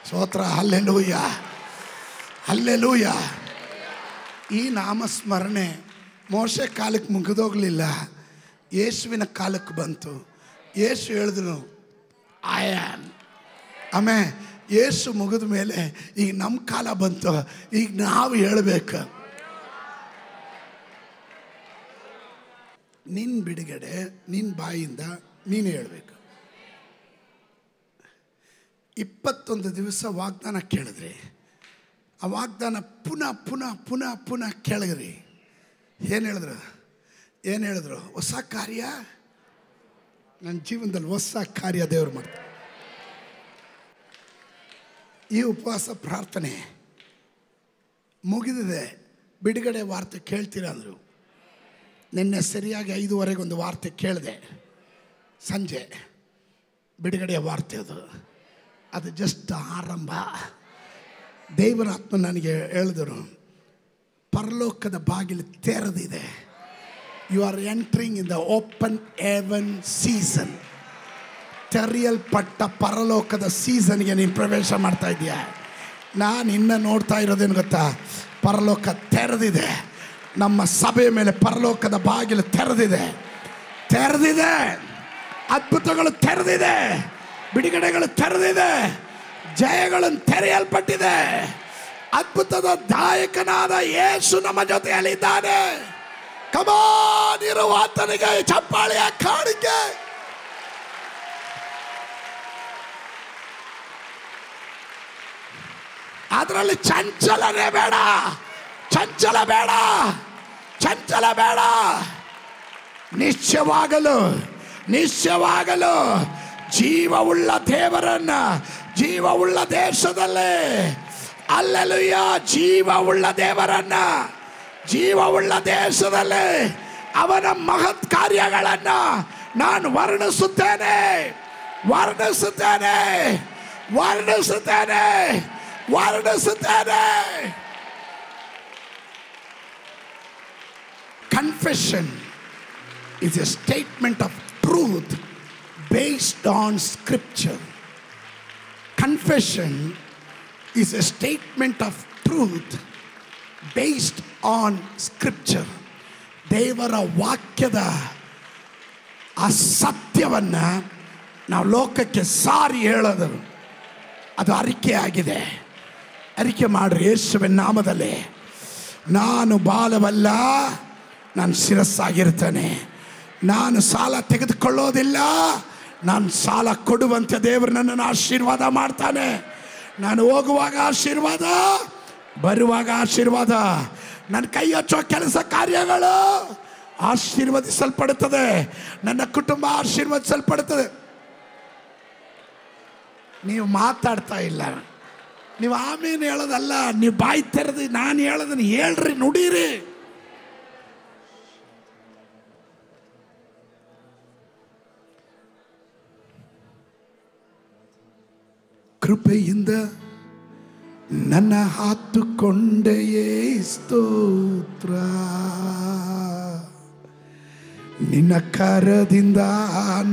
ಸ್ತೋತ್ರ, ಹಲ್ಲೆಲೂಯ, ಹಲ್ಲೆಲೂಯ. ಈ ನಾಮಸ್ಮರಣೆ ಮೋಶೆ ಕಾಲಕ್ಕೆ ಮುಗಿದೋಗ್ಲಿಲ್ಲ, ಯೇಸುವಿನ ಕಾಲಕ್ಕೆ ಬಂತು. ಯೇಸು ಹೇಳಿದ್ರು ಐ ಆಮ್. ಆಮೇಲೆ ಯೇಸು ಮುಗಿದ ಮೇಲೆ ಈಗ ನಮ್ಮ ಕಾಲ ಬಂತು, ಈಗ ನಾವು ಹೇಳಬೇಕು. ನಿನ್ನ ಬಿಡುಗಡೆ ನಿನ್ನ ಬಾಯಿಂದ ನೀನು ಹೇಳಬೇಕು. 21 ದಿವಸ ವಾಗ್ದಾನ ಕೇಳಿದ್ರಿ, ಆ ವಾಗ್ದಾನ ಪುನಃ ಪುನಃ ಪುನಃ ಪುನಃ ಕೇಳಿದ್ರಿ. ಏನು ಹೇಳಿದ್ರು? ಏನು ಹೇಳಿದ್ರು? ಹೊಸ ಕಾರ್ಯ ನನ್ನ ಜೀವನದಲ್ಲಿ, ಹೊಸ ಕಾರ್ಯ ದೇವರು ಮಾಡ್ತಾರೆ. ಈ ಉಪವಾಸ ಪ್ರಾರ್ಥನೆ ಮುಗಿದಿದೆ, ಬಿಡುಗಡೆ ವಾರ್ತೆ ಕೇಳ್ತೀರ ಅಂದರು. ನಿನ್ನೆ ಸರಿಯಾಗಿ 5:15 ಒಂದು ವಾರ್ತೆ ಕೇಳಿದೆ, ಸಂಜೆ ಬಿಡುಗಡೆಯ ವಾರ್ತೆ. ಅದು ಜಸ್ಟ್ ಆರಂಭ. ದೇವರ ಆತ್ಮ ನನಗೆ ಹೇಳಿದರು, ಪರಲೋಕದ ಬಾಗಿಲು ತೆರೆದಿದೆ. You are entering in the open heaven season. ತೆರೆಯಲ್ಪಟ್ಟ ಪರಲೋಕದ ಸೀಸನ್ಗೆ ನೀನು ಪ್ರವೇಶ ಮಾಡ್ತಾ ಇದೀಯ. ನಾನು ಇನ್ನು ನೋಡ್ತಾ ಇರೋದೇನು ಗೊತ್ತಾ? ಪರಲೋಕ ತೆರೆದಿದೆ. ನಮ್ಮ ಸಭೆಯ ಮೇಲೆ ಪರಲೋಕದ ಬಾಗಿಲು ತೆರೆದಿದೆ, ತೆರೆದಿದೆ. ಅದ್ಭುತಗಳು ತೆರೆದಿದೆ, ಬಿಡುಗಡೆಗಳು ತೆರೆದಿದೆ, ಜಯಗಳನ್ನು ತೆರೆಯಲ್ಪಟ್ಟಿದೆ. ಅದ್ಭುತದ ದಾಯಕನಾದ ಯೇಸು ನಮ್ಮ ಜೊತೆಯಲ್ಲಿದ್ದಾನೆ. ಕಮಾನ್, ಇರುವಾತನಿಗೆ ಚಪ್ಪಾಳೆಯ ಕಾಣಿಕೆ. ಅದರಲ್ಲಿ ಚಂಚಲನೆ ಬೇಡ, ಚಂಚಲ ಬೇಡ, ಚಂಚಲ ಬೇಡ. ನಿಶ್ಚಯವಾಗಲು, ನಿಶ್ಚಯವಾಗಲು ಜೀವವುಳ್ಳ ದೇವರನ್ನ, ಜೀವವುಳ್ಳ ದೇಶದಲ್ಲಿ, ಅಲ್ಲೆಲೂಯ, ಜೀವವುಳ್ಳ ದೇವರನ್ನ, ಜೀವವುಳ್ಳ ದೇಶದಲ್ಲಿ ಅವನ ಮಹತ್ ಕಾರ್ಯಗಳನ್ನ ನಾನು ವರ್ಣಿಸುತ್ತೇನೆ, ವರ್ಣಿಸುತ್ತೇನೆ, ವರ್ಣಿಸುತ್ತೇನೆ, ವರ್ಣಿಸುತ್ತೇನೆ. Confession is a statement of truth based on scripture. Confession is a statement of truth based on scripture. ದೇವರ ವಾಕ್ಯದ ಆ ಸತ್ಯವನ್ನ ನಾವು ಲೋಕಕ್ಕೆ ಸಾರಿ ಹೇಳೋದು, ಅದು ಅರಿಕೆ ಆಗಿದೆ. ಅರಿಕೆ ಮಾಡ್ರಿ ಯೇಸುವಿನ ನಾಮದಲ್ಲಿ. ನಾನು ಬಾಲವಲ್ಲ, ನಾನು ಶಿರಸ್ಸಾಗಿರ್ತೇನೆ. ನಾನು ಸಾಲ ತೆಗೆದುಕೊಳ್ಳೋದಿಲ್ಲ, ನಾನು ಸಾಲ ಕೊಡುವಂತೆ ದೇವರು ನನ್ನನ್ನು ಆಶೀರ್ವಾದ ಮಾಡ್ತಾನೆ. ನಾನು ಹೋಗುವಾಗ ಆಶೀರ್ವಾದ, ಬರುವಾಗ ಆಶೀರ್ವಾದ. ನನ್ನ ಕೈ ಹಚ್ಚೋ ಕೆಲಸ ಕಾರ್ಯಗಳು ಆಶೀರ್ವದಿಸಲ್ಪಡುತ್ತದೆ. ನನ್ನ ಕುಟುಂಬ ಆಶೀರ್ವದಿಸಲ್ಪಡುತ್ತದೆ. ನೀವು ಮಾತಾಡ್ತಾ ಇಲ್ಲ, ನೀವು ಆಮೇಲೆ ಹೇಳೋದಲ್ಲ, ನೀವು ಬಾಯಿ ತೆರೆದು ನಾನು ಹೇಳೋದನ್ನು ಹೇಳ್ರಿ, ನುಡೀರಿ. ಕೃಪೆಯಿಂದ ನನ್ನ ಹಾತುಕೊಂಡೆಯೇ ಸ್ತೋತ್ರ, ನಿನ್ನ ಕರದಿಂದ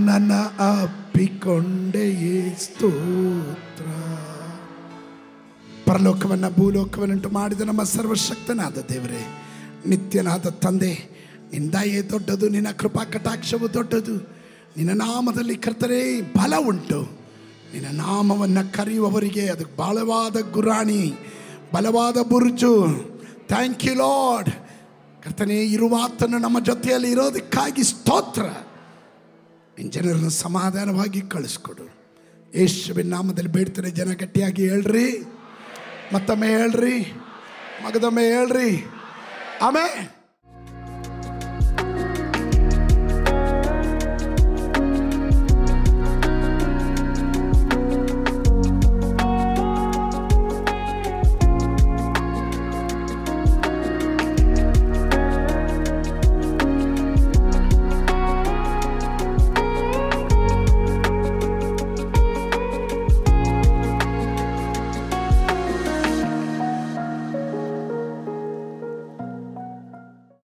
ನನ್ನ ಅಪ್ಪಿಕೊಂಡೆಯೇ ಸ್ತೋತ್ರ. ಪರಲೋಕವನ್ನು ಭೂಲೋಕವನ್ನುಂಟು ಮಾಡಿದ ನಮ್ಮ ಸರ್ವಶಕ್ತನಾದ ದೇವರೇ, ನಿತ್ಯನಾದ ತಂದೆ, ನಿನ್ನ ದಯೆ ದೊಡ್ಡದು, ನಿನ್ನ ಕೃಪಾ ಕಟಾಕ್ಷವು ದೊಡ್ಡದು. ನಿನ್ನ ನಾಮದಲ್ಲಿ ಕರ್ತನೇ ಬಲ ಉಂಟು. ನಿನ್ನ ನಾಮವನ್ನು ಕರೆಯುವವರಿಗೆ ಅದು ಬಲವಾದ ಗುರಾಣಿ, ಬಲವಾದ ಬುರುಜು. Thank you lord. ಕರ್ತನೇ, ಇರುವಾತನು ನಮ್ಮ ಜೊತೆಯಲ್ಲಿ ಇರೋದಕ್ಕಾಗಿ ಸ್ತೋತ್ರ. ನಿನ್ನ ಜನರನ್ನು ಸಮಾಧಾನವಾಗಿ ಕಳಿಸ್ಕೊಡು. ಯೇಸುವಿನ ನಾಮದಲ್ಲಿ ಬೇಡ್ತಾರೆ. ಜನ ಗಟ್ಟಿಯಾಗಿ ಹೇಳ್ರಿ, ಮತ್ತೊಮ್ಮೆ ಹೇಳ್ರಿ, ಮಗದೊಮ್ಮೆ ಹೇಳ್ರಿ. ಆಮೇಲೆ